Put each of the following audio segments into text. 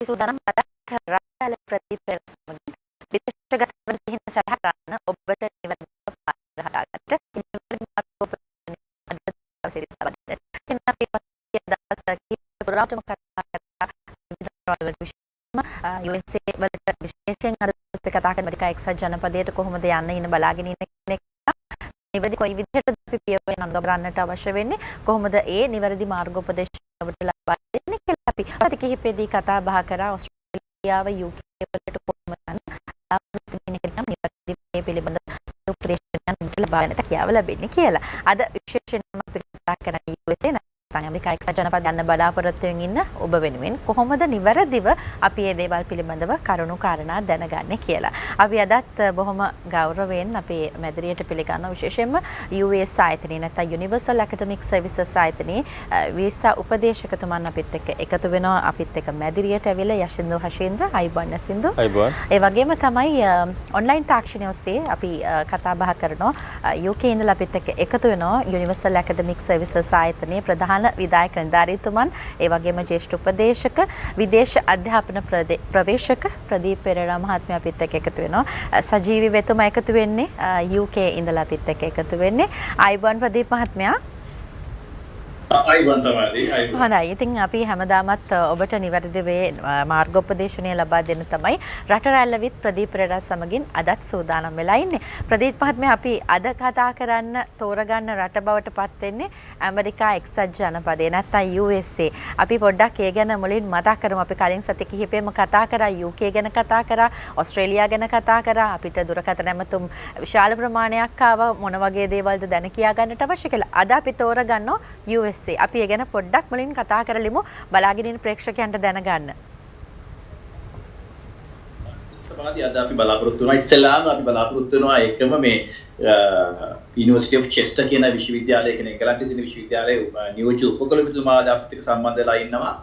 අපි සූදානම් රට රටවල ප්‍රතිපල සමගින් විදේශගත වන තියෙන සලහ ගන්න ඔබට නිවැරදිව පාර හදාගන්න නිවැරදි මාර්ගෝපදේශන අපි පුරාටම කතා කරලා USA වලට විශේෂයෙන් අද අපි කතා කරන අමරිකා එක්සත් ජනපදයට කොහොමද යන්න ඉන්න බලාගෙන ඉන්න කෙනෙක් නිවැරදි කොයි විදිහටද අපි පියවර නංගවන්නට අවශ්‍ය වෙන්නේ කොහොමද ඒ නිවැරදි මාර්ගෝපදේශන ඔබට ලබා දෙන්නේ කියලා අපි අද කිහිපෙදී කතා බහ කරා ඔස්ට්‍රේලියාව UK වලට කොහොමද යන්නේ කියලා නිවැරදි මේ පිළිබඳ උපදේශන ලබා ගන්නට කියාව ලැබෙන්නේ කියලා. අද විශේෂයෙන්ම අපි කතා කරන්නේ USA නැත්නම් අමරිකා එක්සත් ජනපද යන්න බලාපොරොත්තු වෙමින් ඉන්න ඔබ වෙනුවෙන් කොහොමද නිවැරදිව අපි මේ දේවල් පිළිබඳව කරුණු කාරණා දැනගන්නේ කියලා. අපි අදත් බොහොම ගෞරවයෙන් අපේ මැදිරියට පිළිගන්නවා විශේෂයෙන්ම US ආයතනයේ නැත්නම් Universal Academic Services ආයතනයේ වීසා උපදේශකතුමන් අපිත් එක්ක එකතු වෙනවා. අපිත් එක්ක මැදිරියට ඇවිල්ලා යෂින්දු හෂේන්ද්‍ර අයිබෝන් නසින්දු. අයිබෝන්. ඒ වගේම තමයි ඔන්ලයින් තාක්ෂණය ඔස්සේ අපි කතා බහ කරනවා. UK ඉඳලා අපිත් එක්ක එකතු වෙනවා Universal Academic Services ආයතනයේ ප්‍රධාන විදායක නිලධාරීතුමන් ඒ වගේම ජ්‍යෙෂ්ඨ උපදේශක විදේශ අධ්‍යාපන ප්‍රවේශක ප්‍රදීප් පෙරේරා මහත්මයා අපිත් එක්ක එකතු වෙනවා. සජීවී වෙතුමා එකතු වෙන්නේ UK ඉඳලා අපිත් එක්ක එකතු වෙන්නේ. අයිබෝන් ප්‍රදීප් මහත්මයා. අයිබෝන් සමාදී. අයිබෝන්. හොඳයි. ඉතින් අපි හැමදාමත් ඔබට නිවැරදි වේ මාර්ගෝපදේශනය ලබා දෙන්න තමයි රට රැල්ල විත් ප්‍රදීප් පෙරේරා සමගින් අදත් සූදානම් වෙලා ඉන්නේ. ප්‍රදීප් මහත්මයා අපි අද කතා කරන්න තෝරගන්න රට බවට පත් වෙන්නේ ඇමරිකා එක්සත් ජනපදය නැත්නම් USA. අපි පොඩ්ඩක් ඒ ගැන මුලින් මතක් කරමු. අපි කලින් සති කිහිපෙම කතා කරා UK ගැන කතා කරා, ඕස්ට්‍රේලියා ගැන කතා කරා. අපිට දුරකථන ඇමතුම් විශාල ප්‍රමාණයක් ආවා. මොන වගේ දේවල්ද දැන කියා ගන්නට අවශ්‍ය කියලා. අද අපි තෝරගන්නවා USA. අපි ඒ ගැන පොඩ්ඩක් මුලින් කතා කරලිමු බලාගෙන ඉන්න ප්‍රේක්ෂකයන්ට දැනගන්න. සමාධිය අද අපි බලාපොරොත්තු වෙනවා ඉස්සෙල්ලාම අපි බලාපොරොත්තු වෙනවා ඒකම මේ University of Chester කියන විශ්වවිද්‍යාලය කියන එංගලන්තයේ තියෙන විශ්වවිද්‍යාලයේ නියෝජ්‍ය උපකුලපතිතුමා අපිට සම්බන්ධ වෙලා ඉන්නවා.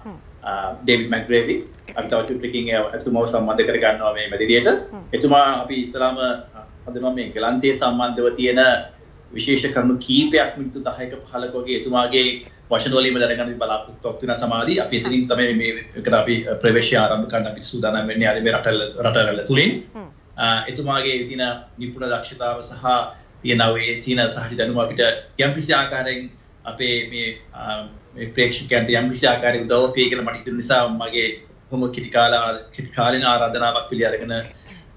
ඩේවිඩ් මැග්‍රේවි අපි තව ටිකකින් එතුමාව සම්බන්ධ කර ගන්නවා මේ මැදිරියට. එතුමා අපි ඉස්සලාම හදනවා මේ එංගලන්තයේ සම්බන්ධව තියෙන විශේෂ කරුණු කීපයක් මිනිත්තු 10ක 15ක වගේ එතුමාගේ වචන වලින්ම දැනගන්න බලාපොරොත්තු වෙන සමාධිය අපි එතනින් තමයි මේකට අපි ප්‍රවේශය ආරම්භ කරන්න අපි සූදානම් වෙන්නේ අද මේ රටවල තුලින් එතුමාගේ තියෙන නිපුණ දක්ෂතාව සහ තියෙනවේ තියෙන සහජ දැනුම අපිට යම්කිසි ආකාරයෙන් අපේ මේ ප්‍රේක්ෂකයන්ට යම්කිසි ආකාරයක උදව් වෙයි කියලා මට හිතුන නිසා මගේ කොහොම කිටි කාලින ආරාධනාවක් පිළි අරගෙන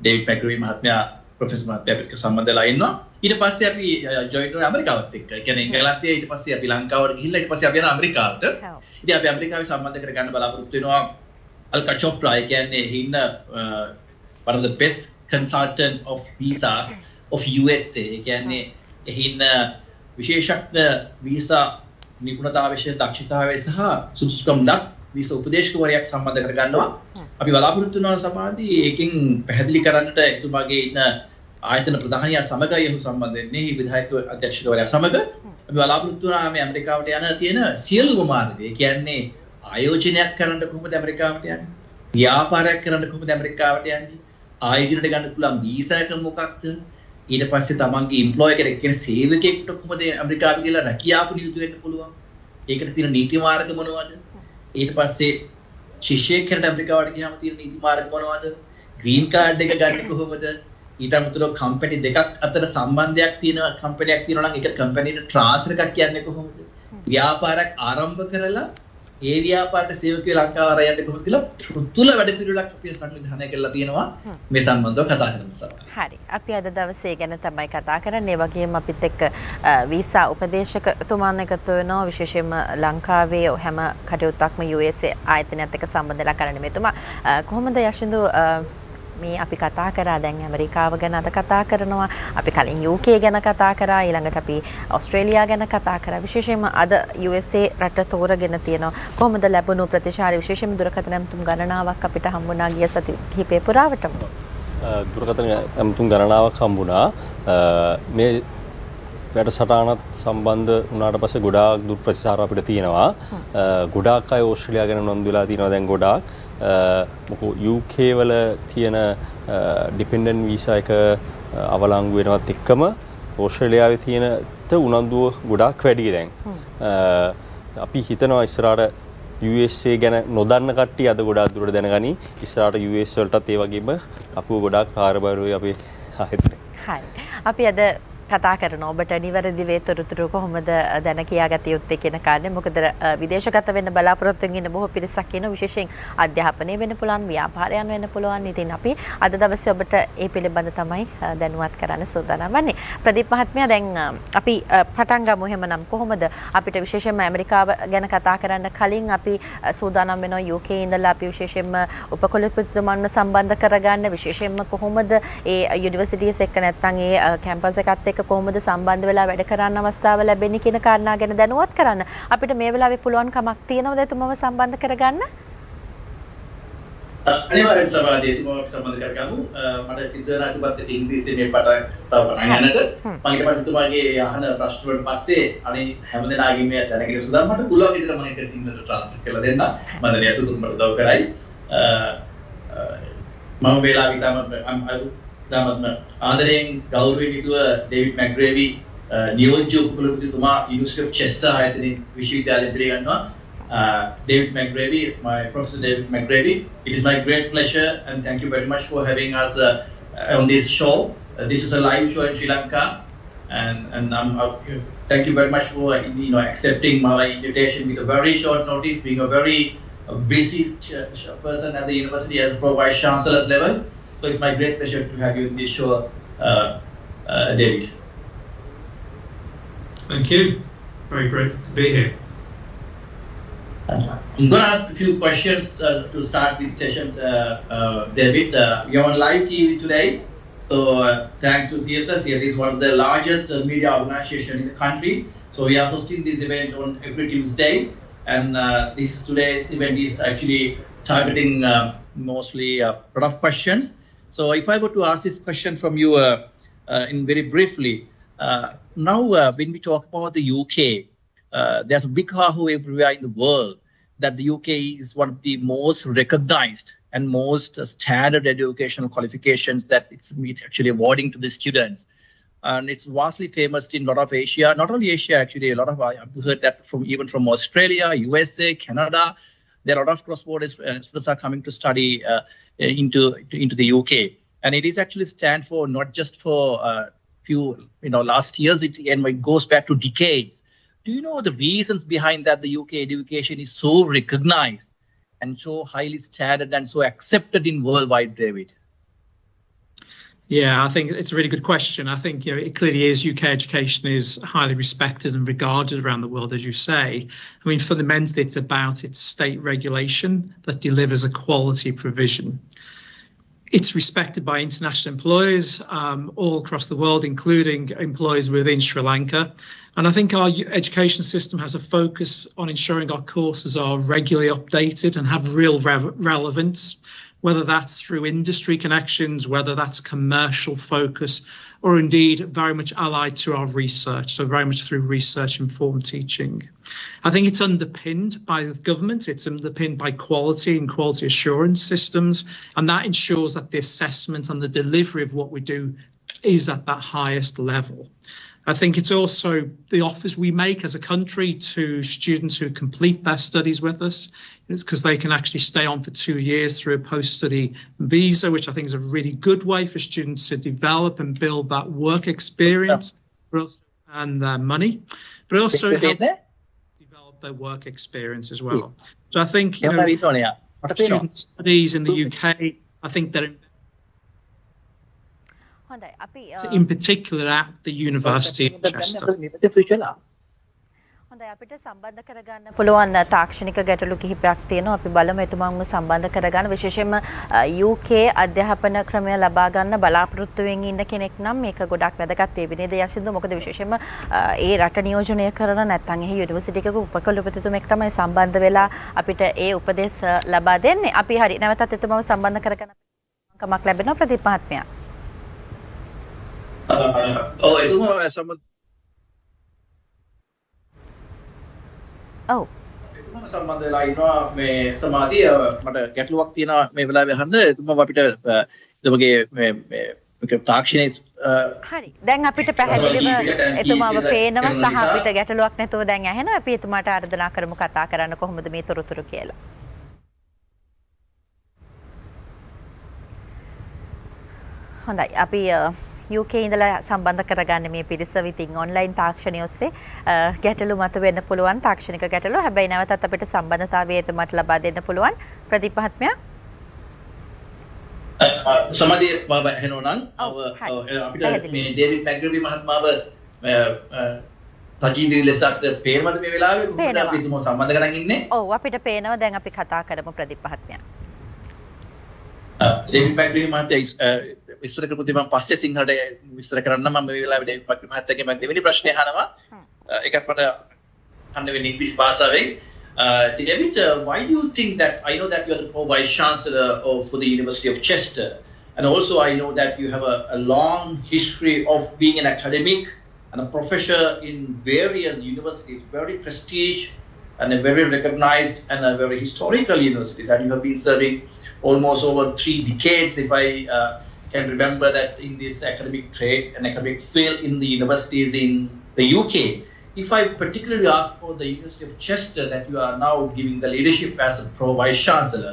ඩේවිඩ් මැග්‍රේවි මහත්මයා ප්‍රොෆෙසර් මහත්මයා අපිට සම්බන්ධලා ඉන්නවා. ඊට පස්සේ අපි ජොයින් වුණා ඇමරිකාවත් එක්ක. ඒ කියන්නේ එංගලන්තයේ ඊට පස්සේ අපි ලංකාවට ගිහිල්ලා ඊට පස්සේ අපි යනවා ඇමරිකාවට. ඉතින් අපි ඇමරිකාවේ සම්බන්ධ කරගන්න බලාපොරොත්තු වෙනවා අල්කා චොප්රා. ඒ කියන්නේ ඉන්න one of the best consultant of visas of USA. ඒ කියන්නේ ඉන්න විශේෂඥ වීසා නිපුණතාවයේ දක්ෂතාවයේ සහ සුදුසුකම්ලත් වීසා උපදේශකවරයෙක් සම්බන්ධ කරගන්නවා. අපි බලාපොරොත්තු වෙනවා සමාධි ඒකෙන් පැහැදිලි කරන්නට එතුමාගේ ඉන්න ආයතන ප්‍රධානියා සමග යහු සම්බන්ධ වෙන්නේ විධායක අධ්‍යක්ෂකවරයා සමග අපි බලාපොරොත්තු වෙනවා මේ ඇමරිකාවට යන තියෙන සියලුම මාර්ගය. ඒ කියන්නේ ආයෝජනයක් කරන්න කොහොමද ඇමරිකාවට යන්නේ? ව්‍යාපාරයක් කරන්න කොහොමද ඇමරිකාවට යන්නේ? ආයෝජනයට ගන්න පුළුවන් වීසා එක මොකක්ද? ඊට පස්සේ තමන්ගේ එම්ප්ලොයර් කෙනෙක් කියන සේවකයෙකුට කොහොමද ඇමරිකාවට ගිහලා රැකියාව නියුතු වෙන්න පුළුවන්? ඒකට තියෙන නීති මාර්ග මොනවද? ඊට පස්සේ ශිෂ්‍යයෙක් කෙනෙක් ඇමරිකාවට ගියාම තියෙන නීති මාර්ග මොනවද? ග්‍රීන් කාඩ් එක ගන්න කොහොමද? ඊට අමතරව කම්පැනි දෙකක් අතර සම්බන්ධයක් තියෙනවා කම්පැනියක් තියෙනවා නම් ඒක කම්පැනිට ට්‍රාන්ස්ෆර් එකක් කියන්නේ කොහොමද? ව්‍යාපාරයක් ආරම්භ කරලා ඒ ව්‍යාපාරයට සේවකයෝ ලංකාව ආරයන්ට කොහොමද කියලා පුතුල වැඩ පිළිවෙලක් අපි සංවිධානය කරලා තියෙනවා මේ සම්බන්ධව කතා කරමු සර්. හරි. අපි අද දවසේ ගැන තමයි කතා කරන්නේ. ඒ වගේම අපිත් එක්ක වීසා උපදේශකතුමන් එකතු වෙනවා. විශේෂයෙන්ම ලංකාවේ හැම කටයුත්තක්ම USA ආයතනයත් එක්ක සම්බන්ධලා කරන්නේ මෙතුමා. කොහොමද යෂින්දු මේ අපි කතා කරා දැන් ඇමරිකාව ගැන අද කතා කරනවා. අපි කලින් UK ගැන කතා කරා. ඊළඟට අපි ඕස්ට්‍රේලියා ගැන කතා කරා. විශේෂයෙන්ම අද USA රට තෝරගෙන තියෙනවා. කොහොමද ලැබුණු ප්‍රතිචාර විශේෂයෙන්ම දුරකථන ඇමතුම් ගණනාවක් අපිට හම්බුණා ගිය සති කිහිපය පුරාවටම. දුරකථන ඇමතුම් ගණනාවක් හම්බුණා. මේ වැඩසටහනත් සම්බන්ධ වුණාට පස්සේ ගොඩාක් දුර ප්‍රතිචාර අපිට තියෙනවා. ගොඩාක් අය ඕස්ට්‍රේලියා ගැන උනන්දු වෙලා තියෙනවා දැන් ගොඩාක්. මොකෝ UK වල තියෙන ඩිපෙන්ඩන්ට් වීසා එක අවලංගු වෙනවත් එක්කම ඕස්ට්‍රේලියාවේ තියෙන උනන්දුව ගොඩාක් වැඩි දැන්. අපි හිතනවා ඉස්සරහට USA ගැන නොදන්න කට්ටිය අද ගොඩාක් දුරට දැනගනි. ඉස්සරහට US වලටත් ඒ වගේම අපුව ගොඩාක් කාර්යබහුලයි අපේ ආයතනය. හරි. අපි අද කතා කරනවා ඔබට නිවැරදි වේ තොරතුරු කොහොමද දැන කියාගත යුත්තේ කියන කාරණේ. මොකද විදේශගත වෙන්න බලාපොරොත්තු වෙන බොහෝ පිරිසක් ඉන්න විශේෂයෙන් අධ්‍යාපනය වෙන්න පුළුවන්, ව්‍යාපාරයන් වෙන්න පුළුවන්. ඉතින් අපි අද දවසේ ඔබට ඒ පිළිබඳ තමයි දැනුවත් කරන්න සූදානම් වන්නේ. ප්‍රදීප් මහත්මයා දැන් අපි පටන් ගමු එහෙමනම් කොහොමද අපිට විශේෂයෙන්ම ඇමරිකාව ගැන කතා කරන්න කලින් අපි සූදානම් වෙනවා UK ඉඳලා අපි විශේෂයෙන්ම උපකුලපතිතුමන්ව සම්බන්ධ කරගන්න විශේෂයෙන්ම කොහොමද ඒ යුනිවර්සිටිස් එක්ක නැත්නම් ඒ කැම්පස් එකත් එක්ක කොහොමද සම්බන්ධ වෙලා වැඩ කරන්න අවස්ථාව ලැබෙන්නේ කියන කාරණා ගැන දැනුවත් කරන්න අපිට මේ වෙලාවේ පුළුවන් කමක් තියෙනවද එතුමව සම්බන්ධ කරගන්න? අනිවාර්යෙන් සමාජයේ එතුමව සම්බන්ධ කරගමු. මට සිද්ධ වෙන අතුපත් ඉංග්‍රීසියෙන් මේ පටන් තව පටන් යනට මම ඊට පස්සේ එතුමාගේ අහන ප්‍රශ්න වලට පස්සේ අනේ හැමදෙනාගේම දැනගෙන සුදානම් මට පුළුවන් විදිහට මම ඒක සිංහලට ට්‍රාන්ස්ලේට් කරලා දෙන්න. මම දැන් යසුතුන් මට උදව් කරයි. මම වේලාව ඉතාමත්ම ආදරයෙන් ගෞරවයෙන් යුතුව ඩේවිඩ් මැග්‍රේවි නියෝජ්‍ය උපකුලපතිතුමා යුනිවර්සිටි ඔෆ් චෙස්ටර් ආයතනයේ විශ්වවිද්‍යාලයේ පිළිගන්නවා. David McGravy, my Professor David McGravy. It is my great pleasure and thank you very much for having us on this show. This is a live show in Sri Lanka, and thank you very much for accepting my invitation with a very short notice, being a very busy person at the university at the Vice Chancellor's level. So it's my great pleasure to have you in this show, David. Thank you. Very grateful to be here. I'm going to ask a few questions to start with sessions, David. You're on live TV today, so thanks to Siyatha. Siyatha is one of the largest media organizations in the country. So we are hosting this event on every Tuesday, and today's event is actually targeting mostly a lot of questions. So if I were to ask this question from you in very briefly, now when we talk about the UK, there's a big hoo everywhere in the world that the UK is one of the most recognized and most standard educational qualifications that it's actually awarding to the students. And it's vastly famous in a lot of Asia, not only Asia actually, a lot of, I've heard that even from Australia, USA, Canada. There are a lot of cross-border students are coming to study into the UK, and it is actually stand for not just for few last years. It goes back to decades. Do you know the reasons behind that the UK education is so recognized and so highly standard and so accepted in worldwide, David? Yeah, I think it's a really good question. I think it clearly is. UK education is highly respected and regarded around the world, as you say. I mean, fundamentally, it's about its state regulation that delivers a quality provision. It's respected by international employers all across the world, including employers within Sri Lanka. And I think our education system has a focus on ensuring our courses are regularly updated and have real relevance, whether that's through industry connections, whether that's commercial focus, or indeed very much allied to our research, so very much through research-informed teaching. I think it's underpinned by the government, it's underpinned by quality and quality assurance systems, and that ensures that the assessment and the delivery of what we do is at that highest level. I think it's also the offers we make as a country to students who complete their studies with us, because they can actually stay on for 2 years through a post-study visa, which I think is a really good way for students to develop and build that work experience and their money, but also help develop their work experience as well. So I think student studies in the UK, I think they're in particular at the University of Chester. හොඳයි අපිට සම්බන්ධ කරගන්න පුළුවන් තාක්ෂණික ගැටලු කිහිපයක් තියෙනවා. අපි බලමු එතුමන්ව සම්බන්ධ කරගන්න. විශේෂයෙන්ම UK අධ්‍යාපන ක්‍රමය ලබා ගන්න බලාපොරොත්තු වෙමින් ඉන්න කෙනෙක් නම් මේක ගොඩක් වැදගත් වෙයි නේද යසින්දු? මොකද විශේෂයෙන්ම ඒ රට නියෝජනය කරන නැත්නම් එහි යුනිවර්සිටි එකක උපකුලපතිතුමෙක් තමයි සම්බන්ධ වෙලා අපිට ඒ උපදෙස් ලබා දෙන්නේ. අපි හරි නැවතත් එතුමව සම්බන්ධ කරගන්න කමක් ලැබෙනවා ප්‍රදීප් මහත්මයා. එතුමා සම්බන්ධ එතුමා සම්බන්ධ වෙලා ඉන්නවා මේ සමාධිය මට ගැටලුවක් තියෙනවා මේ වෙලාවේ අහන්න. එතුමා අපිට එතුමාගේ මේ තාක්ෂණයේ හරි. දැන් අපිට පැහැදිලිව එතුමාව පේනවා සහ අපිට ගැටලුවක් නැතුව දැන් ඇහෙනවා. අපි එතුමාට ආරාධනා කරමු කතා කරන්න කොහොමද මේ තොරතුරු කියලා. හොඳයි. අපි UK ඉඳලා සම්බන්ධ කරගන්න මේ පිරිස විතින් ඔන්ලයින් තාක්ෂණය ඔස්සේ ගැටලු මත වෙන්න පුළුවන් තාක්ෂණික ගැටලු. හැබැයි නැවතත් අපිට සම්බන්ධතාවය එතුමාට ලබා දෙන්න පුළුවන්. ප්‍රදීප මහත්මයා සමාජයේ බව එහෙනෝනම් අපිට මේ ඩේවිඩ් මැග්‍රබි මහත්මයාව සජීවී ලෙසත් පේනවද මේ වෙලාවේ කොහොමද අපි තුමෝ සම්බන්ධ කරගෙන ඉන්නේ? ඔව් අපිට පේනවා. දැන් අපි කතා කරමු ප්‍රදීප මහත්මයා. ඩේවිඩ් මැග්‍රබි මහත්තයා විස්තර කරපු දේ මම පස්සේ සිංහලට විස්තර කරන්න මම මේ වෙලාවේ ඩේවිඩ් මැග්‍රබි මහත්තයාගෙන් මම දෙවෙනි ප්‍රශ්නේ අහනවා. ඒකත් මට අහන්න වෙන්නේ ඉංග්‍රීසි භාෂාවෙන්. David, why do you think that, I know that you are the Vice Chancellor for the University of Chester, and also I know that you have a long history of being an academic and a professor in various universities, very prestige and a very recognized and a very historical universities, and you have been serving almost over 3 decades, if I can remember that, in this academic trade and academic field in the universities in the UK. If I particularly ask for the University of Chester, that you are now giving the leadership as a Vice Chancellor,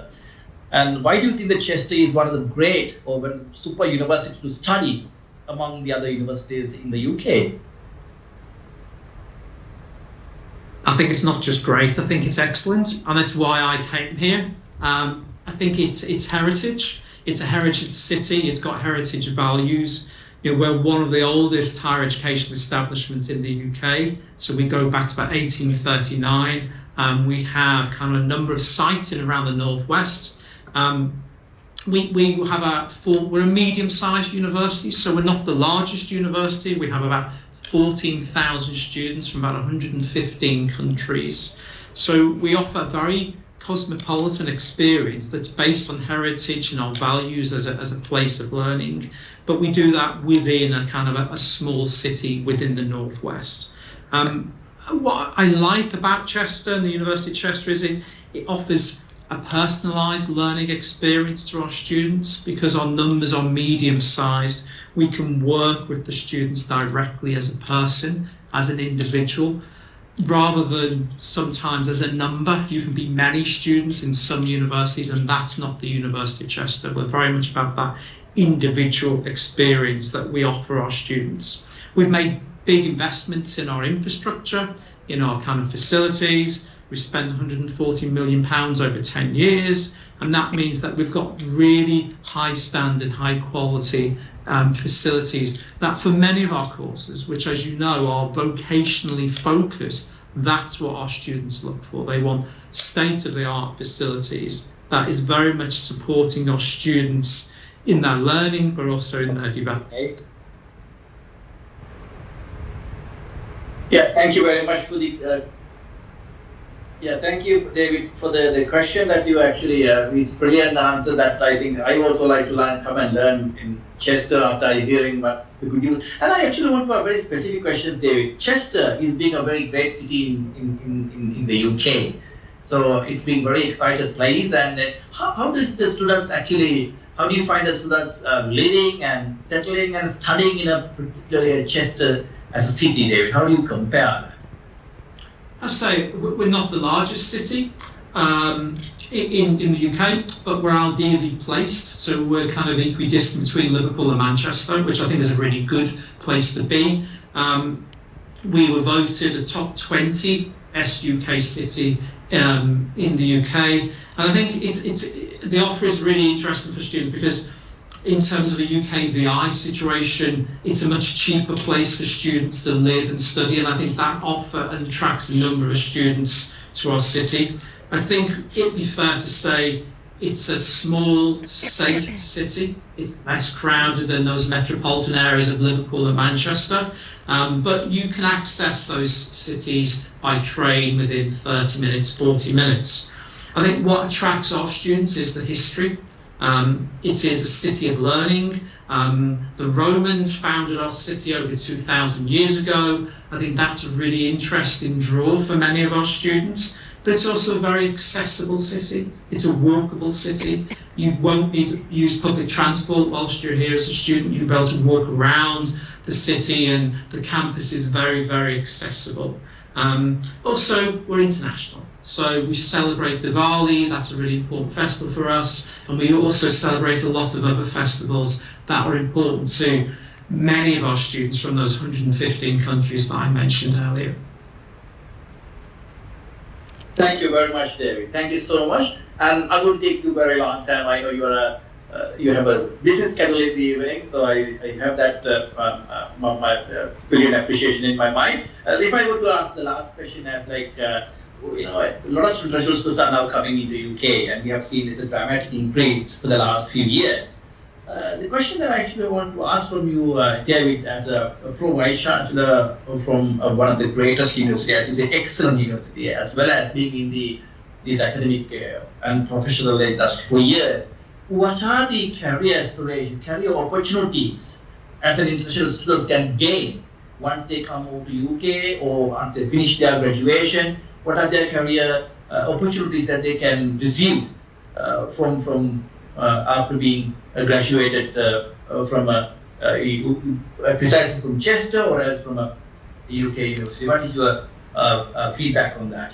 and why do you think that Chester is one of the great or one super university to study among the other universities in the UK? I think it's not just great, I think it's excellent, and that's why I came here. I think it's heritage. It's a heritage city, it's got heritage values. You know, we're one of the oldest higher education establishments in the UK, so we go back to about 1839. We have kind of a number of sites in around the northwest. We have we're a medium-sized university, so we're not the largest university. We have about 14,000 students from about 115 countries. So we offer a very cosmopolitan experience that's based on heritage and our values as a place of learning, but we do that within a kind of a small city within the northwest. What I like about Chester and the University of Chester is it offers a personalised learning experience to our students. Because our numbers are medium-sized, we can work with the students directly as a person, as an individual, rather than sometimes as a number. You can be many students in some universities, and that's not the University of Chester. We're very much about that individual experience that we offer our students. We've made big investments in our infrastructure, in our kind of facilities. We spent £140 million over 10 years, and that means that we've got really high standard, high quality facilities that for many of our courses, which as you know are vocationally focused, that's what our students look for. They want state-of-the-art facilities that is very much supporting our students in their learning but also in their development. Yeah, thank you very much for the thank you, David, for the question that you actually it's brilliant answer that I think I also like to come and learn in Chester after hearing what the good news. And I actually want to have very specific questions, David. Chester is being a very great city in the UK, so it's been very excited place. And how does the students actually? How do you find the students living and settling and studying in a particular Chester as a city, David? How do you compare that? I say we're not the largest city in the UK, but we're ideally placed. So we're kind of equidistant between Liverpool and Manchester, which I think is a really good place to be. We were voted a top 20 UK city in the UK, and I think the offer is really interesting for students because in terms of a UK VI situation, it's a much cheaper place for students to live and study, and I think that offer attracts a number of students to our city. I think it'd be fair to say it's a small, safe city. It's less crowded than those metropolitan areas of Liverpool and Manchester, but you can access those cities by train within 30 minutes, 40 minutes. I think what attracts our students is the history. It is a city of learning. The Romans founded our city over 2,000 years ago. I think that's a really interesting draw for many of our students. but it's also a very accessible city. It's a walkable city. You won't need to use public transport whilst you're here as a student. You'll be able to walk around the city, and the campus is very, very accessible. Also, we're international. So we celebrate Diwali, that's a really important festival for us, and we also celebrate a lot of other festivals that are important to many of our students from those 115 countries that I mentioned earlier. Thank you very much, David. Thank you so much. And I won't take you very long time. I know you have a busy schedule in the evening, so I have that my brilliant appreciation in my mind. If I were to ask the last question as like, a lot of international schools are now coming into UK, and we have seen this a dramatic increase for the last few years. The question that I actually want to ask from you, David, as a pro vice chancellor from one of the greatest universities, as you say, excellent university, as well as being in this academic and professional industry for years, what are the career aspirations, career opportunities as an international student can gain once they come over to UK or once they finish their graduation? What are their career opportunities that they can receive from after being graduated from precisely from Chester or as from a UK university? What is your feedback on that?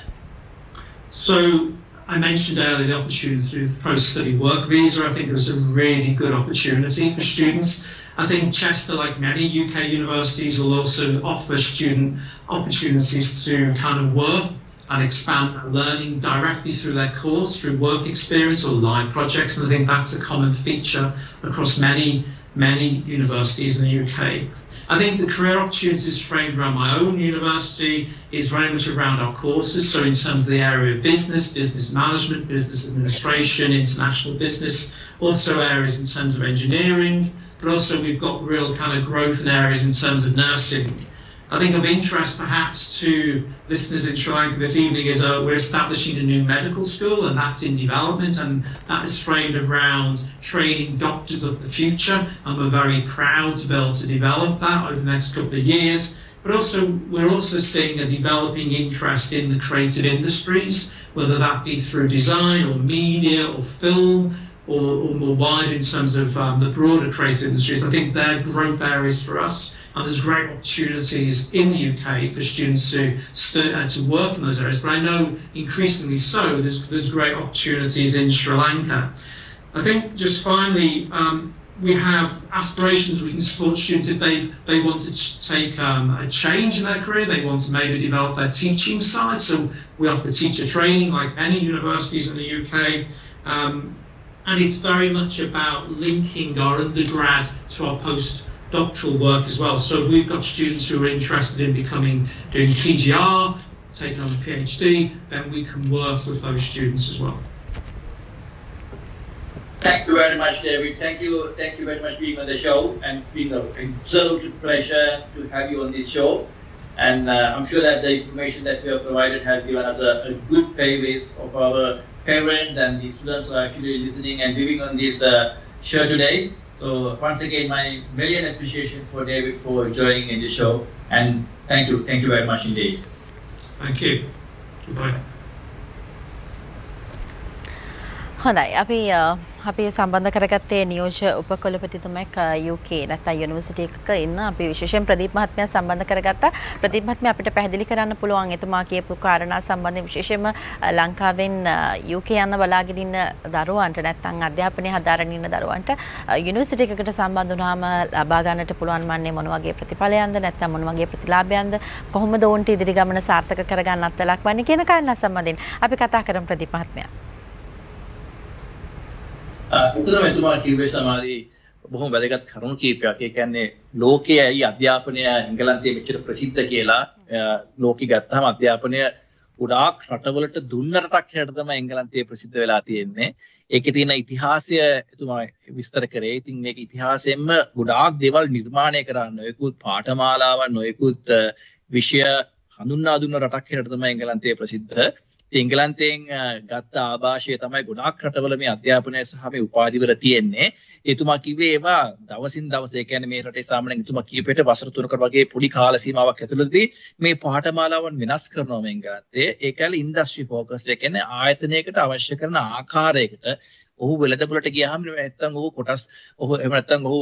So I mentioned earlier the opportunity through the post-study work visa. I think it was a really good opportunity for students. I think Chester, like many UK universities, will also offer student opportunities to kind of work and expand their learning directly through their course, through work experience or live projects. And I think that's a common feature across many universities in the UK. I think the career opportunities framed around my own university is very much around our courses. So in terms of the area of business, business management, business administration, international business, also areas in terms of engineering, but also we've got real kind of growth in areas in terms of nursing. I think of interest perhaps to listeners in Sri Lanka this evening is we're establishing a new medical school, and that's in development, and that is framed around training doctors of the future, and we're very proud to be able to develop that over the next couple of years. But also, we're also seeing a developing interest in the creative industries, whether that be through design or media or film, or more wide in terms of the broader creative industries. I think they're growth areas for us, and there's great opportunities in the UK for students to work in those areas. But I know increasingly so, there's great opportunities in Sri Lanka. I think just finally, we have aspirations. We can support students if they want to take a change in their career. They want to maybe develop their teaching side. So we offer teacher training like many universities in the UK. And it's very much about linking our undergrad to our postdoctoral work as well. So if we've got students who are interested in doing PGR, taking on a PhD, then we can work with those students as well. Thank you very much, David. Thank you very much for being on the show, and it's been an absolute pleasure to have you on this show. And I'm sure that the information that we have provided has given us a good playlist of our parents and the students who are actually listening and viewing on this show today. So once again, my million appreciation for David for joining in the show, and thank you very much indeed. Thank you. Goodbye. හොඳයි අපි සම්බන්ධ කරගත්තේ නියෝජ්‍ය උපකුලපතිතුමෙක් UK නැත්නම් university එකක ඉන්න අපි විශේෂයෙන් ප්‍රදීප් මහත්මයා සම්බන්ධ කරගත්තා. ප්‍රදීප් මහත්මයා අපිට පැහැදිලි කරන්න පුළුවන් එතුමා කියපු කාරණා සම්බන්ධයෙන් විශේෂයෙන්ම ලංකාවෙන් UK යන බලාගෙන ඉන්න දරුවන්ට නැත්නම් අධ්‍යාපනය හදාරගෙන ඉන්න දරුවන්ට යුනිවර්සිටි එකකට සම්බන්ධ වුණාම ලබා ගන්නට පුළුවන් වන්නේ මොන වගේ ප්‍රතිඵලයන්ද නැත්නම් මොන වගේ ප්‍රතිලාභයන්ද කොහොමද ඔවුන්ට ඉදිරි ගමන සාර්ථක කරගන්නත් ලක්වන්නේ කියන කාරණා සම්බන්ධයෙන් අපි කතා කරමු ප්‍රදීප් මහත්මයා. උතුරම එතුමා කිව්වේ සමාධි බොහොම වැදගත් කරුණු කීපයක්. ඒ කියන්නේ ලෝකයේ අධ්‍යාපනය එංගලන්තයේ මෙච්චර ප්‍රසිද්ධ කියලා ලෝකෙ ගත්තාම අධ්‍යාපනය ගොඩාක් රටවලට දුන්න රටක් හැට තමයි එංගලන්තයේ ප්‍රසිද්ධ වෙලා තියෙන්නේ. ඒකේ තියෙන ඉතිහාසය එතුමා විස්තර කරේ. ඉතින් මේක ඉතිහාසයෙන්ම ගොඩාක් දේවල් නිර්මාණය කරන්න නොයෙකුත් පාඨමාලාවන් නොයෙකුත් විෂය හඳුන්වා දුන්න රටක් හැට තමයි එංගලන්තයේ ප්‍රසිද්ධ. එංගලන්තයෙන් ගත්ත ආభాෂය තමයි ගොඩාක් රටවල මේ අධ්‍යාපනය සහ මේ උපාධිවල තියෙන්නේ. එතුමා කිව්වේ ඒවා දවසින් දවස ඒ කියන්නේ මේ රටේ සාමාන්‍යයෙන් එතුමා කියපේට වසර 3කට වගේ පොඩි කාල සීමාවක් ඇතුළතදී මේ පාඨමාලාවන් වෙනස් කරනවා මේ එංගලන්තයේ. ඒකල ඉන්ඩස්ට්‍රි ෆෝකස් ඒ කියන්නේ ආයතනයකට අවශ්‍ය කරන ආකාරයකට ඔහු වෙළඳපොළට ගියාම නැත්තම් ඔහු කොටස් ඔහු එහෙම නැත්තම් ඔහු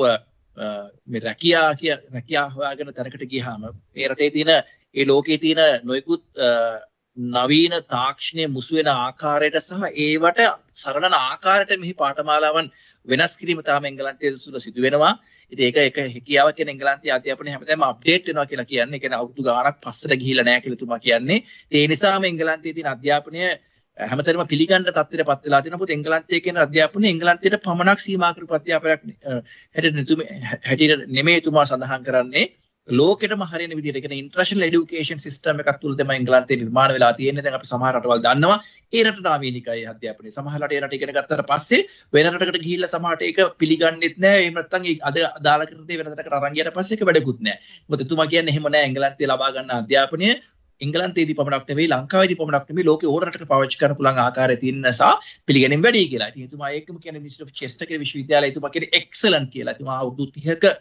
මේ රැකියා හොයාගෙන තැනකට ගියාම මේ රටේ තියෙන ඒ ලෝකයේ තියෙන නොයෙකුත් නවීන තාක්ෂණයේ මුසු වෙන ආකාරයට සහ ඒවට සරලන ආකාරයට මෙහි පාඨමාලාවන් වෙනස් කිරීම තමයි එංගලන්තයේ සිදු වෙනවා. ඉතින් ඒක එක හැකියාවක් කියන එංගලන්තයේ අධ්‍යාපනය හැමදාම අප්ඩේට් වෙනවා කියලා කියන්නේ. ඒ කියන්නේ අවුරුදු ගාණක් පස්සට ගිහිල්ලා නැහැ කියලා තුමා කියන්නේ. ඒ නිසාම එංගලන්තයේ තියෙන අධ්‍යාපනය හැමතැනම පිළිගන්න තත්ත්වයටපත් වෙලා තියෙනවා. මොකද එංගලන්තයේ කියන අධ්‍යාපනය එංගලන්තයට පමණක් සීමා කරපු අධ්‍යාපනයක් හැටියට නෙමෙයි තුමා සඳහන් කරන්නේ. ලෝකෙටම හරියන විදිහට කියන ඉන්ටර්නැෂනල් এডুকেෂන් සිස්ටම් එකක් තුල තමයි එංගලන්තේ නිර්මාණය වෙලා තියෙන්නේ. දැන් අපි සමහර රටවල් දන්නවා ඒ රටට ආවේනිකයි අධ්‍යාපනය. සමහර රට ඒ රට ඉගෙන ගත්තට පස්සේ වෙන රටකට ගිහිල්ලා සමහරට ඒක පිළිගන්නෙත් නැහැ. එහෙම නැත්නම් ඒ අද අදාළ කරන දේ වෙන රටකට අරන් ගියට පස්සේ ඒක වැඩකුත් නැහැ. මොකද එතුමා කියන්නේ එහෙම නැහැ. එංගලන්තේ ලබා ගන්න අධ්‍යාපනය එංගලන්තයේදී පමණක් නෙවෙයි ලංකාවේදී පමණක් නෙවෙයි ලෝකේ ඕන රටක පාවිච්චි කරන්න පුළුවන් ආකාරය තියෙන නිසා පිළිගැනීම වැඩි කියලා. ඉතින් එතුමා ඒකම කියන්නේ University of Chester කියන විශ්වවිද්‍යාලය එතුමා කියන්නේ excellent කියලා. එතුමා අවුරුදු 30ක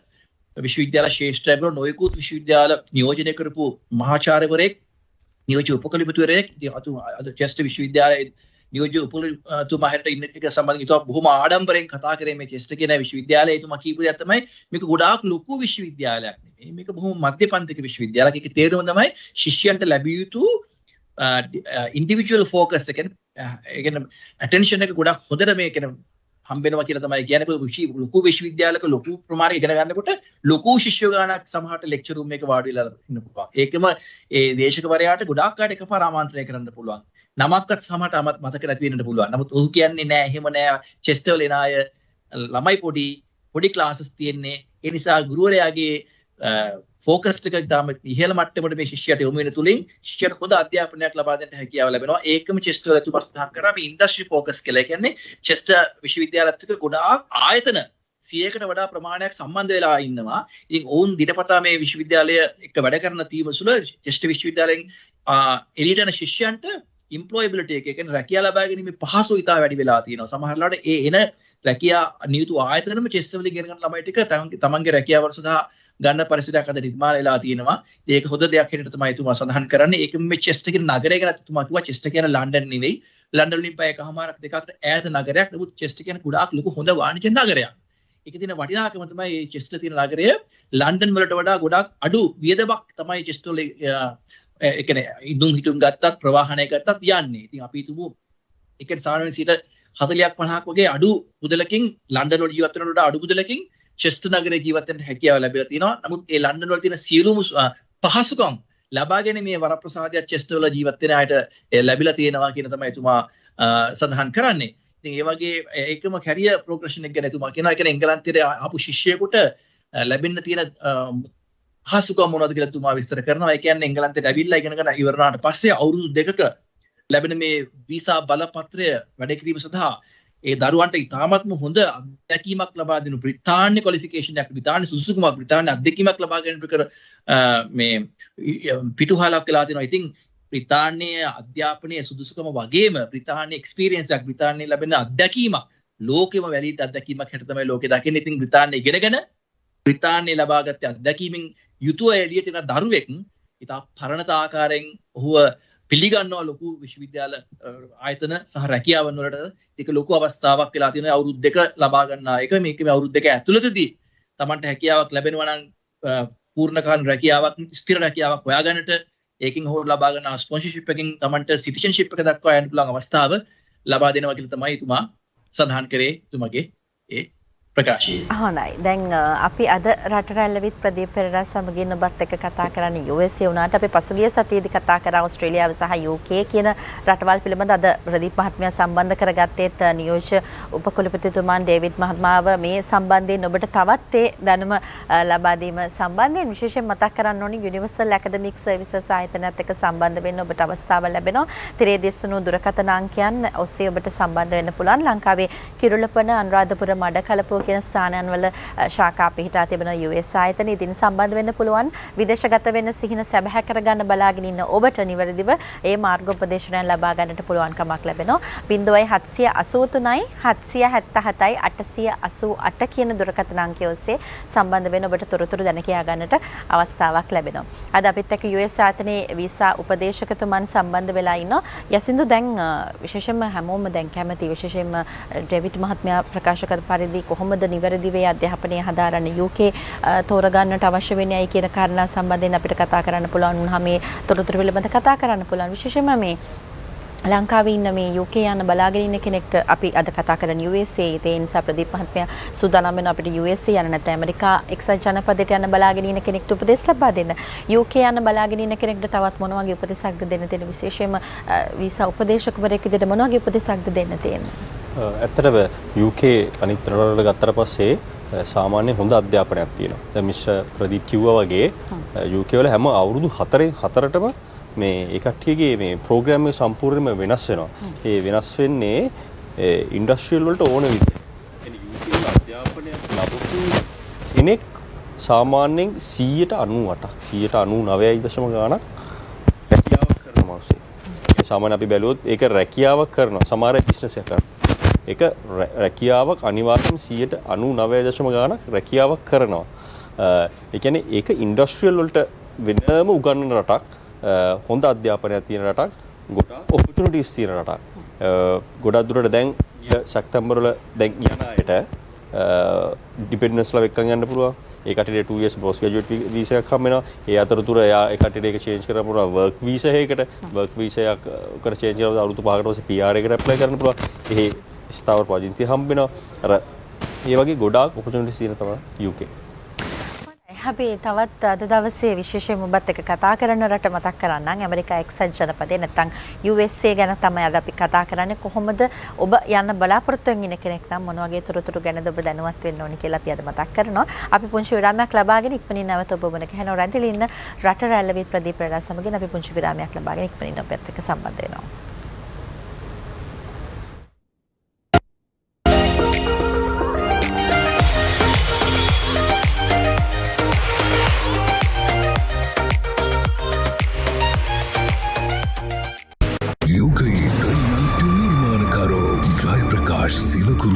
විශ්වවිද්‍යාල ශ්‍රේෂ්ඨයෝ නොයෙකුත් විශ්වවිද්‍යාල නියෝජනය කරපු මහාචාර්යවරයෙක් නියෝජ්‍ය උපකුලපතිවරයෙක් අද චෙස්ටර් විශ්වවිද්‍යාලයේ නියෝජ්‍ය උපකුලපතිතුමා හැට ඉන්න එක සම්බන්ධව ඉතව බොහොම ආඩම්බරෙන් කතා කරේ මේ චෙස්ටර් කියන විශ්වවිද්‍යාලය. එතුමා කියපු දේ තමයි මේක ගොඩාක් ලොකු විශ්වවිද්‍යාලයක් නෙමෙයි. මේක බොහොම මධ්‍යපන්තික විශ්වවිද්‍යාලයක්. ඒකේ තේරුම තමයි ශිෂ්‍යයන්ට ලැබිය යුතු ඉන්ඩිවිජුවල් ෆෝකස් එක කියන්නේ ඇටෙන්ෂන් එක ගොඩාක් හොඳට මේ කියන්නේ හම්බෙනවා කියලා තමයි කියන්නේ. ලොකු විශ්වවිද්‍යාලයක ලොකු ප්‍රමාණයක් ඉගෙන ගන්නකොට ලොකු ශිෂ්‍ය ගානක් සමහරට ලෙක්චර් රූම් එකක වාඩි වෙලා ඉන්න පුළුවන්. ඒකම ඒ දේශකවරයාට ගොඩාක් අයට එකපාර ආමන්ත්‍රණය කරන්න පුළුවන්. නමක්වත් සමහරට මතක නැති වෙන්නත් පුළුවන්. නමුත් ඔහු කියන්නේ නෑ එහෙම නෑ. චෙස්ටර් වල එන අය ළමයි පොඩි ක්ලාසස් තියෙන්නේ. ඒ නිසා ගුරුවරයාගේ ෆෝකස් එක තාම ඉහළ මට්ටමට මේ ශිෂ්‍යයට යොමු වෙන තුලින් ශිෂ්‍යයට හොඳ අධ්‍යාපනයක් ලබා දෙන්න හැකියාව ලැබෙනවා. ඒකම චෙස්ටර් වල තුපස්තහන් කරා මේ ඉන්ඩස්ට්‍රි ෆෝකස් කියලා. ඒ කියන්නේ චෙස්ටර් විශ්වවිද්‍යාලයත් එක්ක ගොඩාක් ආයතන 100කට වඩා ප්‍රමාණයක් සම්බන්ධ වෙලා ඉන්නවා. ඉතින් ඔවුන් දිනපතා මේ විශ්වවිද්‍යාලය එක්ක වැඩ කරන තීම සුල චෙස්ටර් විශ්වවිද්‍යාලයෙන් එළියට යන ශිෂ්‍යයන්ට employability එක කියන්නේ රැකියාව ලබා ගැනීමේ පහසුතාව වැඩි වෙලා තියෙනවා. සමහර ලාට ඒ එන රැකියා නියුතු ආයතනම චෙස්ටර් වලින් ඉගෙන ගන්න ළමයි ටික තමන්ගේ රැකියාව සඳහා ගන්න පරිසරයක් අද නිර්මාණය වෙලා තියෙනවා. ඒක හොඳ දෙයක් හැටියට තමයි එතුමා සඳහන් කරන්නේ. ඒක මේ චෙස්ටර් කියන නගරය ගැන එතුමා කිව්වා චෙස්ටර් කියන ලන්ඩන් නෙවෙයි. ලන්ඩන් වලින් පැය එකමාරක් දෙකකට ඈත නගරයක්. නමුත් චෙස්ටර් කියන ගොඩාක් ලොකු හොඳ වාණිජ්‍ය නගරයක්. ඒකේ තියෙන වටිනාකම තමයි මේ චෙස්ටර් තියෙන නගරය ලන්ඩන් වලට වඩා ගොඩාක් අඩු වියදමක් තමයි චෙස්ටර් වල ඒ කියන්නේ ඉදුම් හිටුම් ගත්තත් ප්‍රවාහනය ගත්තත් යන්නේ. ඉතින් අපි හිතමු ඒකේ සාමාන්‍යයෙන් 40ක් 50ක් වගේ අඩු මුදලකින් ලන්ඩන් වල ජීවත් වෙනවට වඩා අඩු මුදලකින් චෙස්ටර් නගරේ ජීවත් වෙන්න හැකියාව ලැබිලා තියෙනවා. නමුත් ඒ ලන්ඩන් වල තියෙන සියලුම පහසුකම් ලබාගෙන මේ වරප්‍රසාදය චෙස්ටර් වල ජීවත් වෙන අයට ලැබිලා තියෙනවා කියන තමයි එතුමා සඳහන් කරන්නේ. ඉතින් ඒ වගේ ඒකම කැරියර් ප්‍රොග්‍රෙෂන් එක ගැන එතුමා කියනවා. ඒ කියන්නේ එංගලන්තයේ ආපු ශිෂ්‍යයෙකුට ලැබෙන්න තියෙන පහසුකම් මොනවද කියලා එතුමා විස්තර කරනවා. ඒ කියන්නේ එංගලන්තයට ඇවිල්ලා ඉගෙන ගන්න ඉවරනාට පස්සේ අවුරුදු 2ක ලැබෙන මේ වීසා බලපත්‍රය වැඩ කිරීම සඳහා ඒ දරුවන්ට ඉතාමත්ම හොඳ අත්දැකීමක් ලබා දෙනු බ්‍රිතාන්‍ය ක්වොලිෆිකේෂන් එකක් බ්‍රිතාන්‍ය සුසුකුමක් බ්‍රිතාන්‍ය අත්දැකීමක් ලබා ගැනීම කර මේ පිටුහලක් වෙලා තියෙනවා. ඉතින් බ්‍රිතාන්‍ය අධ්‍යාපනයේ සුදුසුකම වගේම බ්‍රිතාන්‍ය එක්ස්පීරියන්ස් එකක් බ්‍රිතාන්‍ය ලැබෙන අත්දැකීමක් ලෝකෙම වැලීට අත්දැකීමක් හැට තමයි ලෝකෙ දකින්නේ. ඉතින් බ්‍රිතාන්‍ය ඉගෙනගෙන බ්‍රිතාන්‍ය ලබාගත් අත්දැකීමෙන් යුතුව එළියට එන දරුවෙක් ඉතා පරණත ආකාරයෙන් ඔහුව පිළිගන්නවා ලොකු විශ්වවිද්‍යාල ආයතන සහ රැකියාවන් වලට. ඒක ලොකු අවස්ථාවක් වෙලා තියෙනවා. අවුරුදු 2 ලබා ගන්නා එක මේකේ අවුරුදු 2 ඇතුළතදී Tamanට හැකියාවක් ලැබෙනවා නම් පූර්ණ කාලීන රැකියාවක් ස්ථිර රැකියාවක් හොයාගන්නට ඒකෙන් හොර ලබා ගන්න ස්පොන්සර්ෂිප් එකකින් Tamanට සිටිසන්ෂිප් එක දක්වා යන්න පුළුවන් අවස්ථාව ලබා දෙනවා කියලා තමයි එතුමා සඳහන් කරේ එතුමාගේ ඒ ප්‍රකාශය. හොඳයි. දැන් අපි අද රට රැල්ලවිත් ප්‍රදීප් පෙරේරා සමගින් ඔබත් එක්ක කතා කරන්නේ USA වුණාට අපි පසුගිය සතියේදී කතා කරා ඕස්ට්‍රේලියාව සහ UK කියන රටවල් පිළිබඳ අද ප්‍රදීප් මහත්මයා සම්බන්ධ කරගත්තේත් නියෝජ්‍ය උපකුලපතිතුමන් ඩේවිඩ් මහත්මාව මේ සම්බන්ධයෙන් ඔබට තවත් ඒ දැනුම ලබා දීම සම්බන්ධයෙන් විශේෂයෙන් මතක් කරන්න ඕනි යුනිවර්සල් ඇකඩමික් සර්විසස් ආයතනයත් එක්ක සම්බන්ධ වෙන්න ඔබට අවස්ථාව ලැබෙනවා. තිරේ දිස්සුණු දුරකථන අංකයන් ඔස්සේ ඔබට සම්බන්ධ වෙන්න පුළුවන්. ලංකාවේ කිරුළපන අනුරාධපුර මඩකලපුව කියන ස්ථානයන් වල ශාඛා පිහිටා තිබෙන US ආයතන ඉතින් සම්බන්ධ වෙන්න පුළුවන් විදේශගත වෙන්න සිහින සැබෑ කරගන්න බලාගෙන ඉන්න ඔබට නිවැරදිව ඒ මාර්ගෝපදේශනයන් ලබා ගන්නට පුළුවන්කමක් ලැබෙනවා 0783යි 777යි 888 කියන දුරකථන අංකය ඔස්සේ සම්බන්ධ වෙන්න ඔබට තොරතුරු දැන කියා ගන්නට අවස්ථාවක් ලැබෙනවා. අද අපිත් එක්ක US ආයතනයේ වීසා උපදේශකතුමන් සම්බන්ධ වෙලා ඉන්නවා. යසින්දු දැන් විශේෂයෙන්ම හැමෝම දැන් කැමති විශේෂයෙන්ම ඩේවිඩ් මහත්මයා ප්‍රකාශ කර පරිදි කොහොමද නිවැරදිව අධ්‍යාපනය හදාරන්න UK තෝරගන්නට අවශ්‍ය වෙන්නේ අය කියන කාරණා සම්බන්ධයෙන් අපිට කතා කරන්න පුළුවන් වුණා මේ තොරතුරු පිළිබඳ කතා කරන්න පුළුවන් විශේෂයෙන්ම මේ ලංකාවේ ඉන්න මේ UK යන බලාගෙන ඉන්න කෙනෙක්ට අපි අද කතා කරන USA ඒ නිසා ප්‍රදීප් මහත්මයා සූදානම් වෙන අපිට USA යන නැත්නම් ඇමරිකා එක්සත් ජනපදයට යන බලාගෙන ඉන්න කෙනෙක්ට උපදෙස් ලබා දෙන්න. UK යන බලාගෙන ඉන්න කෙනෙක්ට තවත් මොන වගේ උපදෙසක්ද දෙන්න තියෙන විශේෂයෙන්ම වීසා උපදේශකවරයෙක් විදිහට මොන වගේ උපදෙසක්ද දෙන්න තියෙන්නේ? ඇත්තටම UK අනිත් රටවල ගත්තට පස්සේ සාමාන්‍ය හොඳ අධ්‍යාපනයක් තියෙනවා. දැන් මිස්ටර් ප්‍රදීප් කිව්වා වගේ UK වල හැම අවුරුදු 4ටම මේ ඒ කට්ටියගේ මේ ප්‍රෝග්‍රෑම් එක සම්පූර්ණයෙන්ම වෙනස් වෙනවා. ඒ වෙනස් වෙන්නේ ඉන්ඩස්ට්‍රියල් වලට ඕන විදිහට. يعني UK වල අධ්‍යාපනයක් ලැබපු කෙනෙක් සාමාන්‍යයෙන් 98%ක් 99.9 ගාණක් රැකියාවක් කරනවා අවශ්‍යයි. ඒ සාමාන්‍ය අපි බැලුවොත් ඒක රැකියාවක් කරනවා. සමහර බිස්නස් එකක් කරනවා. ඒක රැකියාවක් අනිවාර්යයෙන් 99.9 ගාණක් රැකියාවක් කරනවා. ඒ කියන්නේ ඒක ඉන්ඩස්ට්‍රියල් වලට වෙනම උගන්වන රටක්. හොඳ අධ්‍යාපනයක් තියෙන රටක් ගොඩාක් ඔපචුනිටිස් තියෙන රටක් ගොඩක් දුරට දැන් සැප්තැම්බර් වල දැන් යන අයට ඩිපෙන්ඩන්ස්ලා එක්කන් යන්න පුළුවන් ඒ කට්ටියට 2 years post graduate visa එකක් හම්බ වෙනවා ඒ අතරතුර එයා ඒ කට්ටියට ඒක චේන්ජ් කරන්න පුළුවන් work visa එකකට work visa එකකට චේන්ජ් කරලා අවුරුදු 5කට පස්සේ PR එකට ඇප්ලයි කරන්න පුළුවන් ඒ ස්ථාවර පදිංචි හම්බ වෙනවා අර ඒ වගේ ගොඩාක් ඔපචුනිටිස් තියෙන තමයි UK අපි තවත් අද දවසේ විශේෂයෙන්ම ඔබත් එක්ක කතා කරන රට මතක් කරන්නම් ඇමරිකා එක්සත් ජනපදයේ නැත්නම් USA ගැන තමයි අද අපි කතා කරන්නේ කොහොමද ඔබ යන්න බලාපොරොත්තු වෙන කෙනෙක් නම් මොන වගේ තොරතුරු ගැනද ඔබ දැනුවත් වෙන්න ඕනි කියලා අපි අද මතක් කරනවා අපි පුංචි විරාමයක් ලබාගෙන ඉක්මනින් නැවත ඔබ වුණ කහන රැඳිලා ඉන්න රට රැල්ල විත් ප්‍රදීප් රැලා සමගින් අපි පුංචි විරාමයක් ලබාගෙන ඉක්මනින් ඔබත් එක්ක සම්බන්ධ වෙනවා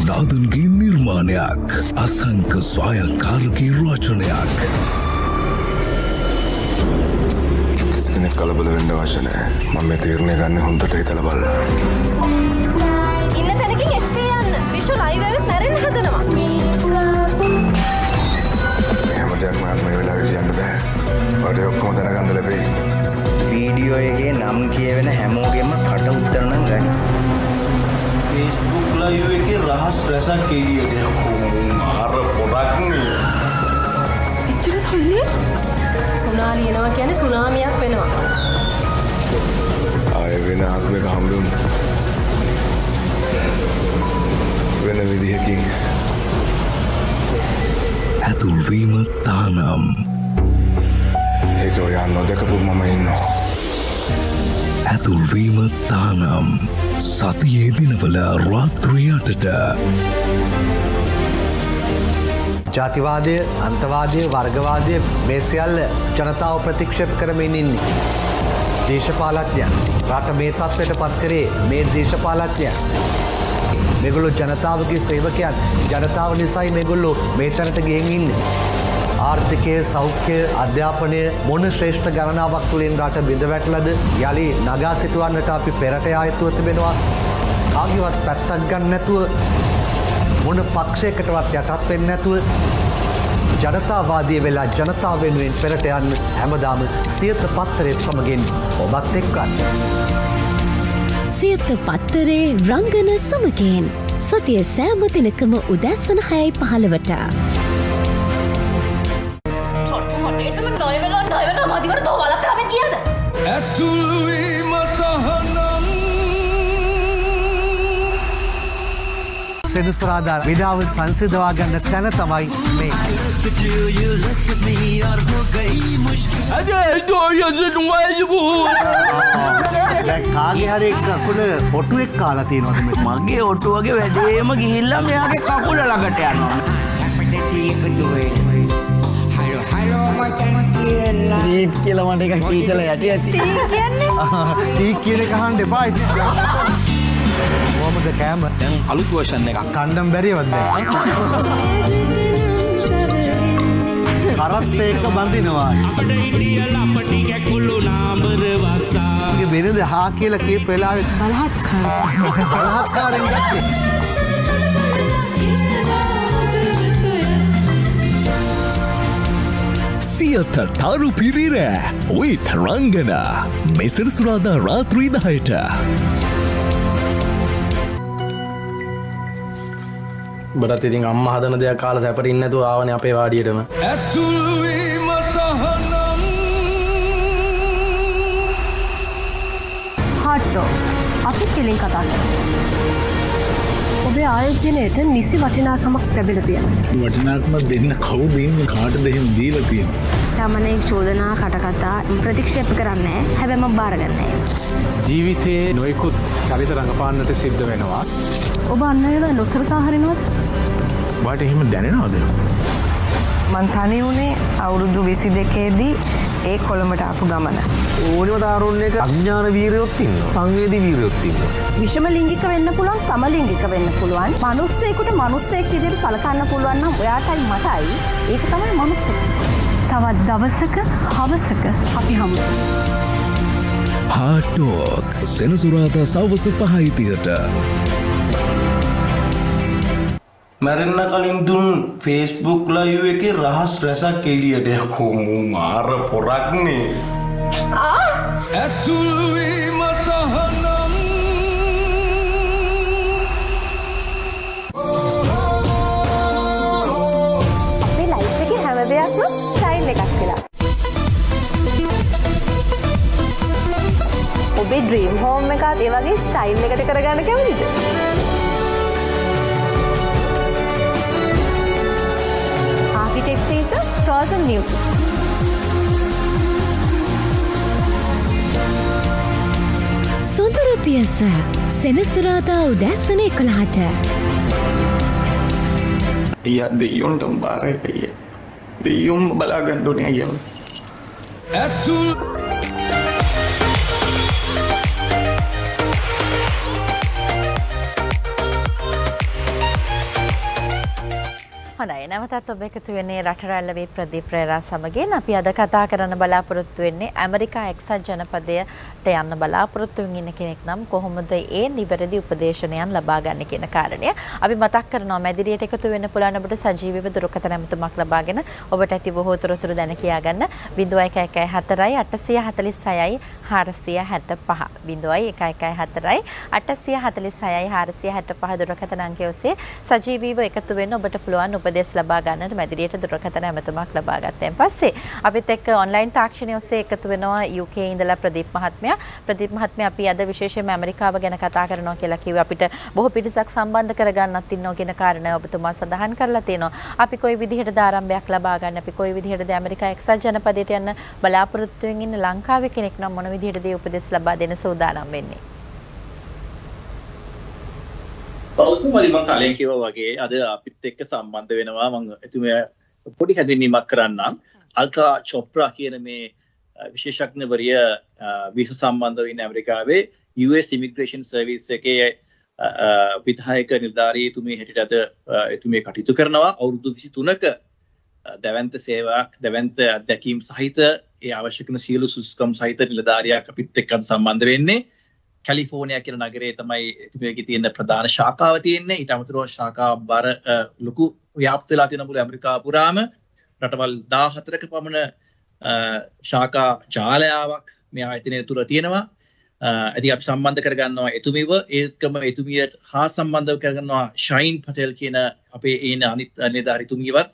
නාදන්ගේ නිර්මාණයක් අසංක ස්වයංකාරකී රචනයක් කිසි කෙනෙක් කලබල වෙන්න අවශ්‍ය නැහැ මම මේ තීරණය ගන්න හොඳට හිතලා බලලා ඉන්න තැනකින් එක්ක යන්න විෂුවල් ලයිව් එකෙන් මැරෙන්න හදනවා එහෙම දෙයක් මම මේ වෙලාවේ කියන්න බෑ ඔය ඔක්කොම දැනගන්න ලැබෙයි වීඩියෝ එකේ නම් කියවෙන හැමෝගෙම කට උත්තර නම් ගනි Facebook live එකේ රහස් රසක් එළියට යකෝ මාර පොඩක් නේ ඉතින් සල්ලි සුනාලි එනවා කියන්නේ සුනාමියක් වෙනවා ආය වෙන ආත්මයක හම්බුනේ වෙන විදිහකින් අතුල්වීම තානම් ඒක ඔය නොදකපු මම ඉන්නවා අතුල්වීම තානම් සතියේ දිනවල රාත්‍රී 8ට ජාතිවාදය අන්තවාදය වර්ගවාදය මේ සියල්ල ජනතාව ප්‍රතික්ෂේප කරමින් ඉන්නේ. දේශපාලඥයන් රට මේ තත්ත්වයට පත් කරේ මේ දේශපාලඥයන්. මේගොල්ලෝ ජනතාවගේ සේවකයන් ජනතාව නිසායි මේගොල්ලෝ මේ තැනට ගෙන් ඉන්නේ. ආර්ථිකය සෞඛ්‍ය අධ්‍යාපනය මොන ශ්‍රේෂ්ඨ ගණනාවක් තුළින් රට බිඳ වැටලද යළි නගා සිටුවන්නට අපි පෙරට ආයතුව තිබෙනවා කාගේවත් පැත්තක් ගන්න නැතුව මොන පක්ෂයකටවත් යටත් වෙන්නේ නැතුව ජනතාවාදී වෙලා ජනතාව වෙනුවෙන් පෙරට යන්න හැමදාම සියත පත්තරේත් සමගින් ඔබත් එක්කත් සියත පත්තරේ රංගන සමගින් සතිය සෑම දිනකම උදැසන 6:15ට මදිවට තෝ වලත් අපි කියද ඇතුල්වීම තහනම් සෙනසුරාදා විඩාව සංසිඳවා ගන්න තැන තමයි මේ දැන් කාගේ හරි කකුල ඔටුවෙක් කාලා තියෙනවද මගේ ඔටුවගේ වැඩේම ගිහිල්ලා මෙයාගේ කකුල ළඟට යනවා ටීට් කියලා මට එකක් කීතල යටි ඇති. ටීක් කියන එක අහන්න එපා ඉතින්. කොහමද කෑම? දැන් අලුත් වර්ෂන් එකක්. කණ්ඩම් බැරියවද දැන්? කරත් ඒක බඳිනවා. ඒක වෙනද හා කියලා කීප වෙලාවෙ බලහත්කාරයෙන් ගත්තේ. Siyatha taru pirira with Rangana Mesir Surada Ratri 10ට බඩත් ඉතින් අම්මා හදන දෙයක් කාලා සැපට ඉන්නේ නැතුව ආවනේ අපේ වාඩියටම. ඇතුල් වීම තහනම්. හට්ටෝ අපි කෙලින් කතා කරමු. ඔබේ ආයෝජනයට නිසි වටිනාකමක් ලැබිලා තියෙනවා. වටිනාකම දෙන්න කවුද ඉන්නේ කාටද එහෙම දීලා තියෙන්නේ? සාමාන්‍යයෙන් චෝදනා කටකතා ප්‍රතික්ෂේප කරන්නේ නැහැ. හැබැයි මම බාරගන්නේ ජීවිතයේ නොයෙකුත් චරිත රඟපාන්නට සිද්ධ වෙනවා. ඔබ අන්නේව නොසලකා හරිනවද? වාට එහෙම දැනෙනවද? මං තනි වුණේ අවුරුදු 22 දී ඒ කොළඹට ආපු ගමන. ඕනෙම තාරුණ්‍යයක අඥාන වීරයොත් ඉන්නවා. සංවේදී වීරයොත් ඉන්නවා. විෂම ලිංගික වෙන්න පුළුවන්, සමලිංගික වෙන්න පුළුවන්. මිනිස්සෙකුට මිනිස්සෙක් විදිහට සලකන්න පුළුවන් නම් ඔයාටයි මටයි. ඒක තමයි මිනිස්සෙක්. තවත් දවසක හවසක අපි හමු. Hard Talk සෙනසුරාදා සවස 5:30ට. මැරෙන්න කලින් දුන් Facebook live එකේ රහස් රැසක් එළියට යකෝ මාර පොරක්නේ. ඇතුල් වීම තහනම්. අපේ ලයිෆ් එකේ හැම දෙයක්ම ස්ටයිල් එකක් කියලා. ඔබේ ඩ්‍රීම් හෝම් එකත් ඒ වගේ ස්ටයිල් එකට කරගන්න කැමතිද? Architecture frozen music. සොඳුරු පියස සෙනසුරාදා උදැසන 11ට. අයියා දෙයියොන්ට බාරයි අයියා. දෙයියොන්ම බලාගන්න ඕනේ අයියා. ඇතුල් හොඳයි නැවතත් ඔබ එකතු වෙන්නේ රට රැල්ල වේ ප්‍රදීප් රේරා සමගින්. අපි අද කතා කරන්න බලාපොරොත්තු වෙන්නේ ඇමරිකා එක්සත් ජනපදයට යන්න බලාපොරොත්තු වෙන ඉන්න කෙනෙක් නම් කොහොමද ඒ නිවැරදි උපදේශනයන් ලබා ගන්න කියන කාරණය. අපි මතක් කරනවා මැදිරියට එකතු වෙන්න පුළුවන් ඔබට සජීවීව දුරකථන ඇමතුමක් ලබාගෙන ඔබට ඇති බොහෝ තොරතුරු දැන කියා ගන්න 0114 846යි 465 0114 846යි 465 දුරකථන අංකය ඔස්සේ සජීවීව එකතු වෙන්න ඔබට පුළුවන් උපදෙස් ලබා ගන්නට මැදිරියට දුරකථන ඇමතුමක් ලබා ගත්තෙන් පස්සේ අපිත් එක්ක ඔන්ලයින් තාක්ෂණය ඔස්සේ එකතු වෙනවා UK ඉඳලා ප්‍රදීප් මහත්මයා. ප්‍රදීප් මහත්මයා අපි අද විශේෂයෙන්ම ඇමරිකාව ගැන කතා කරනවා කියලා කිව්වේ අපිට බොහෝ පිටසක් සම්බන්ධ කරගන්නත් ඉන්නවා කියන කාරණය ඔබතුමා සඳහන් කරලා තියෙනවා. අපි කොයි විදිහටද ආරම්භයක් ලබා ගන්න, අපි කොයි විදිහටද ඇමරිකා එක්සත් ජනපදයට යන්න බලාපොරොත්තු වෙමින් ඉන්න ලංකාවේ කෙනෙක් නම් මොන විදිහටද උපදෙස් ලබා දෙන්න සූදානම් වෙන්නේ? පෞස්තුමාලි මම කලින් කිව්වා වගේ අද අපිත් එක්ක සම්බන්ධ වෙනවා මම එතුමිය පොඩි හැඳින්වීමක් කරන්නම්. අල්කා චොප්රා කියන මේ විශේෂඥවරිය වීසා සම්බන්ධව ඉන්න ඇමරිකාවේ US Immigration Service එකේ විධායක නිලධාරී එතුමිය හැටියට අද එතුමිය කටයුතු කරනවා. අවුරුදු 23ක දැවැන්ත සේවාවක් දැවැන්ත අත්දැකීම් සහිත ඒ අවශ්‍ය කරන සියලු සුසුකම් සහිත නිලධාරියක් අපිත් එක්ක සම්බන්ධ වෙන්නේ. කැලිෆෝනියා කියන නගරයේ තමයි එතුමියගේ තියෙන ප්‍රධාන ශාඛාව තියෙන්නේ. ඊට අමතරව ශාඛා බර ලොකු ව්‍යාප්ත වෙලා තියෙන මුළු ඇමරිකාව පුරාම රටවල් 14ක පමණ ශාඛා ජාලයාවක් මේ ආයතනය තුල තියෙනවා. ඉතින් අපි සම්බන්ධ කරගන්නවා එතුමියව. ඒකම එතුමියට හා සම්බන්ධව කරගන්නවා ෂයින් පටෙල් කියන අපේ ඉන්න අනිත් නිලධාරිතුමියවත්.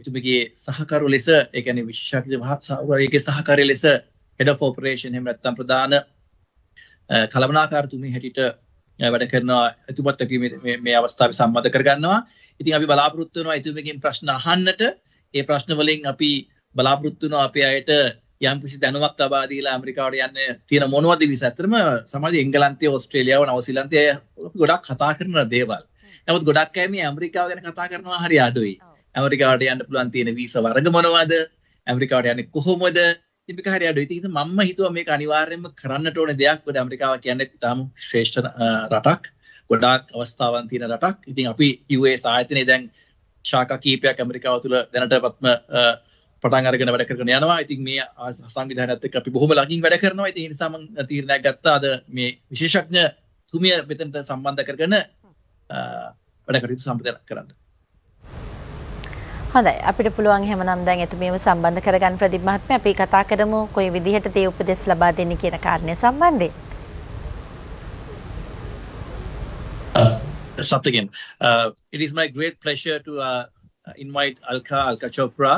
එතුමියගේ සහකරු ලෙස ඒ කියන්නේ විශේෂඥ වහන්සේගේ සහකාරී ලෙස head of operation එහෙම නැත්නම් ප්‍රධාන කළමනාකාරතුමිය හැටියට වැඩ කරනවා. එතුමත් අපි මේ අවස්ථාවේ සම්බන්ධ කරගන්නවා. ඉතින් අපි බලාපොරොත්තු වෙනවා එතුමියගෙන් ප්‍රශ්න අහන්නට. ඒ ප්‍රශ්න වලින් අපි බලාපොරොත්තු වෙනවා අපේ අයට යම් කිසි දැනුමක් ලබා දීලා ඇමරිකාවට යන්න තියෙන මොනවද විදිහට. ඇත්තටම සමාජයේ එංගලන්තයේ ඕස්ට්‍රේලියාව නවසීලන්තයේ ගොඩක් කතා කරන දේවල්. නමුත් ගොඩක් අය මේ ඇමරිකාව ගැන කතා කරනවා හරි අඩුයි. ඇමරිකාවට යන්න පුළුවන් තියෙන වීසා වර්ග මොනවද? ඇමරිකාවට යන්නේ කොහොමද? ඉතින් මේක හරි අඩුයි. ඉතින් මම හිතුවා මේක අනිවාර්යයෙන්ම කරන්නට ඕනේ දෙයක්. මොකද ඇමරිකාව කියන්නේ තාම ශ්‍රේෂ්ඨ රටක්. ගොඩාක් අවස්ථාවන් තියෙන රටක්. ඉතින් අපි US ආයතනයේ දැන් ශාඛා කීපයක් ඇමරිකාව තුළ දැනටපත්ම පටන් අරගෙන වැඩ කරගෙන යනවා. ඉතින් මේ සංවිධානයත් එක්ක අපි බොහොම ළඟින් වැඩ කරනවා. ඉතින් ඒ නිසා මම තීරණයක් ගත්තා අද මේ විශේෂඥ තුමිය මෙතනට සම්බන්ධ කරගෙන වැඩ කටයුතු සම්පූර්ණ කරන්න. හොඳයි අපිට පුළුවන් එහෙමනම් දැන් එතුමියව සම්බන්ධ කරගන්න ප්‍රදීප් මහත්මයා අපි කතා කරමු කොයි විදිහට තේ උපදෙස් ලබා දෙන්නේ කියන කාරණය සම්බන්ධයෙන්. Start again. It is my great pleasure to invite Alka Chopra.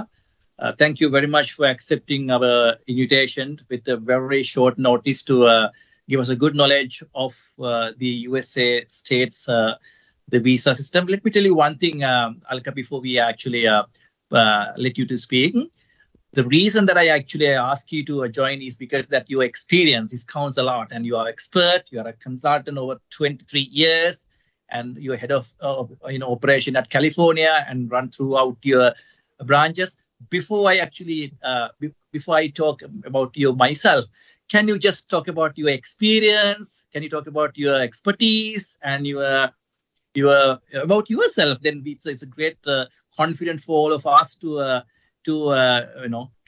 Thank you very much for accepting our invitation with a very short notice to give us a good knowledge of the USA states, the visa system. Let me tell you one thing, Alka, before we actually let you to speak. The reason that I actually ask you to join is because that your experience counts a lot, and you are expert. You are a consultant over 23 years, and you're head of operation at California and run throughout your branches. Before I actually before I talk about you myself, can you just talk about your experience? Can you talk about your expertise and your about yourself? Then it's a great confidence for all of us to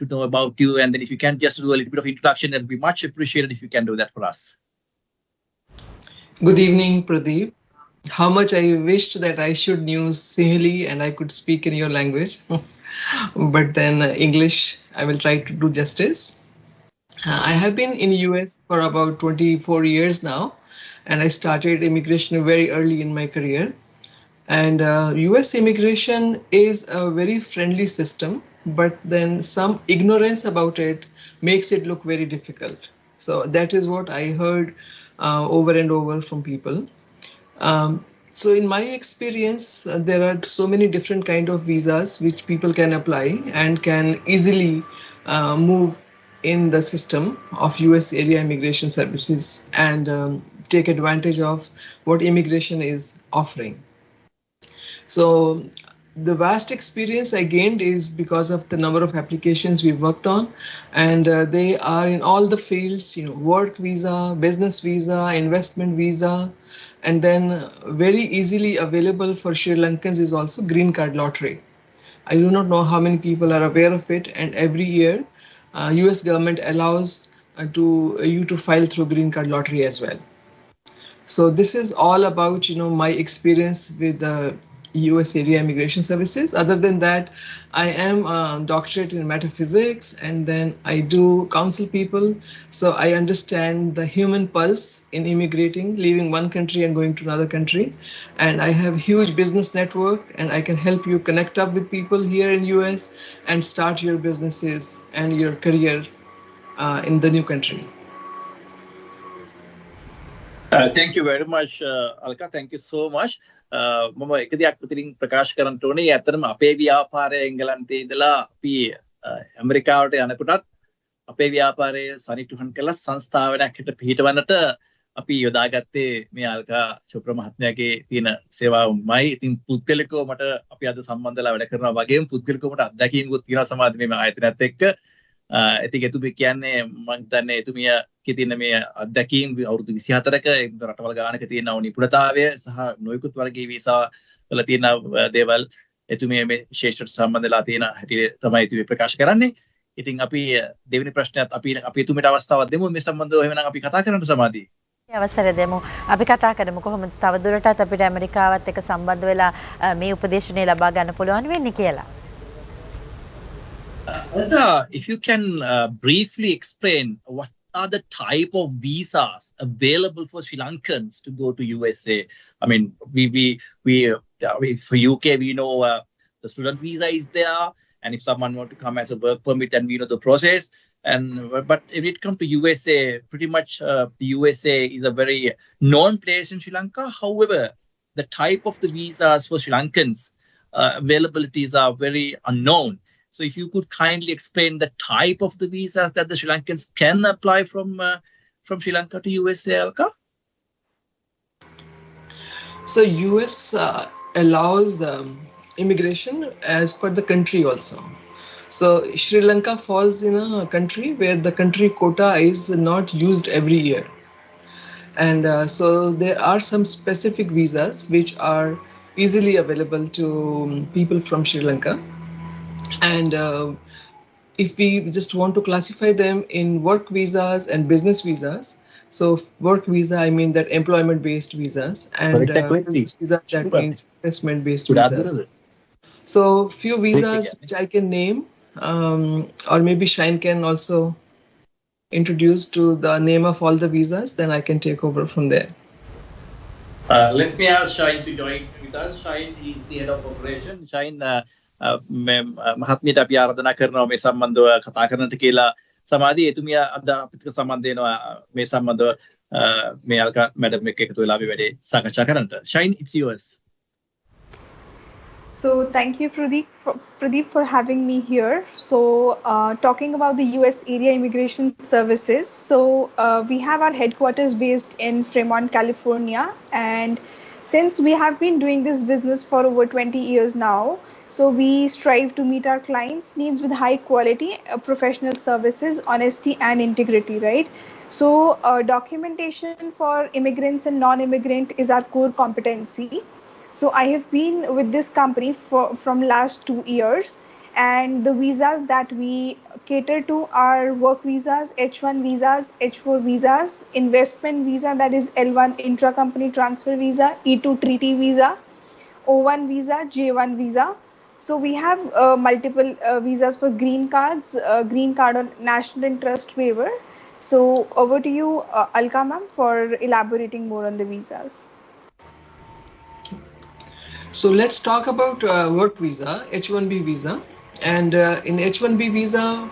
know about you. And then if you can just do a little bit of introduction, that would be much appreciated if you can do that for us. Good evening, Pradeep. How much I wished that I should know Sinhalese and I could speak in your language. But then English, I will try to do justice. I have been in US for about 24 years now, and I started immigration very early in my career. And US immigration is a very friendly system, but then some ignorance about it makes it look very difficult. So that is what I heard over and over from people. So in my experience, there are so many different kind of visas which people can apply and can easily move in the system of US area immigration services and take advantage of what immigration is offering. So the vast experience I gained is because of the number of applications we worked on, and they are in all the fields, work visa, business visa, investment visa. And then very easily available for Sri Lankans is also green card lottery. I do not know how many people are aware of it, and every year US government allows you to file through green card lottery as well. So this is all about my experience with the US area immigration services. Other than that, I am a doctorate in metaphysics, and then I do counsel people. So I understand the human pulse in immigrating, leaving one country and going to another country. And I have huge business network, and I can help you connect up with people here in US and start your businesses and your career in the new country. Thank you very much, Alka. Thank you so much. මම එක දෙයක් පිටින් ප්‍රකාශ කරන්න ඕනේ. ඇත්තටම අපේ ව්‍යාපාරය එංගලන්තයේ ඉඳලා අපි ඇමරිකාවට යනකොටත් අපේ ව්‍යාපාරය සනිටුහන් කළ සංස්ථාවනයක් හිට පිහිටවන්නට අපි යොදාගත්තේ මේ අල්කා චොප්‍ර මහත්මයාගේ තියෙන සේවාවමයි. ඉතින් පුද්ගලිකව මට අපි අද සම්බන්ධලා වැඩ කරනවා වගේම පුද්ගලිකව මට අත්දැකීම්කුත් තියෙනවා සමාජ මේ ආයතනයත් එක්ක. ඉතින් එතුමිය කියන්නේ මම හිතන්නේ එතුමියගේ තියෙන මේ අත්දැකීම් අවුරුදු 24ක රටවල් ගානක තියෙන නිපුණතාවය සහ නොයෙකුත් වර්ගයේ වීසා වල තියෙන දේවල් එතුමිය මේ ශේෂ්ඨ සම්බන්ධලා තියෙන හැටි තමයි එතුමිය ප්‍රකාශ කරන්නේ. ඉතින් අපි දෙවෙනි ප්‍රශ්නයත් අපි එතුමියට අවස්ථාවක් දෙමු මේ සම්බන්ධව එහෙනම් අපි කතා කරන්න සමාදී. අවසර දෙමු. අපි කතා කරමු කොහොමද තවදුරටත් අපිට ඇමරිකාවත් එක්ක සම්බන්ධ වෙලා මේ උපදේශනේ ලබා ගන්න පුළුවන් වෙන්නේ කියලා. If you can briefly explain what are the type of visas available for Sri Lankans to go to USA? I mean, we for UK we know the student visa is there, and if someone want to come as a work permit, and we know the process. But if it comes to USA, pretty much the USA is a very known place in Sri Lanka. However, the type of the visas for Sri Lankans availabilities are very unknown. So if you could kindly explain the type of the visas that the Sri Lankans can apply from Sri Lanka to USA, Alka? So US allows immigration as per the country also. So Sri Lanka falls in a country where the country quota is not used every year. And so there are some specific visas which are easily available to people from Sri Lanka. And if we just want to classify them in work visas and business visas, so work visa, I mean that employment-based visas, and business visa, that means investment-based visas. So few visas which I can name, or maybe Shine can also introduce to the name of all the visas, then I can take over from there. Let me ask Shine to join with us. Shine is the head of operation. Shine, මහත්මියට අපි ආරාධනා කරනවා මේ සම්බන්ධව කතා කරන්නට කියලා. සමාධි එතුමිය අද අපිට සම්බන්ධ වෙනවා මේ සම්බන්ධව මේ අල්කා මැඩම් එක්ක එකතු වෙලා අපි වැඩේ සාකච්ඡා කරන්නට. Shine, it's yours. So thank you, Pradeep, for having me here. So talking about the US area immigration services. So we have our headquarters based in Fremont, California. And since we have been doing this business for over 20 years now, so we strive to meet our clients' needs with high quality professional services, honesty and integrity, right? So documentation for immigrants and non-immigrant is our core competency. So I have been with this company from last 2 years, and the visas that we cater to are work visas, H1 visas, H4 visas, investment visa, that is L1 intra-company transfer visa, E2 treaty visa, O1 visa, J1 visa. So we have multiple visas for green cards, green card on national interest waiver. So over to you, Alka ma'am, for elaborating more on the visas. So let's talk about work visa, H1B visa. And in H1B visa,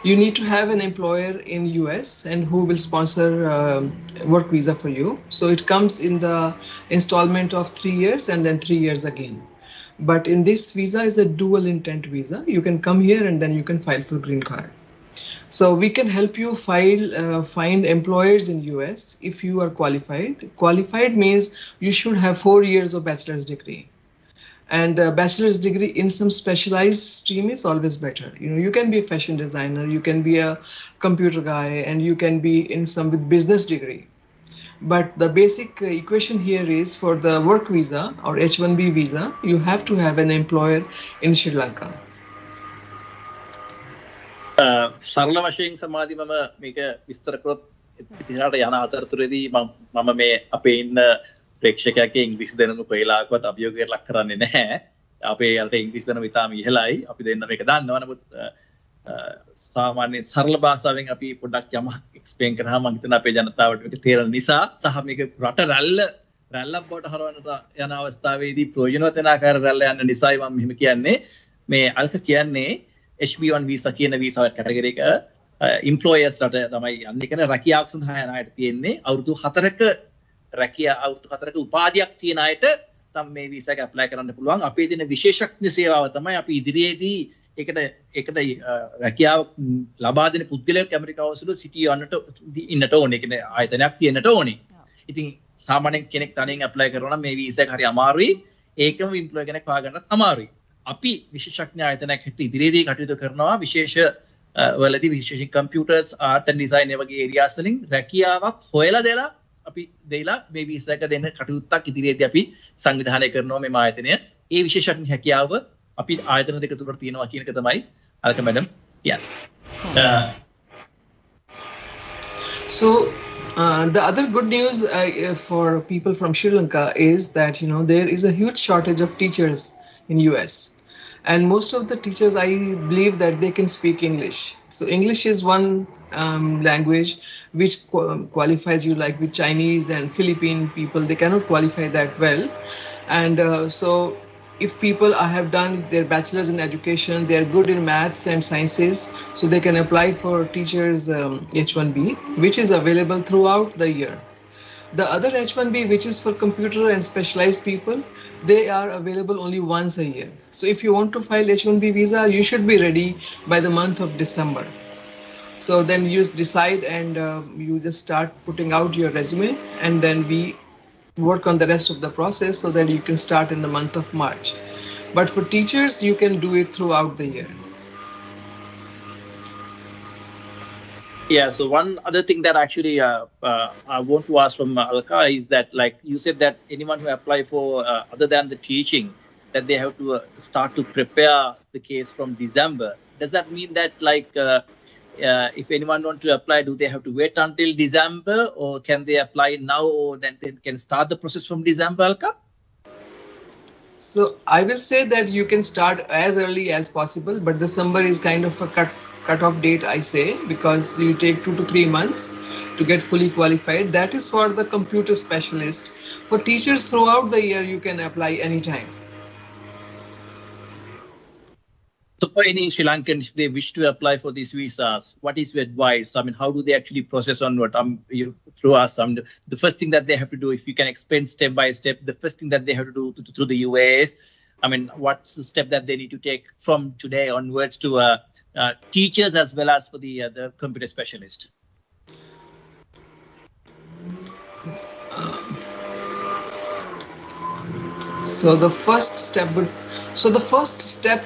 you need to have an employer in US and who will sponsor work visa for you. So it comes in the installment of 3 years and then 3 years again. But in this visa is a dual intent visa. You can come here and then you can file for green card. So we can help you find employers in US if you are qualified. Qualified means you should have 4 years of bachelor's degree. And a bachelor's degree in some specialized stream is always better. You know, you can be a fashion designer, you can be a computer guy, and you can be in some with business degree. But the basic equation here is for the work visa or H1B visa, you have to have an employer in Sri Lanka. සරල වශයෙන් සමාධි මම මේක විස්තර කරොත් ඉතිහාට යන අතරතුරේදී මම මේ අපේ ඉන්න ප්‍රේක්ෂකයාගේ ඉංග්‍රීසි දැනුම කොහෙලාකවත් අභියෝගයට ලක් කරන්නේ නැහැ. අපේ යට ඉංග්‍රීසි දැනුම ඉතාම ඉහළයි. අපි දෙන්න මේක දන්නවා. නමුත් සාමාන්‍ය සරල භාෂාවෙන් අපි පොඩ්ඩක් යමක් එක්ස්ප්ලেইন කරාම මම හිතන අපේ ජනතාවට මේක තේරෙන නිසා සහ මේක රට රැල්ලක් බවට හරවන්නට යන අවස්ථාවේදී ප්‍රයෝජනවත් වෙන ආකාර රැල්ල යන නිසායි මම මෙහෙම කියන්නේ. මේ අල්ක කියන්නේ HB1 visa කියන visa කැටගරි එක employers රට තමයි යන්නේ. කියන රැකියාවක් සඳහා යන අයට තියෙන්නේ අවුරුදු 4ක අවුරුදු 4ක උපාධියක් තියෙන අයට තමයි මේ visa එක apply කරන්න පුළුවන්. අපේ දෙන විශේෂඥ සේවාව තමයි අපි ඉදිරියේදී ඒකට රැකියාව ලබා දෙන පුද්ගලයෙක් ඇමරිකාව සුළු සිටියන්නට ඉන්නට ඕනේ. කියන ආයතනයක් තියෙන්නට ඕනේ. ඉතින් සාමාන්‍යයෙන් කෙනෙක් තනියෙන් apply කරනවා නම් මේ visa එක හරි අමාරුයි. ඒකම employer කෙනෙක් හොයාගන්නත් අමාරුයි. අපි විශේෂඥ ආයතනයක් හිට ඉදිරියේදී කටයුතු කරනවා විශේෂ වලදී විශේෂ කම්පියුටර්ස් ආර්ට් ඇන්ඩ් ඩිසයින් ඒ වගේ ඒරියාස් වලින් රැකියාවක් හොයලා දෙලා අපි දෙයිලා මේ වීසා එක දෙන්න කටයුත්තක් ඉදිරියේදී අපි සංවිධානය කරනවා මේ ආයතනය. ඒ විශේෂඥ හැකියාව අපි ආයතන දෙක තුනට තියෙනවා කියන එක තමයි අල්ක මැඩම් කියන්නේ. So the other good news for people from Sri Lanka is that there is a huge shortage of teachers in US. And most of the teachers, I believe that they can speak English. So English is one language which qualifies you, like with Chinese and Philippine people, they cannot qualify that well. And so if people have done their bachelor's in education, they are good in maths and sciences, so they can apply for teachers H1B, which is available throughout the year. The other H1B, which is for computer and specialized people, they are available only once a year. So if you want to file H1B visa, you should be ready by the month of December. So then you decide and you just start putting out your resume, and then we work on the rest of the process so that you can start in the month of March. But for teachers, you can do it throughout the year. Yeah, so one other thing that actually I want to ask from Alka is that, like you said, that anyone who apply for other than the teaching, that they have to start to prepare the case from December. Does that mean that, like, if anyone want to apply, do they have to wait until December, or can they apply now, or then they can start the process from December, Alka? So I will say that you can start as early as possible, but December is kind of a cut-off date, I say, because you take 2 to 3 months to get fully qualified. That is for the computer specialist. For teachers throughout the year, you can apply anytime. So for any Sri Lankans, if they wish to apply for these visas, what is your advice? I mean, how do they actually process on what through us? The first thing that they have to do, if you can explain step by step, the first thing that they have to do through the UAS, I mean, what's the step that they need to take from today onwards to teachers as well as for the computer specialist? So the first step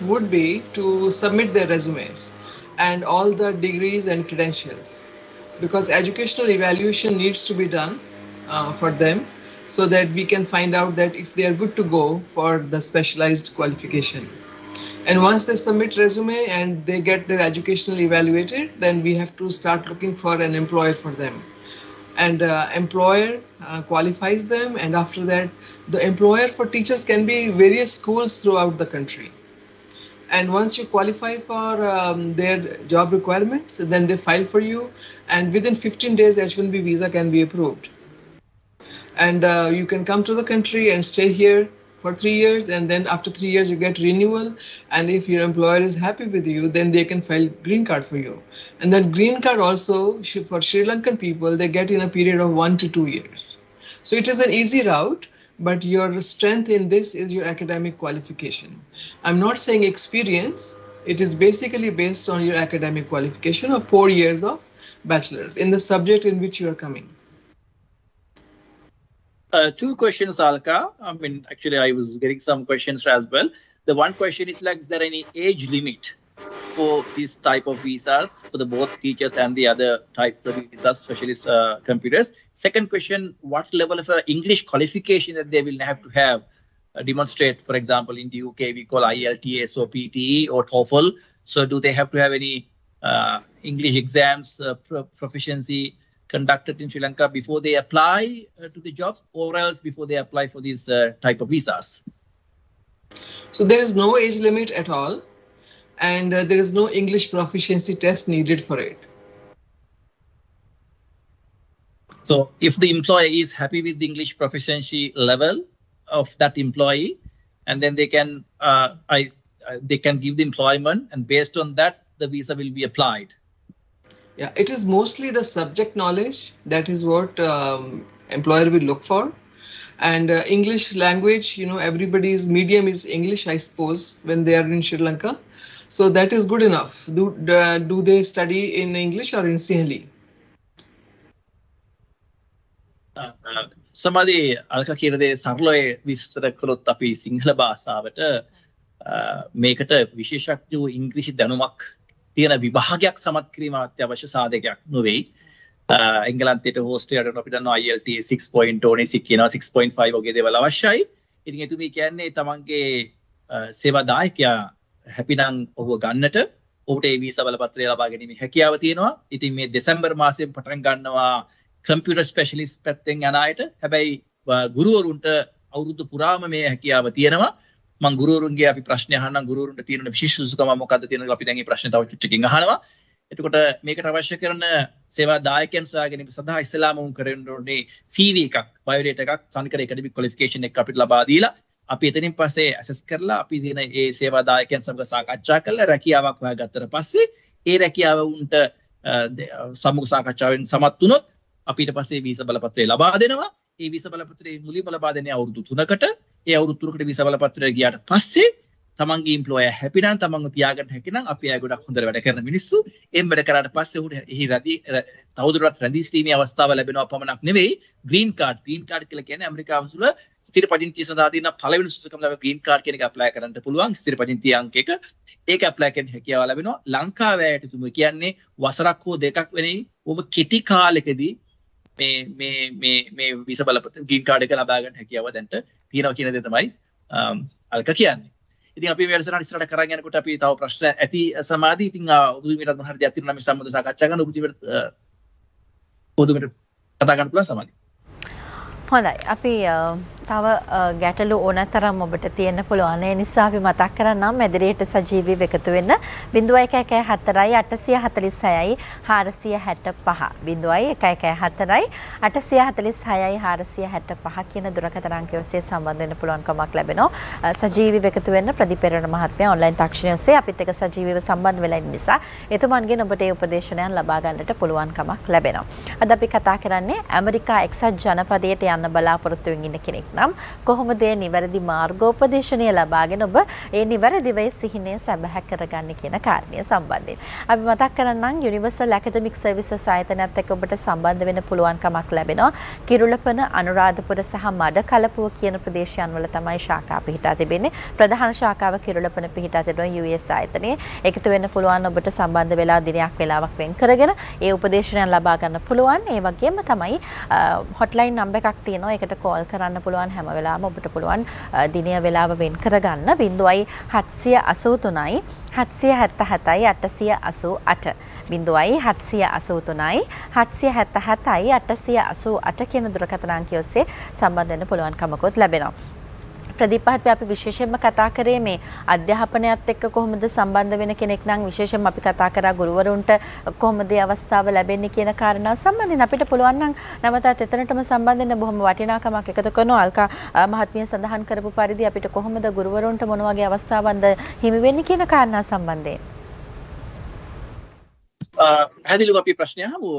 would be to submit their resumes and all the degrees and credentials, because educational evaluation needs to be done for them so that we can find out that if they are good to go for the specialized qualification. And once they submit resume and they get their educational evaluated, then we have to start looking for an employer for them. And employer qualifies them, and after that, the employer for teachers can be various schools throughout the country. And once you qualify for their job requirements, then they file for you, and within 15 days, H-1B visa can be approved. And you can come to the country and stay here for 3 years, and then after 3 years you get renewal, and if your employer is happy with you, then they can file green card for you. And that green card also, for Sri Lankan people, they get in a period of 1 to 2 years. So it is an easy route, but your strength in this is your academic qualification. I'm not saying experience, it is basically based on your academic qualification of 4 years of bachelor's in the subject in which you are coming. 2 questions, Alka. I mean, actually, I was getting some questions as well. The one question is, like, is there any age limit for this type of visas for the both teachers and the other types of visas, specialist computers? Second question, what level of English qualification that they will have to have demonstrate? For example, in the UK, we call IELTS or PTE or TOEFL. So do they have to have any English exams, proficiency conducted in Sri Lanka before they apply to the jobs, or else before they apply for these type of visas? So there is no age limit at all, and there is no English proficiency test needed for it. So if the employee is happy with the English proficiency level of that employee, and then they can give the employment, and based on that, the visa will be applied. Yeah, it is mostly the subject knowledge. That is what employer will look for. And English language, you know, everybody's medium is English, I suppose, when they are in Sri Lanka. So that is good enough. Do they study in English or in Sinhala? සමහරදී අල්ක කියන දේ සරලව විස්තර කළොත් අපි සිංහල භාෂාවට මේකට විශේෂඥ වූ ඉංග්‍රීසි දැනුමක් තියෙන විභාගයක් සමත් කිරීම අත්‍යවශ්‍ය සාධකයක් නොවේ. එංගලන්තයට ඕස්ට්‍රේලියාවට අපි දන්නවා IELTS 6.0 කියනවා 6.5 වගේ දේවල් අවශ්‍යයි. ඉතින් එතුමී කියන්නේ තමන්ගේ සේවා දායකයා හැපි නම් ඔහුව ගන්නට ඔහුට ඒ වීසා බලපත්‍රය ලබා ගැනීමේ හැකියාව තියෙනවා. ඉතින් මේ දෙසැම්බර් මාසයෙන් පටන් ගන්නවා කම්පියුටර් ස්පෙෂලිස්ට් පැත්තෙන් යන අයට. හැබැයි ගුරුවරුන්ට අවුරුදු පුරාම මේ හැකියාව තියෙනවා. මම ගුරුවරුන්ගේ අපි ප්‍රශ්න අහනවා, ගුරුවරුන්ට තියෙන විශේෂ සුසුකම මොකක්ද තියෙනවා අපි දැන් මේ ප්‍රශ්න තව චුට්ටකින් අහනවා. එතකොට මේකට අවශ්‍ය කරන සේවා දායකයන් සොයා ගැනීම සඳහා ඉස්සෙල්ලාම උන් කරන්න ඕනේ CV එකක්, බයෝඩේටා එකක්, තනිකර ඇකඩමික් ක්වොලිෆිකේෂන් එක අපිට ලබා දීලා අපි එතනින් පස්සේ ඇසස් කරලා අපි දෙන ඒ සේවා දායකයන් සමග සාකච්ඡා කරලා රැකියාවක් හොයාගත්තට පස්සේ ඒ රැකියාව උන්ට සමුග සාකච්ඡාවෙන් සමත් වුණොත් අපි ඊට පස්සේ වීසා බලපත්‍රය ලබා දෙනවා. ඒ වීසා බලපත්‍රයේ මුලින්ම ලබා දෙන්නේ අවුරුදු 3කට. ඒ අවුරුදු 3කට වීසා බලපත්‍රය ගියාට පස්සේ තමන්ගේ employer happy නම් තමන්ව තියාගන්න හැකි නම් අපි අය ගොඩක් හොඳට වැඩ කරන මිනිස්සු එම් වැඩ කරාට පස්සේ උට එහි තවදුරටත් රැඳී සිටීමේ අවස්ථාව ලැබෙනවා පමණක් නෙවෙයි green card කියලා කියන්නේ ඇමරිකාව තුළ ස්ථිර පදිංචිය සඳහා තියෙන පළවෙනි සුසුකම ලැබෙන green card කියන එක apply කරන්න පුළුවන් ස්ථිර පදිංචි අංක එක ඒක apply කරන්න හැකියාව ලැබෙනවා ලංකාවේ අයට තුම කියන්නේ වසරක් හෝ දෙකක් වෙනයි ඔබ කෙටි කාලෙකදී මේ වීසා බලපත්‍ර green card එක ලබා ගන්න හැකියාව දැන්ට තියෙනවා කියන දේ තමයි අල්ක කියන්නේ. ඉතින් අපි මේ වැඩසටහන ඉස්සරහට කරගෙන යනකොට අපි තව ප්‍රශ්න ඇති සමාධි ඉතින් ඔබතුමීට මොන හරි දෙයක් තියෙනවා නම් මේ සම්බන්ධව සාකච්ඡා කරන්න ඔබතුමීට කතා කරන්න පුළුවන් සමාධි. හොඳයි. අපි තව ගැටලු ඕනතරම් ඔබට තියෙන්න පුළුවන්. ඒ නිසා අපි මතක් කරන්නම් මැදිරියට සජීවීව එකතු වෙන්න 0114 846යි 465 0114 846යි 465 කියන දුරකථන අංකය ඔස්සේ සම්බන්ධ වෙන්න පුළුවන් කමක් ලැබෙනවා. සජීවීව එකතු වෙන්න ප්‍රදීපේරණ මහත්මයා ඔන්ලයින් තාක්ෂණය ඔස්සේ අපිත් එක්ක සජීවීව සම්බන්ධ වෙලා ඉන්න නිසා එතුමන්ගෙන් ඔබට ඒ උපදේශනයන් ලබා ගන්නට පුළුවන් කමක් ලැබෙනවා. අද අපි කතා කරන්නේ ඇමරිකා එක්සත් ජනපදයට යන්න බලාපොරොත්තු වෙමින් ඉන්න කෙනෙක් නම් කොහොමද ඒ නිවැරදි මාර්ගෝපදේශනය ලබාගෙන ඔබ ඒ නිවැරදිව සිහිනය සැබෑ කරගන්නේ කියන කාරණය සම්බන්ධයෙන් අපි මතක් කරන්නම් යුනිවර්සල් ඇකඩමික් සර්විසස් ආයතනයත් එක්ක ඔබට සම්බන්ධ වෙන්න පුළුවන් කමක් ලැබෙනවා කිරුළපන අනුරාධපුර සහ මඩකලපුව කියන ප්‍රදේශයන් වල තමයි ශාඛා පිහිටා තිබෙන්නේ ප්‍රධාන ශාඛාව කිරුළපන පිහිටා තිබෙනවා US ආයතනයේ එකතු වෙන්න පුළුවන් ඔබට සම්බන්ධ වෙලා දිනයක් වෙලාවක් වෙන් කරගෙන ඒ උපදේශනයන් ලබා ගන්න පුළුවන් ඒ වගේම තමයි හොට්ලයින් නම්බර් එකක් තියෙනවා ඒකට කෝල් කරන්න පුළුවන් හැම වෙලාවෙම ඔබට පුළුවන් දිනය වෙලාව වෙන් කරගන්න 0783යි 777යි 888 0783යි 777යි 888 කියන දුරකථන අංකය ඔස්සේ සම්බන්ධ වෙන්න පුළුවන් කමකුත් ලැබෙනවා. ප්‍රදීප් මහත්මයා අපි විශේෂයෙන්ම කතා කරේ මේ අධ්‍යාපනයත් එක්ක කොහොමද සම්බන්ධ වෙන කෙනෙක් නම් විශේෂයෙන්ම අපි කතා කරා ගුරුවරුන්ට කොහොමද ඒ අවස්ථාව ලැබෙන්නේ කියන කාරණාව සම්බන්ධයෙන් අපිට පුළුවන් නම් නැවතත් එතනටම සම්බන්ධ වෙන්න බොහොම වටිනාකමක් එකතු කරනවා අල්කා මහත්මිය සඳහන් කරපු පරිදි අපිට කොහොමද ගුරුවරුන්ට මොන වගේ අවස්ථාවන්ද හිමි වෙන්නේ කියන කාරණා සම්බන්ධයෙන් පැහැදිලිව අපි ප්‍රශ්නය අහමු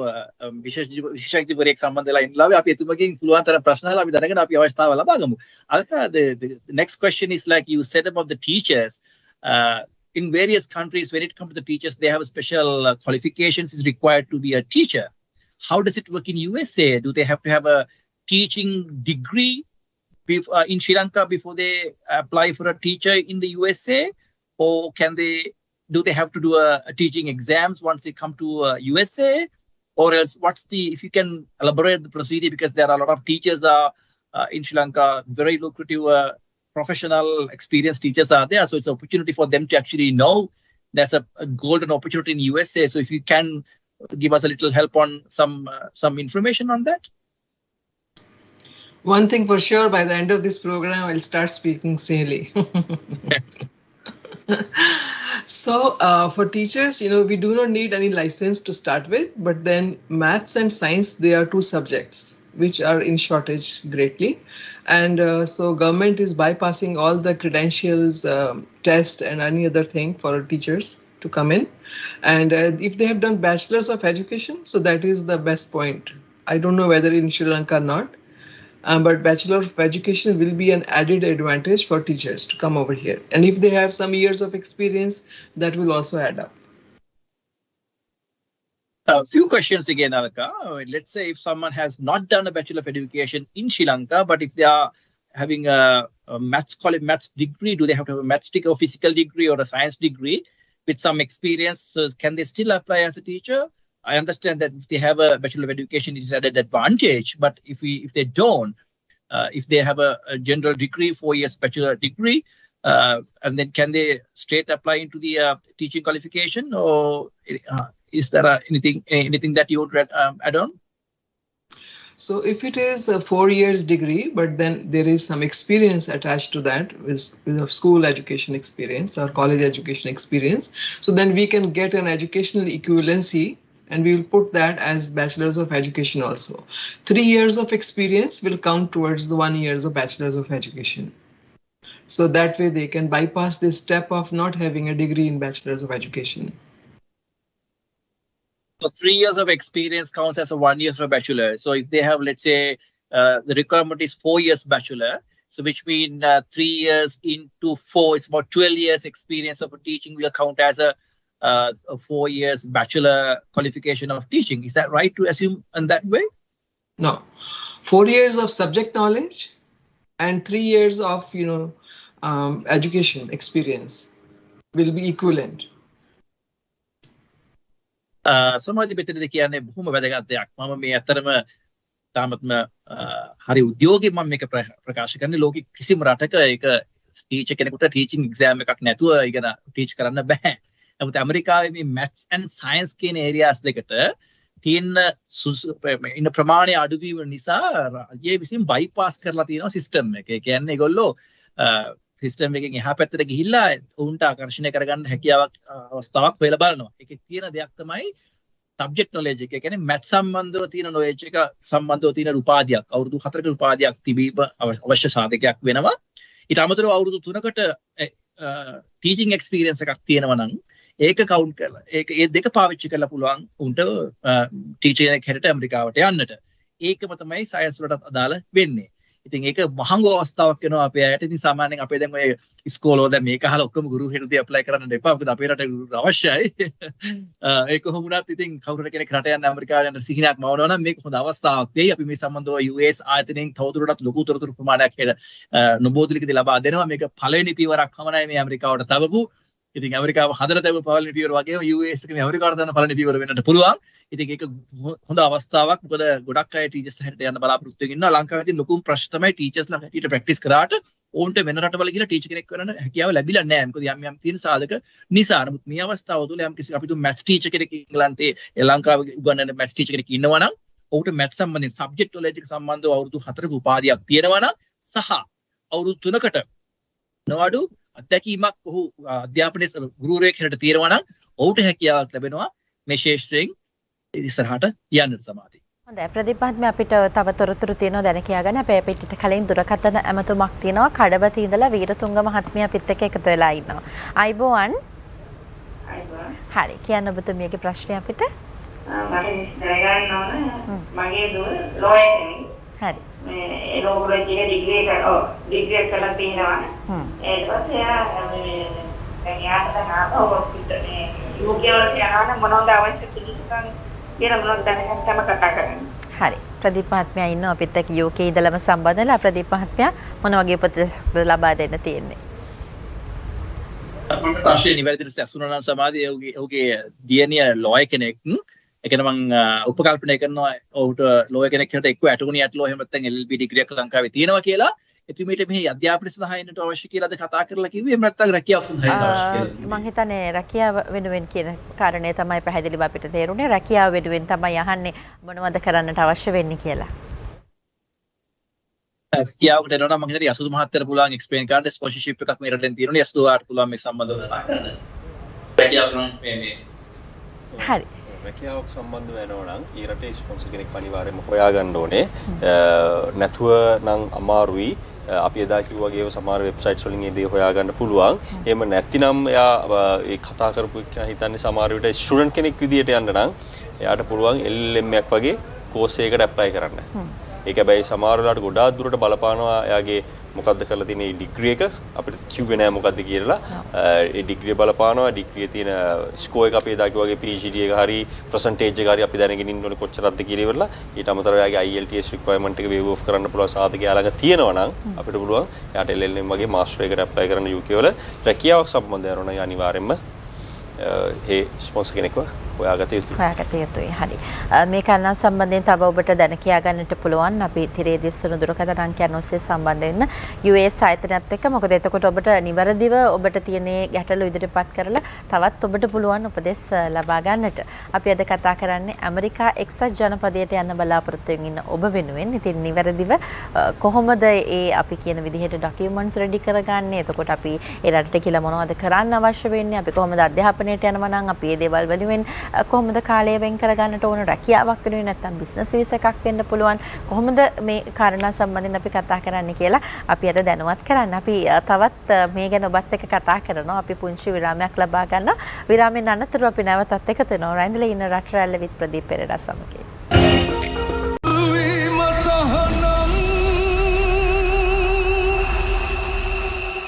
විශේෂඥවරයෙක් සම්බන්ධ වෙලා ඉන්නලාවේ අපි එතුමගෙන් පුළුවන් තරම් ප්‍රශ්න අහලා අපි දැනගෙන අපි අවස්ථාව ලබා ගමු. Alka, the next question is like you said about the teachers. In various countries, when it comes to the teachers, they have special qualifications is required to be a teacher. How does it work in USA? Do they have to have a teaching degree in Sri Lanka before they apply for a teacher in the USA? Or do they have to do a teaching exams once they come to USA? Or else if you can elaborate the procedure, because there are a lot of teachers in Sri Lanka, very lucrative professional experienced teachers are there. So it's an opportunity for them to actually know there's a golden opportunity in USA. So if you can give us a little help on some information on that. One thing for sure, by the end of this program, I'll start speaking Sehli. So for teachers, we do not need any license to start with, but then maths and science, they are two subjects which are in shortage greatly. And so government is bypassing all the credentials, test and any other thing for teachers to come in. And if they have done bachelor's of education, so that is the best point. I don't know whether in Sri Lanka or not. But Bachelor of Education will be an added advantage for teachers to come over here. And if they have some years of experience, that will also add up. A few questions again, Alka. Let's say if someone has not done a Bachelor of Education in Sri Lanka, but if they are having a maths degree, do they have to have a maths degree or physical degree or a science degree with some experience? So can they still apply as a teacher? I understand that if they have a Bachelor of Education, it is at an advantage. But if they don't, if they have a general degree, 4 years bachelor degree, and then can they straight apply into the teaching qualification, or is there anything that you would add on? So if it is a 4 years degree, but then there is some experience attached to that with a school education experience or college education experience, so then we can get an educational equivalency. And we will put that as bachelors of education also. 3 years of experience will count towards the 1 year of bachelors of education. So that way they can bypass this step of not having a degree in bachelors of education. So 3 years of experience counts as a 1 year for a bachelor. So if they have, let's say, the requirement is 4 years bachelor, So which means 3 years into 4, it's about 12 years experience of teaching will count as a 4 years bachelor qualification of teaching. Is that right to assume in that way? No, 4 years of subject knowledge and 3 years of education experience will be equivalent. සමාජ බෙදෙද කියන්නේ බොහොම වැදගත් දෙයක්. මම මේ අතරම තාමත්ම හරි උද්‍යෝගී මම මේක ප්‍රකාශ කරන්නේ ලෝකෙ කිසිම රටක ඒක ටීචර් කෙනෙකුට ටීචින් එක්සෑම් එකක් නැතුව ඉගෙන ටීච් කරන්න බෑ. නමුත් ඇමරිකාවේ මේ maths and science කියන areas දෙකට තියෙන ඉන්න ප්‍රමාණය අඩුවීම නිසා රජය විසින් bypass කරලා තියෙනවා system එක. ඒ කියන්නේ ඒගොල්ලෝ සිස්ටම් එකෙන් එහා පැත්තට ගිහිල්ලා උන්ට ආකර්ෂණය කරගන්න හැකියාවක් අවස්ථාවක් හොයලා බලනවා. ඒකේ තියෙන දෙයක් තමයි සබ්ජෙක්ට් නොලෙජ් එක. ඒ කියන්නේ මැත් සම්බන්ධව තියෙන නොලෙජ් එක සම්බන්ධව තියෙන උපාධියක් අවුරුදු 4ක උපාධියක් තිබීම අවශ්‍ය සාධකයක් වෙනවා. ඊට අමතරව අවුරුදු 3කට ටීචින් එක්ස්පීරියන්ස් එකක් තියෙනවා නම් ඒක කවුන්ට් කරලා ඒ දෙක පාවිච්චි කරලා පුළුවන් උන්ට ටීචර් කෙනෙක් හැටියට ඇමරිකාවට යන්නට. ඒකම තමයි සයන්ස් වලට අදාළ වෙන්නේ. ඉතින් ඒක මහඟු අවස්ථාවක් වෙනවා අපේ අයට. ඉතින් සාමාන්‍යයෙන් අපේ දැන් ඔය ඉස්කෝලවල දැන් මේක අහලා ඔක්කොම ගුරු හෙටුදී ඇප්ලයි කරන්න එපා. මොකද අපේ රටේ ගුරු අවශ්‍යයි. ඒක කොහොම වුණත් ඉතින් කවුරු කෙනෙක් රට යන්න ඇමරිකාවට යන්න සිහිනයක් මවනවා නම් මේක හොඳ අවස්ථාවක් වෙයි. අපි මේ සම්බන්ධව US ආයතනයෙන් තවදුරටත් ලොකු තොරතුරු ප්‍රමාණයක් නොබෝධලිකදී ලබා දෙනවා. මේක පළවෙනි පියවරක් වමනයි මේ ඇමරිකාවට තවපු. ඉතින් ඇමරිකාව හදලා තිබු පළවෙනි පියවර වගේම US එක මේ ඇමරිකාවට දාන පළවෙනි පියවර වෙන්නට පුළුවන්. ඉතින් ඒක හොඳ අවස්ථාවක්. මොකද ගොඩක් අය ටීචර්ස් හැටියට යන්න බලාපොරොත්තු වෙගෙන ඉන්නවා. ලංකාවේදී ලොකුම ප්‍රශ්න තමයි ටීචර්ස්ලා හැටියට ප්‍රැක්ටිස් කරාට ඕන්ට වෙන රටවල ගිහලා ටීචර් කෙනෙක් වෙන්න හැකියාව ලැබිලා නැහැ. මොකද යම් තියෙන සාධක නිසා. නමුත් මේ අවස්ථාව තුළ යම් කිසි අපි තු මැත්ස් ටීචර් කෙනෙක් ඉංගලන්තේ ලංකාවේ උගන්වන මැත්ස් ටීචර් කෙනෙක් ඉන්නවා නම් ඔහුට මැත්ස් සම්බන්ධයෙන් සබ්ජෙක්ට් නොලෙජ් එක සම්බන්ධව අවුරුදු 4ක උපාධියක් තියෙනවා නම් සහ අවුරුදු 3කට නොඅඩු අත්දැකීමක් ඔහු අධ්‍යාපනයේ ගුරුවරයෙක් හැටියට තියෙනවා නම් ඔහුට හැකියාවක් ලැබෙනවා මේ ශාස්ත්‍රයෙන් ඉස්සරහට යන්නට සමාධිය. හොඳයි ප්‍රදීප් මහත්මයා අපිට තව තොරතුරු තියෙනවා දැන කියා ගන්න. අපේ පිටිට කලින් දුරකථන ඇමතුමක් තියෙනවා. කඩබති ඉඳලා වීරතුංග මහත්මිය අපිත් එක්ක එකතු වෙලා ඉන්නවා. අයිබෝවන්. අයිබෝවන්. හරි කියන්න ඔබතුමියගේ ප්‍රශ්නය අපිට. මට දැනගන්න ඕන මගේ දුව ලෝයර් කෙනෙක්. හරි. මේ ලෝකෝලොජි එකේ ඩිග්‍රී එකක් කරලා තියෙනවා. ඊට පස්සේ දැන් යාට ආව හොස්පිටල් මේ UK වලට යනවා මොනවද අවශ්‍ය පිළිතුරු කියලා මොනවද දැනගන්න තම කතා කරන්නේ. හරි. ප්‍රදීප මහත්මයා ඉන්නවා අපිත් එක්ක UK ඉඳලම සම්බන්ධ වෙලා. ප්‍රදීප මහත්මයා මොන වගේ උපදෙස් ලබා දෙන්න තියෙන්නේ? මම තාක්ෂණයේ නිවැරදිව ඇසුණා නම් සමාධිය ඔහුගේ දියණිය ලෝයර් කෙනෙක්. ඒකන මම උපකල්පනය කරනවා ඔහුට ලෝයර් කෙනෙක් හැට එක්ක ඇටුණි ඇටලෝ එහෙම නැත්නම් LLB ඩිග්‍රී එකක් ලංකාවේ තියෙනවා කියලා. එතුමීට මෙහි අධ්‍යාපන සඳහා එන්නට අවශ්‍ය කියලාද කතා කරලා කිව්වේ? එහෙම නැත්නම් රැකියාවක් සඳහා එන්න අවශ්‍ය කියලා? මම හිතන්නේ රැකියාව වෙනුවෙන් කියන කාරණේ තමයි පැහැදිලිව අපිට තේරුනේ. රැකියාව වෙනුවෙන් තමයි අහන්නේ මොනවද කරන්නට අවශ්‍ය වෙන්නේ කියලා. රැකියාවකට එනවා නම් මම හිතන්නේ යසුදු මහත්තයාට පුළුවන් එක්ස්ප්ලেইন කරන්න ස්පොන්සර්ෂිප් එකක් මේ රටෙන් තියෙනවා. යසුදුවාට පුළුවන් මේ සම්බන්ධව කතා කරන්න. රැකියාව කරන මේ හරි. රැකියාවක් සම්බන්ධ වෙනවා නම් ඊ රටේ ස්පොන්සර් කෙනෙක් අනිවාර්යයෙන්ම හොයාගන්න ඕනේ. නැතුව නම් අමාරුයි. අපි එදා කිව්වා වගේ සමහර වෙබ්සයිට්ස් වලින් ඒ දේ හොයාගන්න පුළුවන්. එහෙම නැත්නම් එයා ඒ කතා කරපු එක හිතන්නේ සමහර විට ස්ටුඩන්ට් කෙනෙක් විදියට යන්න නම් එයාට පුළුවන් LLM එකක් වගේ කෝස් එකකට ඇප්ලයි කරන්න. ඒක හැබැයි සමහර වෙලාවට ගොඩාක් දුරට බලපානවා එයාගේ මොකද්ද කරලා තියෙන මේ ඩිග්‍රී එක අපිට කිව්වේ නෑ මොකද්ද කියලා. ඒ ඩිග්‍රී බලපානවා ඩිග්‍රියේ තියෙන ස්කෝර් එක අපි එදා කිව්වා වගේ PhD එක හරි percentage එක හරි අපි දැනගෙන ඉන්න ඕනේ කොච්චරක්ද කියලා ඉවරලා ඊට අමතරව එයාගේ IELTS requirement එක waive off කරන්න පුළුවන් සාධක යාළඟ තියෙනවා නම් අපිට පුළුවන් එයාට LLM වගේ මාස්ටර් එකකට ඇප්ලයි කරන්න UK වල රැකියාවක් සම්බන්ධව යනවා නම් අනිවාර්යයෙන්ම ඒ ස්පොන්සර් කෙනෙක්ව හොයාගත යුතුයි. හොයාගත යුතුයි. හරි. මේ කාරණා සම්බන්ධයෙන් තව ඔබට දැන කියා ගන්නට පුළුවන් අපි තිරේ දිස්සුණු දුරකථන අංකයන් ඔස්සේ සම්බන්ධ වෙන්න US ආයතනයත් එක්ක. මොකද එතකොට ඔබට නිවැරදිව ඔබට තියෙන ගැටලු ඉදිරිපත් කරලා තවත් ඔබට පුළුවන් උපදෙස් ලබා ගන්නට. අපි අද කතා කරන්නේ ඇමරිකා එක්සත් ජනපදයට යන්න බලාපොරොත්තු වෙමින් ඉන්න ඔබ වෙනුවෙන්. ඉතින් නිවැරදිව කොහොමද ඒ අපි කියන විදිහට ඩොකියුමන්ට්ස් රෙඩි කරගන්නේ? එතකොට අපි ඒ රටට කියලා මොනවද කරන්න අවශ්‍ය වෙන්නේ? අපි කොහොමද අධ්‍යාපනයට යනවා නම් අපි මේ දේවල් වෙනුවෙන් කොහොමද කාලය වෙන් කරගන්නට ඕන? රැකියාවක් වෙනුවෙන් නැත්නම් බිස්නස් වීසා එකක් වෙන්න පුළුවන්. කොහොමද මේ කාරණා සම්බන්ධයෙන් අපි කතා කරන්න කියලා අපි අද දැනුවත් කරන්න. අපි තවත් මේ ගැන ඔබත් එක්ක කතා කරනවා. අපි පුංචි විරාමයක් ලබා ගන්නවා. විරාමයෙන් අනතුරු අපි නැවතත් එකතු වෙනවා. රැඳිලා ඉන්න රට රැල්ල විත් ප්‍රදීප් පෙරේරා සමග.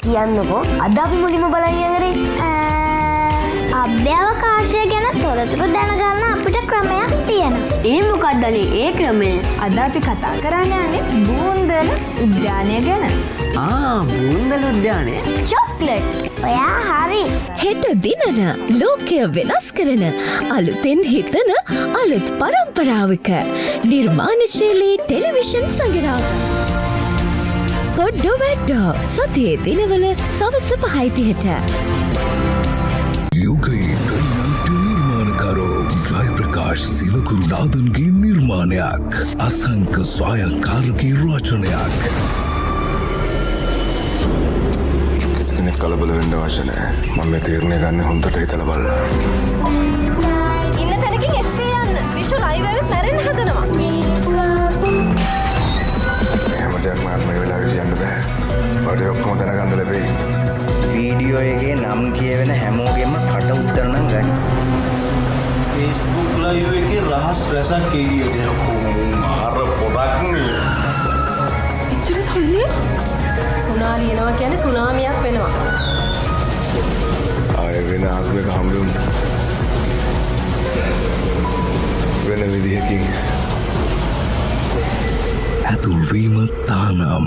කියන්නකෝ අද අපි මුලින්ම බලන්න යන්නේ අභ්‍යවකාශය ගැන තොරතුරු දැනගන්න අපිට ක්‍රමයක් තියෙනවා. ඒ මොකක්ද ඒ ක්‍රමය? අද අපි කතා කරන්න යන්නේ බූන්දල උද්‍යානය ගැන. බූන්දල උද්‍යානය? චොක්ලට්. ඔයා හරි. හෙට දිනන ලෝකය වෙනස් කරන අලුතෙන් හිතන අලුත් පරම්පරාවක නිර්මාණශීලී ටෙලිවිෂන් සඟරාව. පොඩ්ඩෝ වැඩ්ඩෝ සතියේ දිනවල සවස 5:30ට. යුගයේ කන්නාට්‍ය නිර්මාණකරෝ ජයප්‍රකාශ් සිවකුරුනාදන්ගේ නිර්මාණයක් අසංක ස්වයංකාරකී රචනයක්. කෙනෙක් කලබල වෙන්න අවශ්‍ය නැහැ. මම මේ තීරණය ගන්න හොඳට හිතලා බලලා. ඉන්න තැනකින් FP යන්න. විෂු ලයිව් එකේ මැරෙන්න හදනවා. එහෙම දෙයක් මම මේ වෙලාවේ කියන්න බෑ. මට ඔක්කොම දැනගන්න ලැබෙයි. වීඩියෝ එකේ නම් කියවෙන හැමෝගෙම කට උත්තර නම් ගනි. Facebook live එකේ රහස් රැසක් එළියට යකෝ මාර පොරක් නේ. එච්චර සල්ලි? සුනාමි එනවා කියන්නේ සුනාමියක් වෙනවා. ආයෙ වෙන ආගමක හම්බුම් වෙන විදිහකින් ඇතුල්වීම තානම්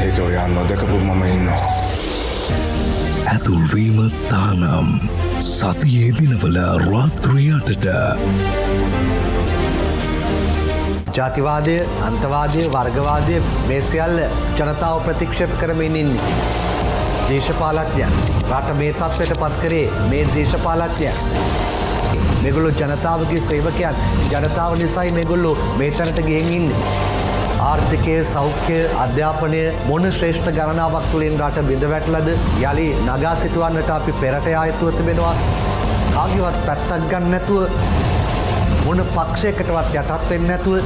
ඒක ඔයා නොදකපු මම ඉන්නවා. ඇතුල්වීම තානම් සතියේ දිනවල රාත්‍රී 8ට ජාතිවාදය, අන්තවාදය, වර්ගවාදය මේ සියල්ල ජනතාව ප්‍රතික්ෂේප කරමින් ඉන්නේ. දේශපාලඥයන් රට මේ තත්ත්වයට පත් කරේ මේ දේශපාලඥයන්. මේගොල්ලෝ ජනතාවගේ සේවකයන්. ජනතාව නිසායි මේගොල්ලෝ මේ තැනට ගිහින් ඉන්නේ. ආර්ථිකය, සෞඛ්‍ය, අධ්‍යාපනය මොන ශ්‍රේෂ්ඨ ගණනාවක් තුළින් රට බිඳ වැටලද යලි නගා සිටුවන්නට අපි පෙරට ආයතුව තිබෙනවා. කාගේවත් පැත්තක් ගන්න නැතුව මොන පක්ෂයකටවත් යටත් වෙන්නේ නැතුව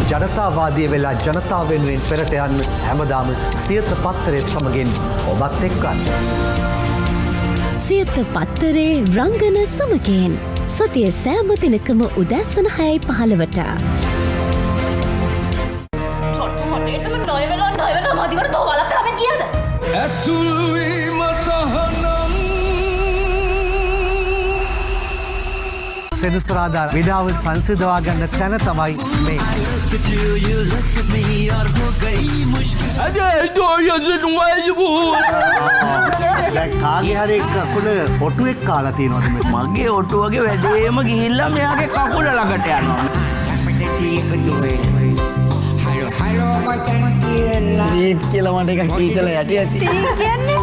ජනතාවාදී වෙලා ජනතාව වෙනුවෙන් පෙරට යන්න හැමදාම සියත පත්තරේත් සමගින් ඔබත් එක්කන්න. සියත පත්තරේ රංගන සමගින් සතිය සෑම දිනකම උදැසන 6:15ට. හොටේටම ණය වෙනවා මදිවට තෝ වලත් අපි කියද? ඇතුල්වීම තහනම් සෙනසුරාදා විඩාව සංසිඳවා ගන්න තැන තමයි මේ. කාගේ හරි කකුල ඔටුවෙක් කාලා තියෙනවද? මගේ ඔටුවගේ වැඩේම ගිහිල්ලා මෙයාගේ කකුල ළඟට යනවා. ටීක් කියලා මට එකක් කීතල යටි ඇති. ටීක් කියන්නේ?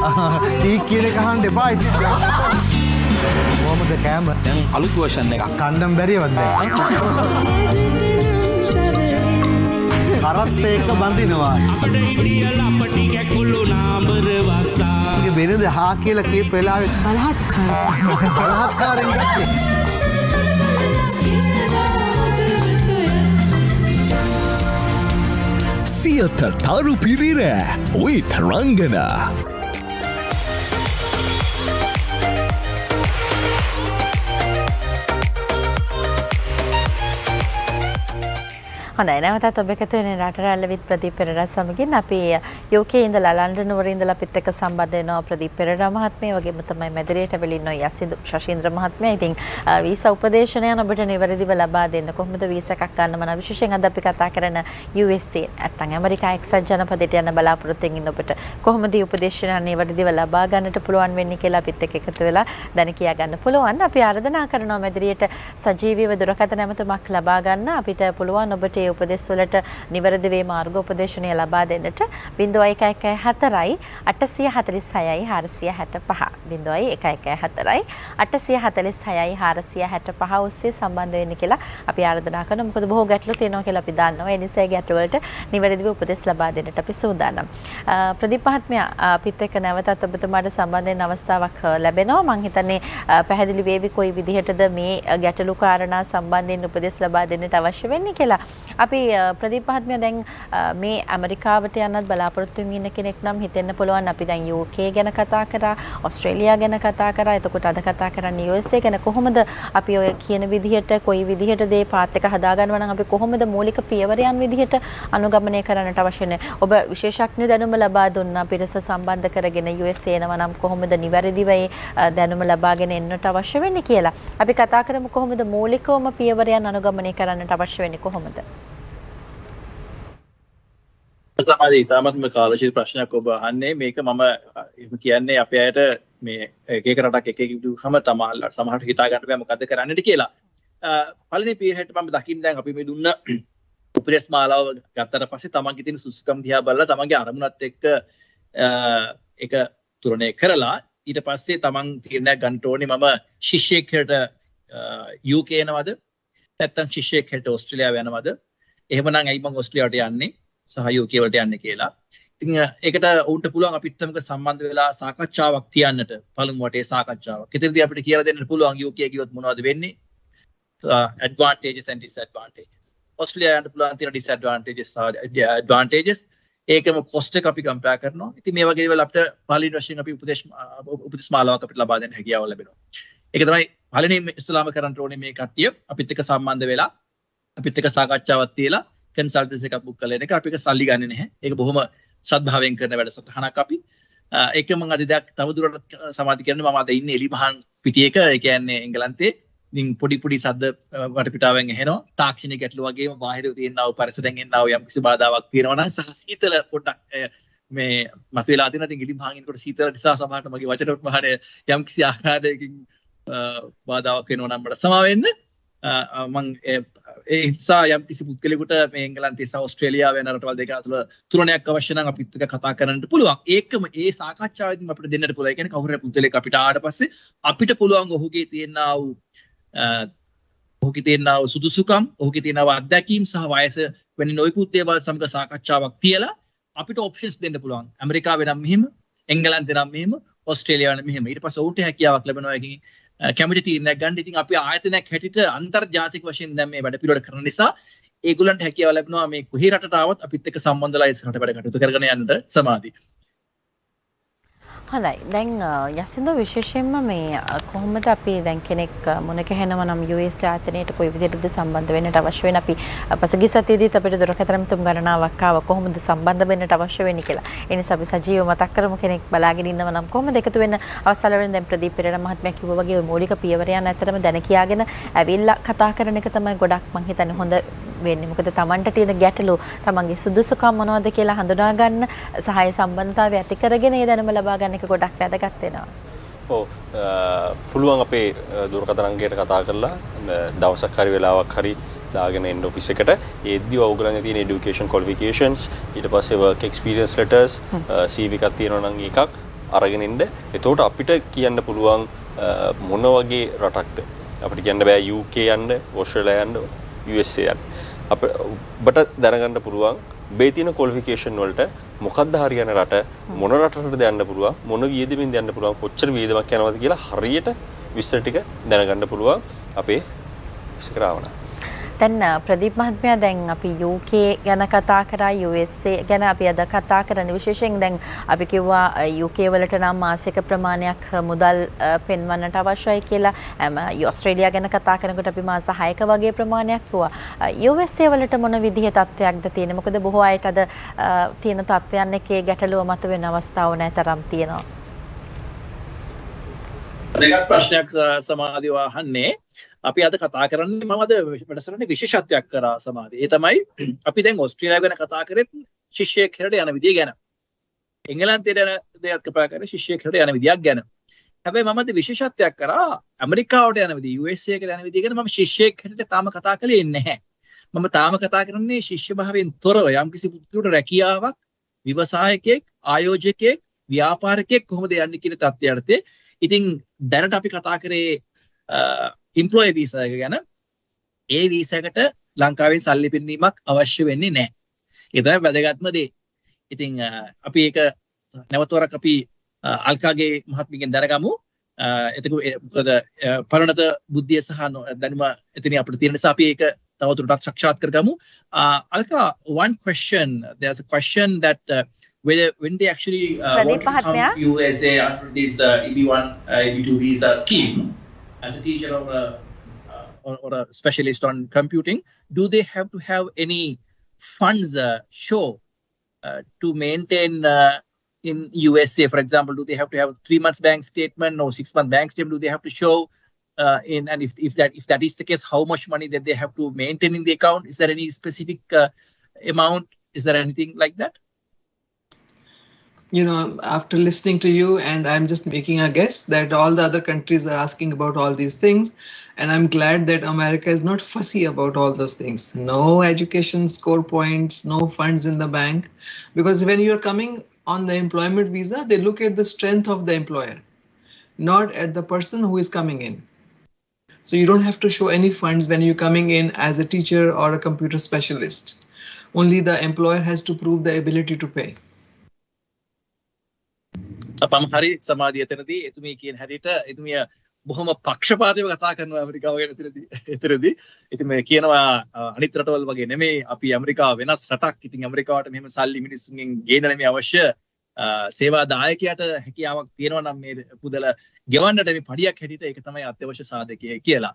ටීක් කියන එක අහන්න එපා ඉතින්. කොහමද කෑම? දැන් අලුත් වර්ෂන් එකක්. කණ්ඩම් බැරියවත් දැන්. කරත් ඒක බඳිනවා. ඒක වෙනද හා කියලා කීප වෙලාවෙ බලහත්කාරයෙන් ගත්තේ. සියත තරු පිරිර with රංගන. හොඳයි නැවතත් ඔබ එකතු වෙන රට රැල්ල විත් ප්‍රදීප් පෙරේරා සමගින් අපි UK ඉඳලා ලන්ඩන් නුවර ඉඳලා අපිත් එක්ක සම්බන්ධ වෙනවා ප්‍රදීප් පෙරේරා මහත්මයා වගේම තමයි මැදිරියට වෙලින් ඔය යසිදු ශෂීන්ද්‍ර මහත්මයා. ඉතින් වීසා උපදේශනයන් ඔබට නිවැරදිව ලබා දෙන්න කොහොමද වීසා එකක් ගන්න මන විශේෂයෙන් අද අපි කතා කරන USA නැත්නම් ඇමරිකා එක්සත් ජනපදයට යන බලාපොරොත්තුෙන් ඉන්න ඔබට කොහොමද උපදේශනයන් නිවැරදිව ලබා ගන්නට පුළුවන් වෙන්නේ කියලා අපිත් එක්ක එකතු වෙලා දැන කියා ගන්න පුළුවන්. අපි ආරාධනා කරනවා මැදිරියට සජීවීව දුරකථන ඇමතුමක් ලබා ගන්න. අපිට පුළුවන් ඔබට උපදෙස් වලට නිවැරදි වේ මාර්ග උපදේශනය ලබා දෙන්නට 0114 846 465 0114 846 465 ඔස්සේ සම්බන්ධ වෙන්න කියලා අපි ආරාධනා කරනවා. මොකද බොහෝ ගැටලු තියෙනවා කියලා අපි දන්නවා. ඒ නිසා ගැටලු වලට නිවැරදිව උපදෙස් ලබා දෙන්නට අපි සූදානම්. ප්‍රදීප් මහත්මයා අපිත් එක්ක නැවතත් ඔබතුමාට සම්බන්ධ වෙන්න අවස්ථාවක් ලැබෙනවා. මම හිතන්නේ පැහැදිලි වේවි කොයි විදිහටද මේ ගැටලු කාරණා සම්බන්ධයෙන් උපදෙස් ලබා දෙන්නට අවශ්‍ය වෙන්නේ කියලා. අපි ප්‍රදීප මහත්මයා දැන් මේ ඇමරිකාවට යන්නත් බලාපොරොත්තු වෙන කෙනෙක් නම් හිතෙන්න පුළුවන් අපි දැන් UK ගැන කතා කරා, ඕස්ට්‍රේලියා ගැන කතා කරා, එතකොට අද කතා කරන්නේ USA ගැන. කොහොමද අපි ඔය කියන විදිහට කොයි විදිහටද මේ පාත් එක හදාගන්නවා නම් අපි කොහොමද මූලික පියවරයන් විදිහට අනුගමනය කරන්නට අවශ්‍ය නැහැ. ඔබ විශේෂඥ දැනුම ලබා දුන්නා පිරිස සම්බන්ධ කරගෙන USA එනවා නම් කොහොමද නිවැරදිව ඒ දැනුම ලබාගෙන එන්නට අවශ්‍ය වෙන්නේ කියලා. අපි කතා කරමු කොහොමද මූලිකවම පියවරයන් අනුගමනය කරන්නට අවශ්‍ය වෙන්නේ කොහොමද? සමාජයේ ඉතාමත්ම කාලශීලී ප්‍රශ්නයක් ඔබ අහන්නේ. මේක මම කියන්නේ අපේ අයට මේ එක එක රටක් එක එක විදිහම තමයි සමහරට හිතා ගන්න බෑ මොකද්ද කරන්නද කියලා. පළවෙනි පීරියඩ් එක මම දකින්න දැන් අපි මේ දුන්න උපදේශ මාලාව ගත්තට පස්සේ තමන්ගේ තියෙන සුසුකම් දිහා බලලා තමන්ගේ අරමුණත් එක්ක ඒක තුරණය කරලා ඊට පස්සේ තමන් තීරණයක් ගන්න ඕනේ මම ශිෂ්‍යයෙක් හැට UK යනවද නැත්නම් ශිෂ්‍යයෙක් හැට ඕස්ට්‍රේලියාව යනවද? එහෙමනම් ඇයි මම ඕස්ට්‍රේලියාවට යන්නේ සහ UK වලට යන්නේ කියලා. ඉතින් ඒකට උන්ට පුළුවන් අපිත් සමග සම්බන්ධ වෙලා සාකච්ඡාවක් තියන්නට පළමු වටේ සාකච්ඡාවක්. ඉතින්දී අපිට කියලා දෙන්න පුළුවන් UK ගියොත් මොනවද වෙන්නේ? advantages and disadvantages. Australia යන්න පුළුවන් තියෙන disadvantages සහ advantages. ඒකම cost එක අපි compare කරනවා. ඉතින් මේ වගේ දේවල් අපිට පළවෙනි වශයෙන් අපි උපදේශ මාලාවක් අපිට ලබා දෙන්න හැකියාව ලැබෙනවා. ඒක තමයි පළවෙනි ඉස්ලාම කරන්න ඕනේ මේ කට්ටිය අපිත් එක්ක සම්බන්ධ වෙලා අපිත් එක්ක සාකච්ඡාවක් තියලා කන්සල්ටන්සි එකක් බුක් කරලා එන එක අපි ඒක සල්ලි ගන්නෙ නැහැ. ඒක බොහොම සද්භාවයෙන් කරන වැඩසටහනක් අපි. ඒක මම අද දෙයක් තවදුරටත් සමාධි කියන්නේ මම අද ඉන්නේ එලිමහන් පිටියක. ඒ කියන්නේ එංගලන්තේ. ඉතින් පොඩි පොඩි සද්ද වටපිටාවෙන් ඇහෙනවා. තාක්ෂණික ගැටලු වගේම බාහිර තියෙනා වූ පරිසරයෙන් එන්නා වූ යම්කිසි බාධාවක් තියෙනවා නම් සහ සීතල පොඩ්ඩක් මේ මතුවලා තියෙනවා. ඉතින් එලිමහන් ඉන්නකොට සීතල නිසා සමහරට මගේ වචන උත්මහාරය යම්කිසි ආකාරයකින් බාධාවක් වෙනවා නම් මට සමා වෙන්න. මම ඒ නිසා යම්කිසි පුද්ගලයෙකුට මේ එංගලන්තේ සහ ඕස්ට්‍රේලියාව වෙන රටවල් දෙක අතර තුලනයක් අවශ්‍ය නම් අපිත් එක්ක කතා කරන්න පුළුවන්. ඒකම ඒ සාකච්ඡාවේදී අපිට දෙන්නට පුළුවන්. ඒ කියන්නේ කවුරු හරි පුද්ගලයෙක් අපිට ආවට පස්සේ අපිට පුළුවන් ඔහුගේ තියෙනා වූ සුදුසුකම්, ඔහුගේ තියෙනා වූ අත්දැකීම් සහ වයස වැනි නොයෙකුත් දේවල් සමග සාකච්ඡාවක් තියලා අපිට ඔප්ෂන්ස් දෙන්න පුළුවන්. ඇමරිකාවේ නම් මෙහෙම, එංගලන්තේ නම් මෙහෙම, ඕස්ට්‍රේලියාවේ නම් මෙහෙම. ඊට පස්සේ ඔවුන්ට හැකියාවක් ලැබෙනවා එකකින් කැමති තීරණයක් ගන්න. ඉතින් අපි ආයතනයක් හැටියට අන්තර්ජාතික වශයෙන් දැන් මේ වැඩ පිළිවෙල කරන නිසා ඒගොල්ලන්ට හැකියාව ලැබෙනවා මේ කොහේ රටට ආවත් අපිත් එක්ක සම්බන්ධලා ඉස්සරහට වැඩ කටයුතු කරගෙන යන්නට සමාධි. හොඳයි. දැන් යසින්ද විශේෂයෙන්ම මේ කොහොමද අපි දැන් කෙනෙක් මොන කැහෙනවා නම් US ආයතනයට කොයි විදිහටද සම්බන්ධ වෙන්නට අවශ්‍ය වෙන්නේ? අපි පසුගිය සතියේදීත් අපිට දුරකථන තුම් ගණනාවක් ආවා කොහොමද සම්බන්ධ වෙන්නට අවශ්‍ය වෙන්නේ කියලා. ඒ නිසා අපි සජීවව මතක් කරමු කෙනෙක් බලාගෙන ඉන්නව නම් කොහොමද එකතු වෙන්න අවස්ථාව ලැබෙන්නේ? දැන් ප්‍රදීප් පෙරේරා මහත්මයා කිව්වා වගේ ওই මූලික පියවරයන් ඇත්තටම දැන කියාගෙන ඇවිල්ලා කතා කරන එක තමයි ගොඩක් මං හිතන්නේ හොඳ වෙන්නේ. මොකද Tamanට තියෙන ගැටලු, Tamanගේ සුදුසුකම් මොනවද කියලා හඳුනා ගන්න සහාය සම්බන්ධතාවය ඇති කරගෙන ඒ දැනුම ලබා ගන්න එක ගොඩක් වැදගත් වෙනවා. ඔව් පුළුවන් අපේ දුරකථන අංකයට කතා කරලා දවසක් හරි වෙලාවක් හරි දාගෙන එන්න ඔෆිස් එකට. ඒද්දි ඔයගොල්ලන්ගේ තියෙන education qualifications ඊට පස්සේ work experience letters CV එකක් තියෙනවා නම් එකක් අරගෙන ඉන්න. එතකොට අපිට කියන්න පුළුවන් මොන වගේ රටක්ද. අපිට කියන්න බෑ UK යන්න, ඕස්ට්‍රේලියා යන්න, USA යන්න. අපිට දැනගන්න පුළුවන් මේ තියෙන qualification වලට මොකක්ද හරියන රට, මොන රටටද යන්න පුළුවන්, මොන වියදමින්ද යන්න පුළුවන්, කොච්චර වියදමක් යනවද කියලා හරියට විස්තර ටික දැනගන්න පුළුවන් අපේ විශ්කරාවන. දැන් ප්‍රදීප් මහත්මයා දැන් අපි UK ගැන කතා කරා, USA ගැන අපි අද කතා කරන විශේෂයෙන් දැන් අපි කිව්වා UK වලට නම් මාසික ප්‍රමාණයක් මුදල් පෙන්වන්නට අවශ්‍යයි කියලා. ඕස්ට්‍රේලියා ගැන කතා කරනකොට අපි මාස 6ක වගේ ප්‍රමාණයක් කිව්වා. USA වලට මොන විදිහේ තත්ත්වයක්ද තියෙන්නේ? මොකද බොහෝ අයට අද තියෙන තත්ත්වයන් එකේ ගැටලුව මතුවෙන අවස්ථාව නැතරම් තියෙනවා. දෙකක් ප්‍රශ්නයක් සමාධිව අහන්නේ. අපි අද කතා කරන්නේ මම අද වැඩසටහනේ විශේෂත්වයක් කරා සමාධිය. ඒ තමයි අපි දැන් ඕස්ට්‍රේලියාව ගැන කතා කරෙත් ශිෂ්‍යයෙක් හැරට යන විදිය ගැන. එංගලන්තයට යන දෙයක් කතා කරේ ශිෂ්‍යයෙක් හැරට යන විදියක් ගැන. හැබැයි මම අද විශේෂත්වයක් කරා ඇමරිකාවට යන විදිය, USA එකට යන විදිය ගැන මම ශිෂ්‍යයෙක් හැරට තාම කතා කළේ නැහැ. මම තාම කතා කරන්නේ ශිෂ්‍ය භාවයෙන් තොරව යම්කිසි පුද්ගලයෙකුට රැකියාවක්, ව්‍යවසායකයෙක්, ආයෝජකයෙක්, ව්‍යාපාරිකයෙක් කොහොමද යන්නේ කියන තත්ත්වයටදී. ඉතින් දැනට අපි කතා කරේ employee visa එක ගැන. ඒ visa එකට ලංකාවෙන් සල්ලි පින්නීමක් අවශ්‍ය වෙන්නේ නැහැ. ඒ තමයි වැදගත්ම දේ. ඉතින් අපි ඒක නැවතවරක් අපි අල්කාගේ මහත්මියගෙන් දැනගමු. එතකොට මොකද පරණත බුද්ධිය සහ දැනුම එතනින් අපිට තියෙන නිසා අපි ඒක තවදුරටත් සාක්ෂාත් කරගමු. Alka, one question. There's a question that when they actually want to come to USA under this EB1, EB2 visa scheme, as a teacher or a specialist on computing, do they have to have any funds show to maintain in USA? For example, do they have to have 3 months bank statement or 6 month bank statement? Do they have to show and if that is the case, how much money that they have to maintain in the account? Is there any specific amount? Is there anything like that? You know, after listening to you, and I'm just making a guess that all the other countries are asking about all these things, and I'm glad that America is not fussy about all those things. No education score points, no funds in the bank, because when you're coming on the employment visa, they look at the strength of the employer, not at the person who is coming in. So you don't have to show any funds when you're coming in as a teacher or a computer specialist. Only the employer has to prove the ability to pay. අපම හරි සමාධිය එතනදී එතුමිය කියන හැටියට එතුමිය බොහොම පක්ෂපාතීව කතා කරනවා ඇමරිකාව ගැන එතනදී. ඉතින් මේ කියනවා අනිත් රටවල් වගේ නෙමෙයි අපි ඇමරිකාව වෙනස් රටක්. ඉතින් ඇමරිකාවට මෙහෙම සල්ලි මිනිස්සුන්ගෙන් ගේන්න නෙමෙයි අවශ්‍ය. සේවා දායකයාට හැකියාවක් තියෙනවා නම් මේ පුදල ගෙවන්නට මේ පඩියක් හැටියට ඒක තමයි අත්‍යවශ්‍ය සාධකය කියලා.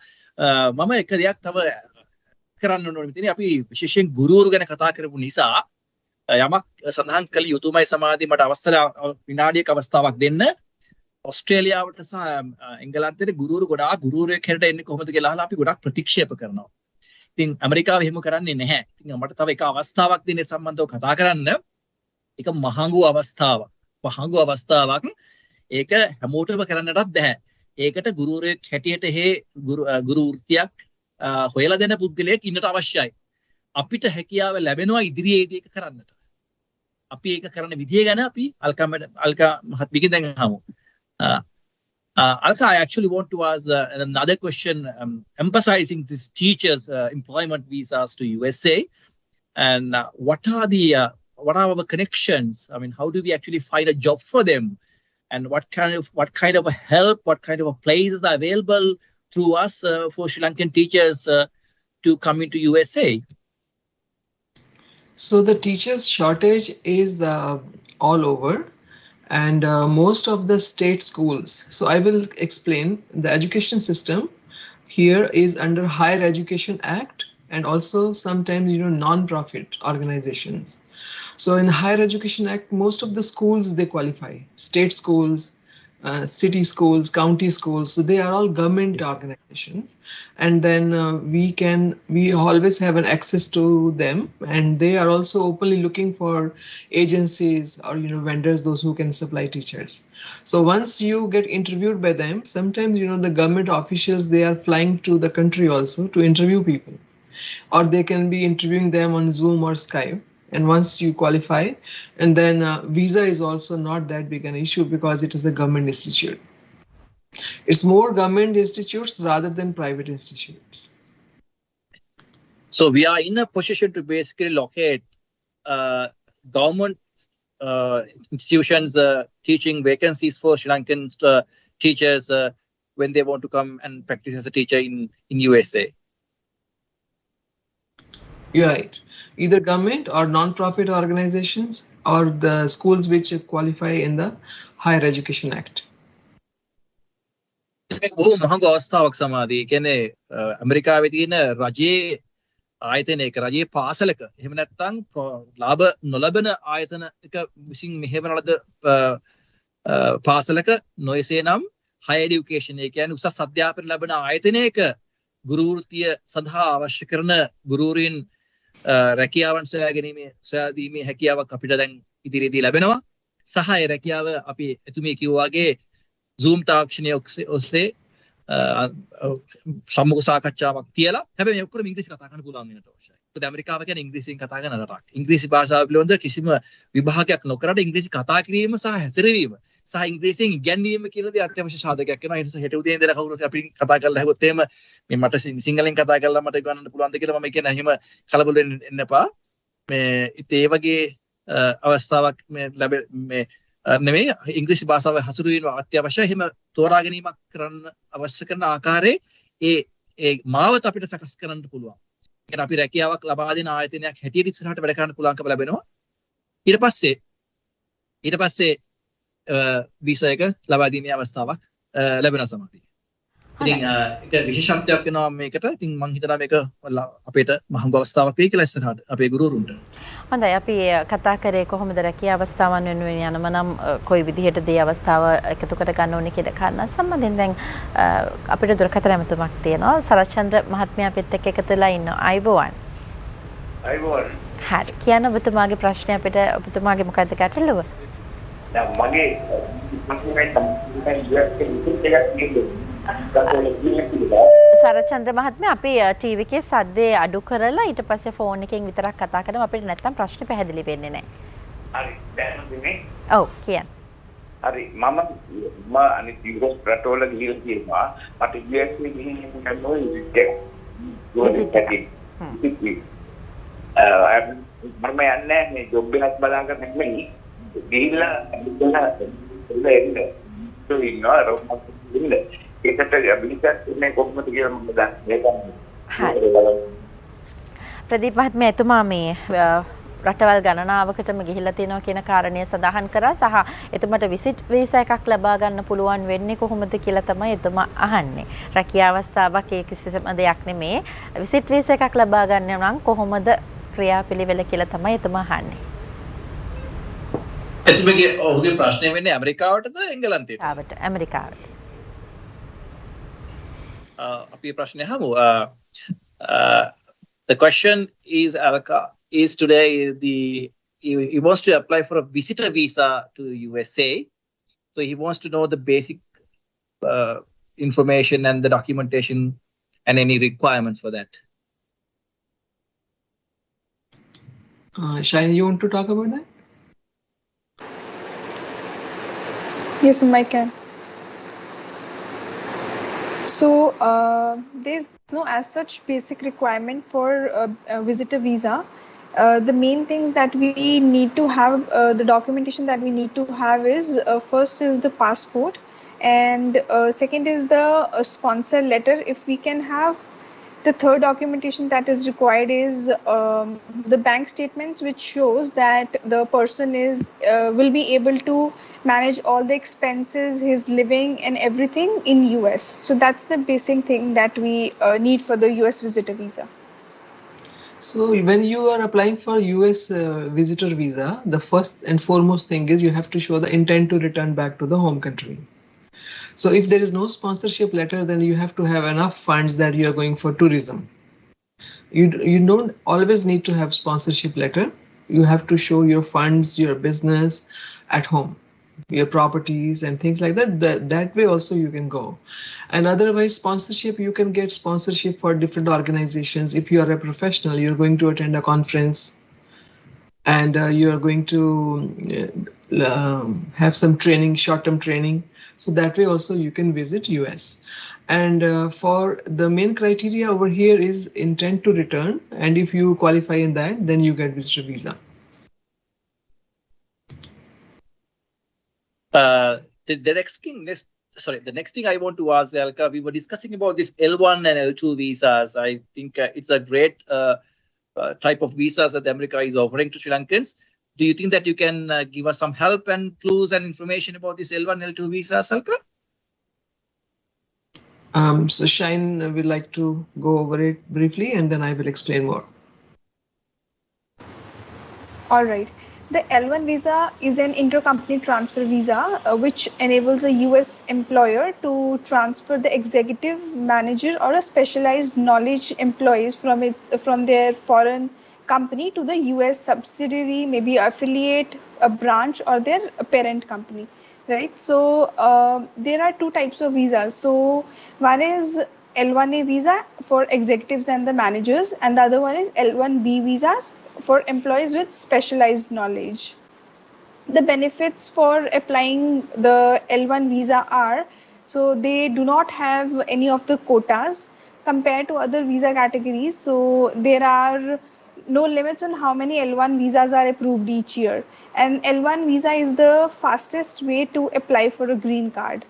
මම එක දෙයක් තව කරන්න ඕනේ මෙතන අපි විශේෂයෙන් ගුරුවරු ගැන කතා කරපු නිසා යමක් සඳහන් කළ යුතුමයි සමාධිය මට විනාඩියක අවස්ථාවක් දෙන්න. ඔස්ට්‍රේලියාවට සහ එංගලන්තයේ ගුරුවරු ගොඩාක් ගුරුවරයෙක් හැරට එන්නේ කොහොමද කියලා අහලා අපි ගොඩාක් ප්‍රතික්ෂේප කරනවා. ඉතින් ඇමරිකාව එහෙම කරන්නේ නැහැ. ඉතින් මට තව එක අවස්ථාවක් දෙන්න සම්බන්ධව කතා කරන්න. ඒක මහඟු අවස්ථාවක්. ඒක හැමෝටම කරන්නටත් බෑ. ඒකට ගුරුවරයෙක් හැටියට ගුරු වෘත්තියක් හොයලා දෙන පුද්ගලයෙක් ඉන්නට අවශ්‍යයි. අපිට හැකියාව ලැබෙනවා ඉදිරියේදී ඒක කරන්නට. අපි ඒක කරන විදිය ගැන අපි අල්කා මහත්මියගෙන් දැන් අහමු. Alka, I actually want to ask another question, emphasizing this teachers' employment visas to USA, and what are our connections? I mean, how do we actually find a job for them, and what kind of a help, what kind of a places are available through us for Sri Lankan teachers to come into USA? So the teachers shortage is all over, and most of the state schools. So I will explain. The education system here is under Higher Education Act, and also sometimes non-profit organizations. So in Higher Education Act, most of the schools they qualify. State schools, city schools, county schools. So they are all government organizations, and then we always have an access to them, and they are also openly looking for agencies or vendors, those who can supply teachers. So once you get interviewed by them, sometimes the government officials, they are flying to the country also to interview people, or they can be interviewing them on Zoom or Skype. And once you qualify, and then visa is also not that big an issue because it is a government institute. It's more government institutes rather than private institutes. So we are in a position to basically locate government institutions teaching vacancies for Sri Lankan teachers when they want to come and practice as a teacher in USA. You're right. Either government or non-profit organizations or the schools which qualify in the Higher Education Act. බොහෝ මහඟු අවස්ථාවක් සමාදී. කියන්නේ ඇමරිකාවේ තියෙන රජයේ ආයතනයක රජයේ පාසලක එහෙම නැත්නම් ලාභ නොලබන ආයතනයක විසින් මෙහෙවන ලද පාසලක නොයසේ නම් higher education ඒ කියන්නේ උසස් අධ්‍යාපන ලැබෙන ආයතනයක ගුරු වෘත්තිය සඳහා අවශ්‍ය කරන ගුරුවරින් රැකියාවන් සොයාදීමේ හැකියාවක් අපිට දැන් ඉදිරියේදී ලැබෙනවා. සහ ඒ රැකියාව අපි එතුමිය කිව්වා වගේ Zoom තාක්ෂණය ඔස්සේ සම්මුඛ සාකච්ඡාවක් තියලා හැබැයි මේ ඔක්කොම ඉංග්‍රීසි කතා කරන්න පුළුවන් වෙනට අවශ්‍යයි. මොකද ඇමරිකාව කියන්නේ ඉංග්‍රීසියෙන් කතා කරන රටක්. ඉංග්‍රීසි භාෂාව පිළිබඳ කිසිම විභාගයක් නොකරට ඉංග්‍රීසි කතා කිරීම සහ හැසිරවීම සහ ඉංග්‍රීසියෙන් ඉගැන්වීම කියන දේ අත්‍යවශ්‍ය සාධකයක් වෙනවා. ඒ නිසා හෙට උදේ ඉඳලා කවුරුත් අපි කතා කරලා හැවොත් එහෙම මේ මට සිංහලෙන් කතා කරලා මට ගන්නන්න පුළුවන්ද කියලා මම කියන එහෙම කලබල වෙන්න එපා. මේ ඒ වගේ අවස්ථාවක් මේ නෙමෙයි ඉංග්‍රීසි භාෂාව හසුරුවීම අත්‍යවශ්‍යයි. එහෙම තෝරා ගැනීමක් කරන්න අවශ්‍ය කරන ආකාරයේ ඒ මාවත අපිට සකස් කරන්න පුළුවන්. ඒකට අපි රැකියාවක් ලබා දෙන ආයතනයක් හැටියට ඉස්සරහට වැඩ කරන්න පුළුවන්කම ලැබෙනවා. ඊට පස්සේ වීසා එක ලබා දීමේ අවස්ථාවක් ලැබෙන සමහරවිට. ඉතින් ඒක විශේෂත්වයක් වෙනවා මේකට. ඉතින් මම හිතනවා මේක අපේට මහඟු අවස්ථාවක් වෙයි කියලා ඉස්සරහට අපේ ගුරුවරුන්ට. හොඳයි අපි කතා කරේ කොහොමද රැකියා අවස්ථාවන් වෙනුවෙන් යනම නම් කොයි විදිහටද මේ අවස්ථාව එකතු කර ගන්න ඕනේ කියන කාරණා සම්බන්ධයෙන් දැන් අපිට දුරකථන ඇමතුමක් තියෙනවා. සරච්චන්ද්‍ර මහත්මයා අපිත් එක්ක එකතු වෙලා ඉන්නවා. අයබෝවන්. අයබෝවන්. හරි. කියන්න ඔබතුමාගේ ප්‍රශ්නේ අපිට ඔබතුමාගේ මොකක්ද ගැටලුව? දැන් මගේ සරච්චන්ද්‍ර මහත්මයා අපි ටීවී එකේ සද්දේ අඩු කරලා ඊට පස්සේ ෆෝන් එකෙන් විතරක් කතා කරමු. අපිට නැත්තම් ප්‍රශ්නේ පැහැදිලි වෙන්නේ නැහැ. හරි. දැන් දෙන්නේ. ඔව් කියන්න. හරි. මම අනිත් යුරෝප් රටවල ගිහින් තියෙනවා. මට US එකේ ගිහින් යන්න ඕනේ විසිට් එක. මම යන්නේ මේ ජොබ් එකක් බලාගෙන නෙමෙයි. ගිහිල්ලා ඉන්නවා රොමත් ඉන්න. ඒකට අභිෂේක මේ කොහොමද කියලා මම දන්නේ. ප්‍රදීප් මහත්මයා එතුමා මේ රටවල් ගණනාවකටම ගිහිල්ලා තියෙනවා කියන කාරණය සඳහන් කරා සහ එතුමට විසිට් වීසා එකක් ලබා ගන්න පුළුවන් වෙන්නේ කොහොමද කියලා තමයි එතුමා අහන්නේ. රැකියා අවස්ථාවක් ඒ කිසිම දෙයක් නෙමේ. විසිට් වීසා එකක් ලබා ගන්න නම් කොහොමද ක්‍රියාපිළිවෙල කියලා තමයි එතුමා අහන්නේ. එතුමගේ ඔහුගේ ප්‍රශ්නේ වෙන්නේ ඇමරිකාවටද එංගලන්තයටද? ඇමරිකාවට. අපි ප්‍රශ්නේ අහමු. The question is Alka is today he wants to apply for a visitor visa to USA. So he wants to know the basic information and the documentation and any requirements for that. Shine, you want to talk about that? Yes, I can. So there's no as such basic requirement for a visitor visa. The main things that we need to have, the documentation that we need to have is first is the passport, and second is the sponsor letter. If we can have the third documentation that is required is the bank statements, which shows that the person will be able to manage all the expenses, his living and everything in US. So that's the basic thing that we need for the US visitor visa. So when you are applying for US visitor visa, the first and foremost thing is you have to show the intent to return back to the home country. So if there is no sponsorship letter, then you have to have enough funds that you are going for tourism. You don't always need to have sponsorship letter. You have to show your funds, your business at home, your properties and things like that. That way also you can go. And otherwise sponsorship, you can get sponsorship for different organizations. If you are a professional, you're going to attend a conference and you are going to have some training, short-term training. So that way also you can visit US. And for the main criteria over here is intent to return. And if you qualify in that, then you get visitor visa. The next thing I want to ask, Alka, we were discussing about this L1 and L2 visas. I think it's a great type of visas that America is offering to Sri Lankans. Do you think that you can give us some help and clues and information about this L1, L2 visa, Salka? So Shine would like to go over it briefly and then I will explain more. All right. The L1 visa is an intercompany transfer visa which enables a US employer to transfer the executive, manager or a specialized knowledge employees from their foreign company to the US subsidiary, maybe affiliate, a branch or their parent company, right? So there are two types of visas. So one is L1A visa for executives and the managers, and the other one is L1B visas for employees with specialized knowledge. The benefits for applying the L1 visa are, so they do not have any of the quotas compared to other visa categories. So there are no limits on how many L1 visas are approved each year. And L1 visa is the fastest way to apply for a green card.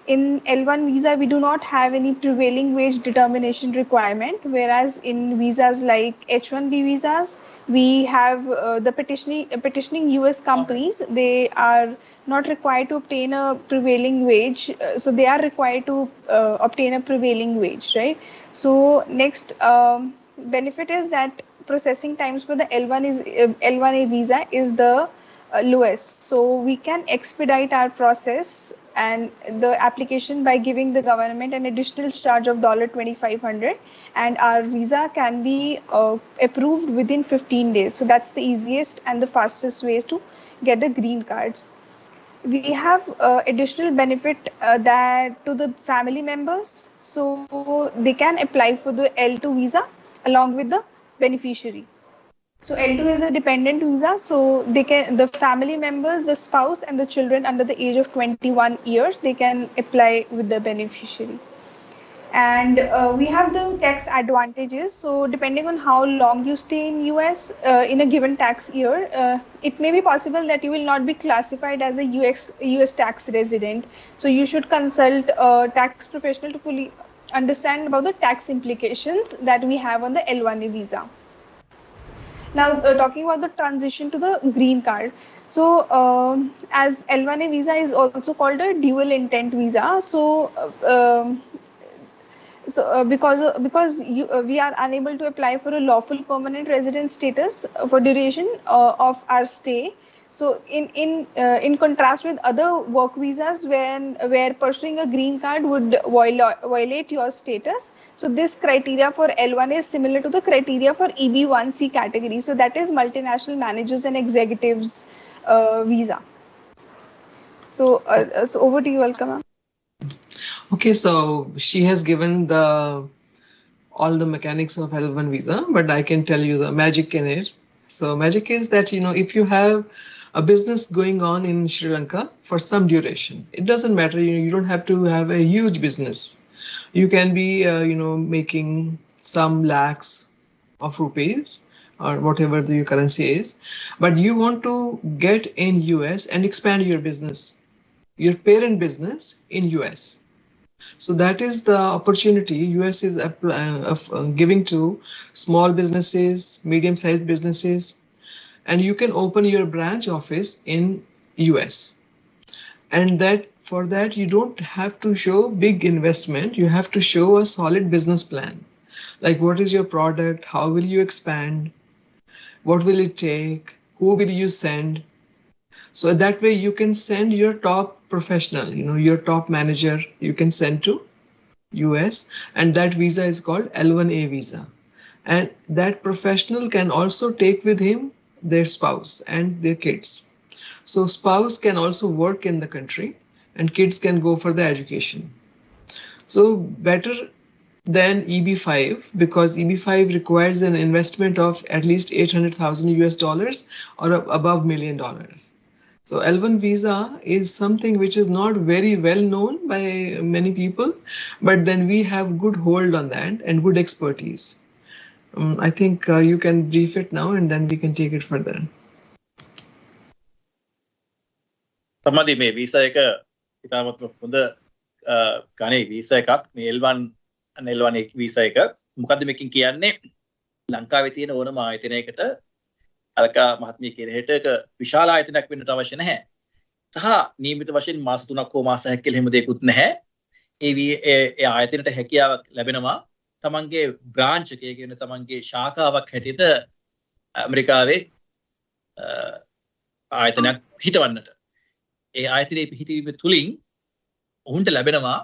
in L1 visa, we do not have any prevailing wage determination requirement, whereas in visas like H1B visas, we have the petitioning US companies. They are not required to obtain a prevailing wage, so they are required to obtain a prevailing wage, right? So next benefit is that processing times for the L1A visa is the lowest, so we can expedite our process and the application by giving the government an additional charge of $2,500, and our visa can be approved within 15 days. So that's the easiest and the fastest ways to get the green cards. We have additional benefit that to the family members, so they can apply for the L2 visa along with the beneficiary. So L2 is a dependent visa, so the family members, the spouse and the children under the age of 21 years, they can apply with the beneficiary. And we have the tax advantages. So depending on how long you stay in US in a given tax year, it may be possible that you will not be classified as a US tax resident. So you should consult a tax professional to fully understand about the tax implications that we have on the L1A visa. Now, talking about the transition to the green card. So, as L1A visa is also called a dual intent visa. So, because we are unable to apply for a lawful permanent resident status for duration of our stay. So in contrast with other work visas where pursuing a green card would violate your status, so this criteria for L1 is similar to the criteria for EB1C category. So that is multinational managers and executives visa. So over to you, Alkama. Okay, so she has given all the mechanics of L1 visa, but I can tell you the magic in it. So magic is that, if you have a business going on in Sri Lanka for some duration, it doesn't matter, you don't have to have a huge business. You can be, making some lakhs of rupees or whatever the currency is, but you want to get in US and expand your business, your parent business in US. So that is the opportunity US is giving to small businesses, medium-sized businesses, and you can open your branch office in US. And for that you don't have to show big investment. You have to show a solid business plan. Like, what is your product? How will you expand? What will it take? Who will you send? So that way you can send your top professional, your top manager, you can send to US, and that visa is called L1A visa. And that professional can also take with him their spouse and their kids. So spouse can also work in the country and kids can go for the education. So better than EB5, because EB5 requires an investment of at least $800,000 or above $1 million. So L1 visa is something which is not very well known by many people, but then we have good hold on that and good expertise. I think you can brief it now and then we can take it further. සම්මදී මේ visa එක ඉතාමත් හොඳ ගණේ visa එකක් මේ L1 visa එක. මොකද්ද මේකෙන් කියන්නේ? ලංකාවේ තියෙන ඕනම ආයතනයකට අලකා මහත්මිය කියන හැට විශාල ආයතනයක් වෙන්නට අවශ්‍ය නැහැ. සහ නියමිත වශයෙන් මාස 3ක් හෝ මාස 6ක් කියලා එහෙම දෙයක්වත් නැහැ. ඒ ආයතනයට හැකියාවක් ලැබෙනවා තමන්ගේ බ්‍රාන්ච් එකේ කියන්නේ තමන්ගේ ශාඛාවක් හැටියට ඇමරිකාවේ ආයතනයක් හිටවන්නට. ඒ ආයතනයේ පිහිටීම තුලින් ඔවුන්ට ලැබෙනවා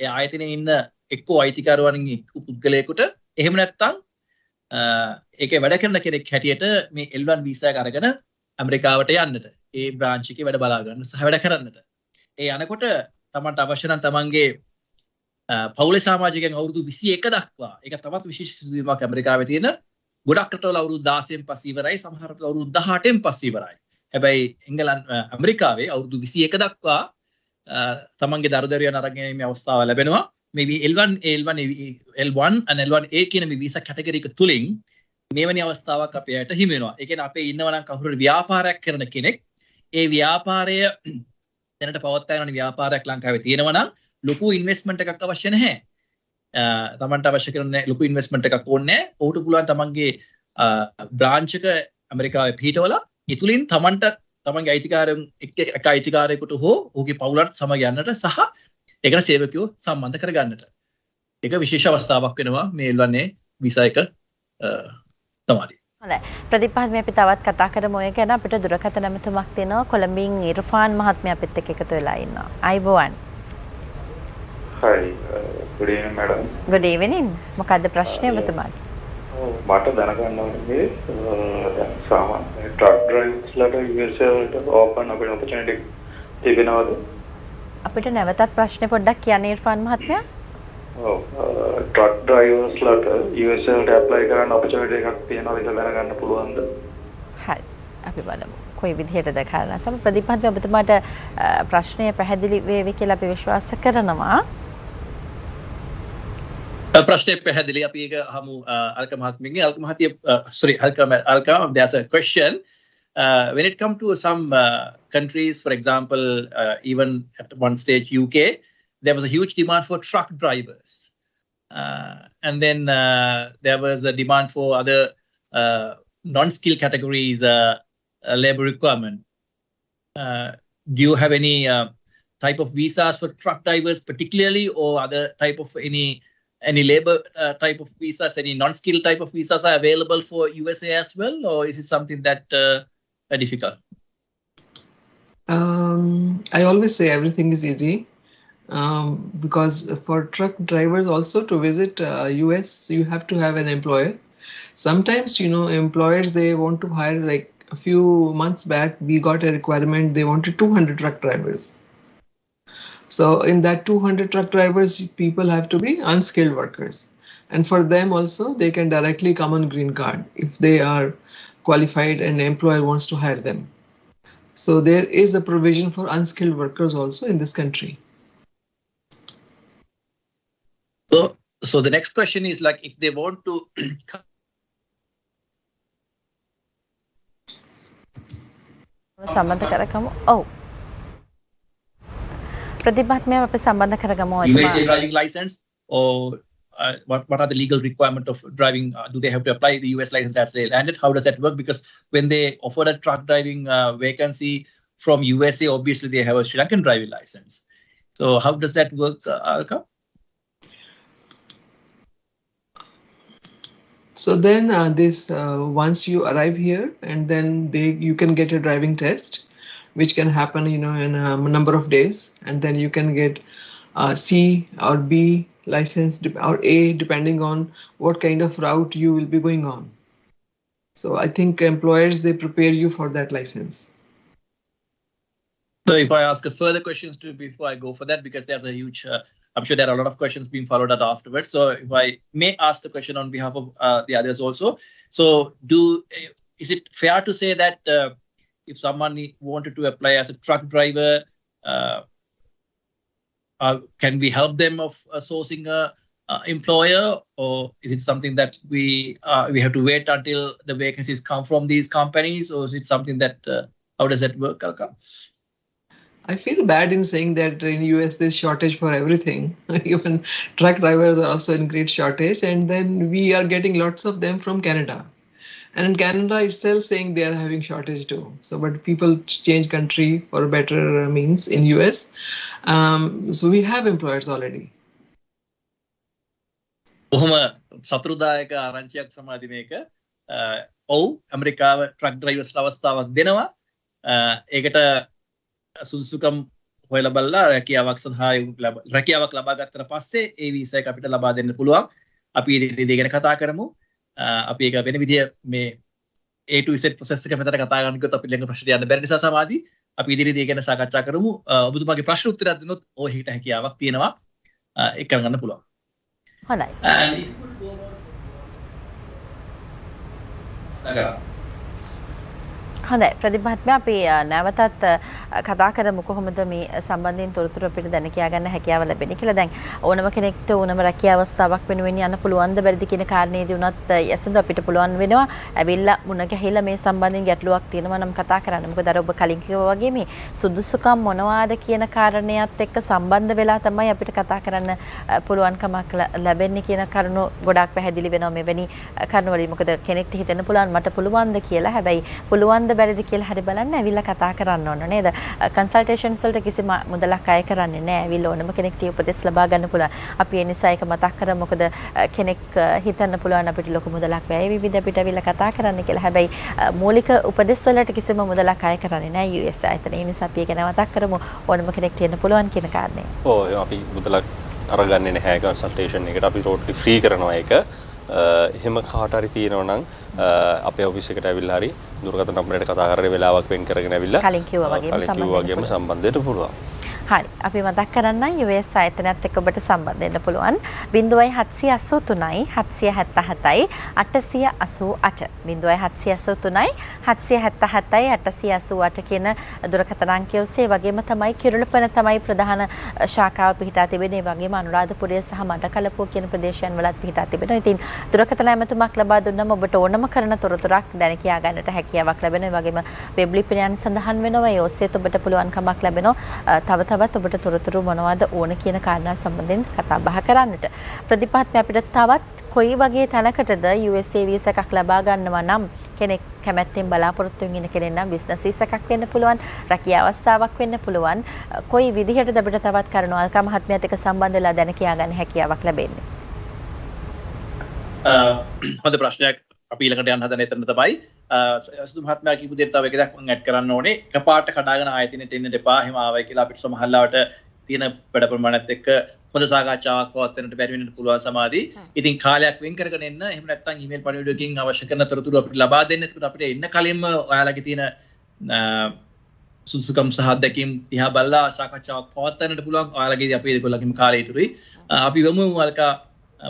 ඒ ආයතනයේ ඉන්න එක්කෝ අයිතිකාරවන්ගේ පුද්ගලයෙකුට එහෙම නැත්නම් ඒකේ වැඩ කරන කෙනෙක් හැටියට මේ L1 වීසා එක අරගෙන ඇමරිකාවට යන්නට ඒ බ්‍රාන්ච් එකේ වැඩ බලා ගන්න සහ වැඩ කරන්නට. ඒ යනකොට තමන්ට අවශ්‍ය නම් තමන්ගේ පවුලේ සමාජිකයන් අවුරුදු 21 දක්වා ඒක තවත් විශේෂ සිදුවීමක් ඇමරිකාවේ තියෙන ගොඩක් රටවල අවුරුදු 16න් පස්සේ ඉවරයි, සමහර රටවල අවුරුදු 18න් පස්සේ ඉවරයි. හැබැයි ඇමරිකාවේ අවුරුදු 21 දක්වා තමන්ගේ දරුදරුවන් අරගෙන යීමේ අවස්ථාව ලැබෙනවා. මේ L1 and L1A කියන මේ වීසා කැටගරි එක තුලින් මේවැනි අවස්ථාවක් අපේට හිමි වෙනවා. ඒ කියන්නේ අපේ ඉන්නවා නම් කවුරු හරි ව්‍යාපාරයක් කරන කෙනෙක් ඒ ව්‍යාපාරය දැනට පවත්වාගෙන යන ව්‍යාපාරයක් ලංකාවේ තියෙනවා නම් ලොකු ඉන්වෙස්ට්මන්ට් එකක් අවශ්‍ය නැහැ. තමන්ට අවශ්‍ය කරන ලොකු ඉන්වෙස්ට්මන්ට් එකක් ඕනේ නැහැ. ඔහුට පුළුවන් තමන්ගේ බ්‍රාන්ච් එක ඇමරිකාවේ පිහිටවලා ඉතුලින් තමන්ට තමන්ගේ අයිතිකාරයන් එක්ක අයිතිකාරයෙකුට හෝ ඔහුගේ පවුලට සමග යන්නට සහ ඒකට සේවකයෝ සම්බන්ධ කරගන්නට. ඒක විශේෂ අවස්ථාවක් වෙනවා මේ එල්වන්නේ වීසා එක තමයි. හොඳයි. ප්‍රදීප් මහත්මයා අපි තවත් කතා කරමු ඔය ගැන. අපිට දුරකථන නැමතුමක් තියෙනවා. කොළඹින් ඉර්ෆාන් මහත්මයා අපිත් එක්ක එකතු වෙලා ඉන්නවා. අයිබෝවන්. Hi, good evening madam. Good evening. මොකද්ද ප්‍රශ්නේ ඔබතුමාට? මට දැනගන්න ඕනේ දැන් සාමාන්‍ය ට්‍රක් ඩ්‍රයිවර්ස්ලාට USA වලට ඕපන් අපේ ඔපචුනිටි තිබෙනවද? අපිට නැවතත් ප්‍රශ්නේ පොඩ්ඩක් කියන්න ඉර්ෆාන් මහත්මයා. ඔව් ට්‍රක් ඩ්‍රයිවර්ස්ලාට USA වලට ඇප්ලයි කරන්න ඔපචුනිටි එකක් තියෙනවද කියලා දැනගන්න පුළුවන්ද? හරි. අපි බලමු. කොයි විදිහටද කරන්න. සම ප්‍රදීප් මහත්මයා ඔබතුමාට ප්‍රශ්නය පැහැදිලි වේවි කියලා අපි විශ්වාස කරනවා. ප්‍රශ්නේ පැහැදිලි අපි ඒක අහමු අල්ක මහත්මියගේ අල්ක මහතිය sorry අල්ක there's a question when it come to some countries for example even at one stage UK there was a huge demand for truck drivers and then there was a demand for other non-skill categories labor requirement do you have any type of visas for truck drivers particularly or other type of any labor type of visas, any non-skill type of visas are available for USA as well, or is it something that difficult? I always say everything is easy because for truck drivers also to visit US, you have to have an employer. Sometimes, you know, employers, they want to hire, like a few months back, we got a requirement, they wanted 200 truck drivers. So in that 200 truck drivers, people have to be unskilled workers. And for them also, they can directly come on green card if they are qualified and the employer wants to hire them. So there is a provision for unskilled workers also in this country. So the next question is like if they want to සම්බන්ධ කරගමු. ඔව්. ප්‍රදීප් මහත්මයා අපි සම්බන්ධ කරගමු. USA driving license or what are the legal requirement of driving? Do they have to apply the US license as they landed? How does that work? Because when they offer a truck driving vacancy from USA, obviously they have a Sri Lankan driving license. So how does that work, Alka? So then once you arrive here and then you can get a driving test, which can happen, you know, in a number of days, and then you can get C or B license or A depending on what kind of route you will be going on. So I think employers, they prepare you for that license. So if I ask a further questions to before I go for that, because there's a huge, I'm sure there are a lot of questions being followed up afterwards. So if I may ask the question on behalf of the others also. So is it fair to say that if someone wanted to apply as a truck driver, can we help them of sourcing a employer, or is it something that we have to wait until the vacancies come from these companies, or is it something that how does that work, Alka? I feel bad in saying that in US there's shortage for everything. Even truck drivers are also in great shortage, and then we are getting lots of them from Canada. And in Canada itself saying they are having shortage too. So, but people change country for better means in US. So we have employers already. බොහොම සතුරුදායක ආරංචියක් සමාදි මේක. ඔව් ඇමරිකාව truck drivers අවස්ථාවක් දෙනවා. ඒකට සුදුසුකම් හොයලා බලලා රැකියාවක් ලබා ගත්තට පස්සේ ඒ වීසා එක අපිට ලබා දෙන්න පුළුවන්. අපි ඉදිරියේදී ගැන කතා කරමු. අපි ඒක වෙන විදිය මේ A to Z process එක මෙතන කතා කරන්න ගියොත් අපි ළඟ ප්‍රශ්න යන්න බැරි නිසා සමාදී අපි ඉදිරියේදී ගැන සාකච්ඡා කරමු. ඔබතුමාගේ ප්‍රශ්න උත්තරයක් දෙනොත් ඔය හිට හැකියාවක් තියෙනවා. ඒක කරගන්න පුළුවන්. හොඳයි. හොඳයි ප්‍රදීප් මහත්මයා අපි නැවතත් කතා කරමු කොහොමද මේ සම්බන්ධයෙන් තොරතුරු අපිට දැන කියා ගන්න හැකියාව ලැබෙන්නේ කියලා. දැන් ඕනම කෙනෙක්ට ඕනම රැකියා අවස්ථාවක් වෙනුවෙන් යන්න පුළුවන් ද බැරිද කියන කාරණේදී උනත් යසඳ අපිට පුළුවන් වෙනවා ඇවිල්ලා මුණ ගැහිලා මේ සම්බන්ධයෙන් ගැටලුවක් තියෙනවා නම් කතා කරන්න. මොකද අර ඔබ කලින් කිව්වා වගේ මේ සුදුසුකම් මොනවාද කියන කාරණේත් එක්ක සම්බන්ධ වෙලා තමයි අපිට කතා කරන්න පුළුවන්කමක් ලැබෙන්නේ කියන කරුණු ගොඩාක් පැහැදිලි වෙනවා මෙවැනි කරුණු වලින්. මොකද කෙනෙක්ට හිතෙන්න පුළුවන් මට පුළුවන්ද කියලා. හැබැයි පුළුවන්ද බැරිද කියලා හරි බලන්න ඇවිල්ලා කතා කරන්න ඕන නේද? කන්සල්ටේෂන්ස් වලට කිසිම මුදලක් අය කරන්නේ නැහැ. ඇවිල්ලා ඕනම කෙනෙක්ට උපදෙස් ලබා ගන්න පුළුවන්. අපි ඒ නිසා ඒක මතක් කරමු. මොකද කෙනෙක් හිතන්න පුළුවන් අපිට ලොකු මුදලක් වැය විවිධ අපිට ඇවිල්ලා කතා කරන්න කියලා. හැබැයි මූලික උපදෙස් වලට කිසිම මුදලක් අය කරන්නේ නැහැ US ආයතන. ඒ නිසා අපි ඒක නැවතක් කරමු. ඕනම කෙනෙක් තියෙන්න පුළුවන් කියන කාරණේ. ඔව් අපි මුදලක් අරගන්නේ නැහැ කන්සල්ටේෂන් එකට. අපි ටෝටලි ෆ්‍රී කරනවා ඒක. එහෙම කාට හරි තියෙනවා නම් අපේ ඔෆිස් එකට ඇවිල්ලා හරි දුරකථන නම්බරයට කතා කරලා වෙලාවක් වෙන් කරගෙන ඇවිල්ලා කලින් කිව්වා වගේම සම්බන්ධයට පුළුවන්. හරි. අපි මතක් කරන්නම් US ආයතනයත් එක්ක ඔබට සම්බන්ධ වෙන්න පුළුවන්. 0783 777 888 0783 777 888 කියන දුරකථන අංකය ඔස්සේ වගේම තමයි කිරුළපන තමයි ප්‍රධාන ශාඛාව පිහිටා තිබෙන්නේ. ඒ වගේම අනුරාධපුරය සහ මඩකලපුව කියන ප්‍රදේශයන් වලත් පිහිටා තිබෙනවා. ඉතින් දුරකථන ඇමතුමක් ලබා දුන්නම ඔබට ඕනම කරන තොරතුරක් දැන කියා ගන්නට හැකියාවක් ලැබෙනවා. ඒ වගේම වෙබ් ලිපිණයන් සඳහන් වෙනවා. ඒ ඔස්සේත් ඔබට පුළුවන්කමක් ලැබෙනවා. තවත් ඔබට තොරතුරු මොනවද ඕන කියන කාරණා සම්බන්ධයෙන් කතා බහ කරන්නට. ප්‍රතිපත්ති අපිට තවත් කොයි වගේ තැනකටද USA වීසා එකක් ලබා ගන්නවා නම් කෙනෙක් කැමැත්තෙන් බලාපොරොත්තු වෙන කෙනෙක් නම් බිස්නස් වීසා එකක් වෙන්න පුළුවන්, රැකියා අවස්ථාවක් වෙන්න පුළුවන්. කොයි විදිහටද අපිට තවත් කරුණාල්කා මහත්මයාත් එක්ක සම්බන්ධ වෙලා දැන කියා ගන්න හැකියාවක් ලැබෙන්නේ? හොඳ ප්‍රශ්නයක්. අපි ඊළඟට යන්න හදන එතන තමයි සුදු මහත්මයා කියපු දේ තව එකක් මම ඇඩ් කරන්න ඕනේ. එකපාරට කඩාගෙන ආයතනෙට එන්න දෙපා. එහෙම ආවයි කියලා අපිට සමහරවිට තියෙන වැඩ ප්‍රමාණයත් එක්ක හොඳ සාකච්ඡාවක් පවත්වන්නට බැරි වෙන්න පුළුවන් සමාදී. ඉතින් කාලයක් වෙන් කරගෙන එන්න. එහෙම නැත්නම් ඊමේල් පණිවිඩයකින් අවශ්‍ය කරන තොරතුරු අපිට ලබා දෙන්න. ඒකට අපිට එන්න කලින්ම ඔයාලගේ තියෙන සුදුසුකම් සහ අත්දැකීම් දිහා බලලා සාකච්ඡාවක් පවත්වන්නට පුළුවන්. ඔයාලගේ අපි ඒගොල්ලන්ගේම කාලය ඉතුරුයි. අපි වමු අල්කා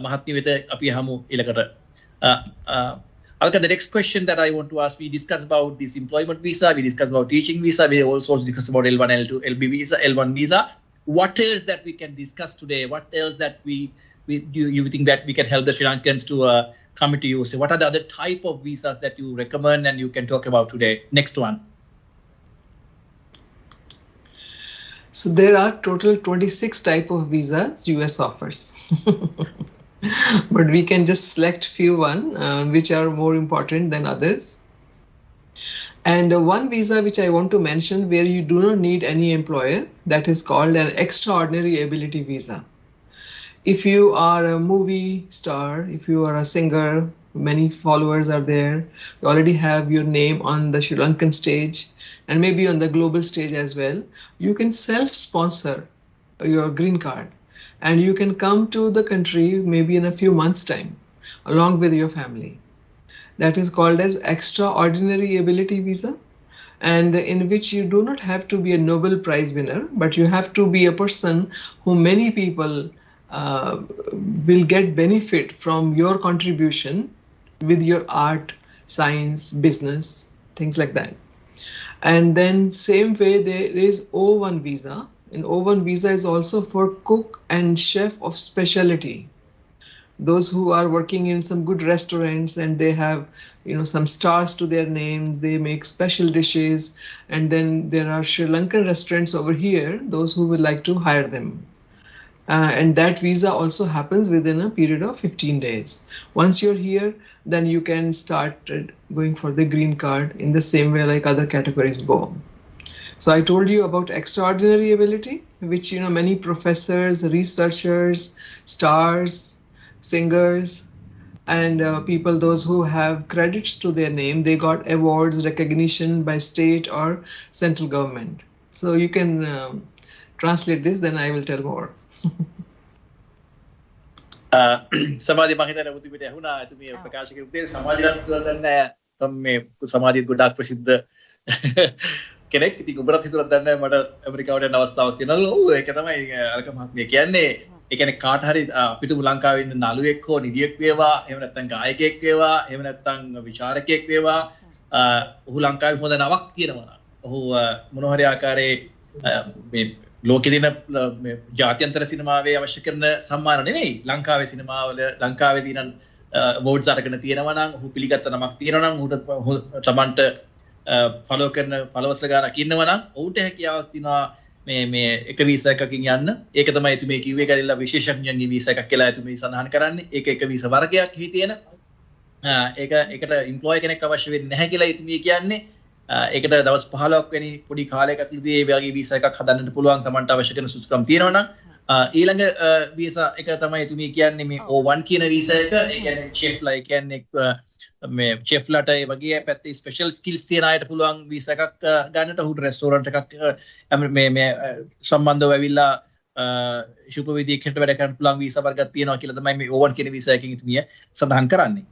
මහත්මිය වෙත අපි යමු ඊළඟට. Alka, the next question that I want to ask, we discussed about this employment visa, we discussed about teaching visa, we also discussed about L1, L2, LB visa, L1 visa. What else that we can discuss today? What else that you think that we can help the Sri Lankans to come to you? So what are the other type of visas that you recommend and you can talk about today? Next one. So there are total 26 type of visas US offers. But we can just select few which are more important than others. And one visa which I want to mention where you do not need any employer, that is called an extraordinary ability visa. If you are a movie star, if you are a singer, many followers are there, you already have your name on the Sri Lankan stage and maybe on the global stage as well, you can self-sponsor your green card. And you can come to the country maybe in a few months' time, along with your family. That is called as extraordinary ability visa, and in which you do not have to be a Nobel Prize winner, but you have to be a person who many people will get benefit from your contribution with your art, science, business, things like that. And then same way there is O1 visa. And O1 visa is also for cook and chef of specialty. Those who are working in some good restaurants and they have, some stars to their names, they make special dishes. And then there are Sri Lankan restaurants over here, those who would like to hire them. And that visa also happens within a period of 15 days. Once you're here, then you can start going for the green card in the same way like other categories go. So I told you about extraordinary ability, which many professors, researchers, stars, singers, and people, those who have credits to their name, they got awards, recognition by state or central government. So you can translate this, then I will tell more. සමාධිය මම හිතන්නේ මුතුමිට ඇහුණා එතුමිය ප්‍රකාශ කරපු දේ සමාජගත කරලා දන්නේ මේ සමාජයේ ගොඩාක් ප්‍රසිද්ධ කෙනෙක්. ඉතින් ඔබට හිතුණා දන්නේ මට ඇමරිකාවට යන අවස්ථාවක් තියෙනවා. ඔව් ඒක තමයි අල්ක මහත්මිය කියන්නේ. ඒ කියන්නේ කාට හරි අපිට ලංකාවේ ඉන්න නළුවෙක් හෝ නිදියෙක් වේවා, එහෙම නැත්නම් ගායකයෙක් වේවා, එහෙම නැත්නම් විචාරකයෙක් වේවා, ඔහු ලංකාවේ හොඳ නමක් තියෙනවා. ඔහු මොන හරි ආකාරයේ මේ ලෝකෙ දින ජාත්‍යන්තර සිනමාවේ අවශ්‍ය කරන සම්මාන නෙවෙයි ලංකාවේ සිනමාවල ලංකාවේ තියෙන awards අරගෙන තියෙනවා නම් ඔහු පිළිගත්ත නමක් තියෙනවා නම් ඔහුට තමන්ට ෆලෝ කරන ෆලෝවර්ස් ගානක් ඉන්නවා නම් ඔහුට හැකියාවක් තියෙනවා මේ එක වීසා එකකින් යන්න. ඒක තමයි එතුමේ කිව්වේ ගරිල්ලා විශේෂඥයන්ගේ වීසා එකක් කියලා එතුමේ සඳහන් කරන්නේ. ඒක එක වීසා වර්ගයක් හි තියෙන. ඒකට එම්ප්ලොයි කෙනෙක් අවශ්‍ය වෙන්නේ නැහැ කියලා එතුමේ කියන්නේ. ඒකට දවස් 15ක් වෙනි පොඩි කාලයක ඇතුළතදී ඒ වගේ වීසා එකක් හදන්නට පුළුවන් තමන්ට අවශ්‍ය කරන සුදුසුකම් තියෙනවා නම් ඊළඟ වීසා එක තමයි එතුමේ කියන්නේ මේ O1 කියන වීසා එක. ඒ කියන්නේ chefලා ඒ කියන්නේ මේ chefලාට ඒ වගේ පැත්තේ ස්පෙෂල් ස්කිල්ස් තියෙන අයට පුළුවන් වීසා එකක් ගන්නට උහුට රෙස්ටෝරන්ට් එකක් මේ සම්බන්ධව ඇවිල්ලා ශුපවිදියකට වැඩ කරන්න පුළුවන් වීසා වර්ගයක් තියෙනවා කියලා තමයි මේ O1 කියන වීසා එකකින් ඉතුමිය සඳහන් කරන්නේ.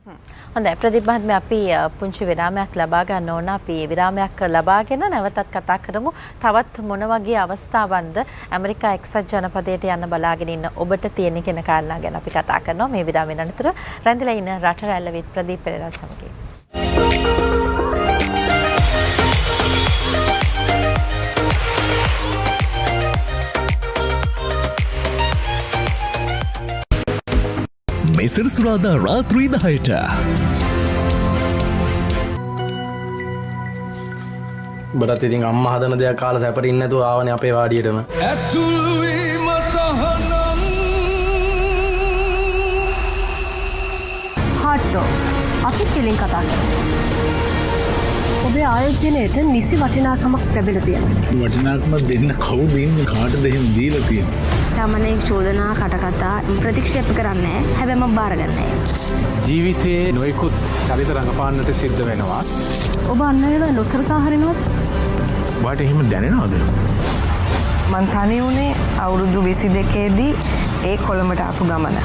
හොඳයි ප්‍රදීප් මහත්මයා අපි පුංචි විරාමයක් ලබා ගන්න ඕන. අපි විරාමයක් ලබාගෙන නැවතත් කතා කරමු. තවත් මොන වගේ අවස්ථාවන්ද ඇමරිකා එක්සත් ජනපදයට යන්න බලාගෙන ඉන්න ඔබට තියෙන කියන කාරණා ගැන අපි කතා කරනවා. මේ විරාමයෙන් අනතුර රැඳිලා ඉන්න රට රැල්ල විත් ප්‍රදීප් පෙරේරා සමග. මෙසර සුරාදා රාත්‍රී 10ට බඩත් ඉතින් අම්මා හදන දෙයක් කාලා සැපට ඉන්නේ නැතුව ආවනේ අපේ වාඩියටම. ඇතුල් වීම තහනම් හට්ටෝ අපි කෙලින් කතා කරමු. ඔබේ ආයෝජනයට නිසි වටිනාකමක් ලැබිලා තියෙනවා. වටිනාකම දෙන්න කවුද ඉන්නේ කාටද එහෙම දීලා තියෙන්නේ? සාමාන්‍යයෙන් චෝදනා කටකතා ප්‍රතික්ෂේප කරන්නේ හැබැයි මම බාරගන්නේ ජීවිතයේ නොයෙකුත් චරිත රඟපාන්නට සිද්ධ වෙනවා. ඔබ අන්නේලා නොසලකා හරිනවද? ඔබට එහෙම දැනෙනවද? මං තනි වුණේ අවුරුදු 22 දී ඒ කොළඹට ආපු ගමන.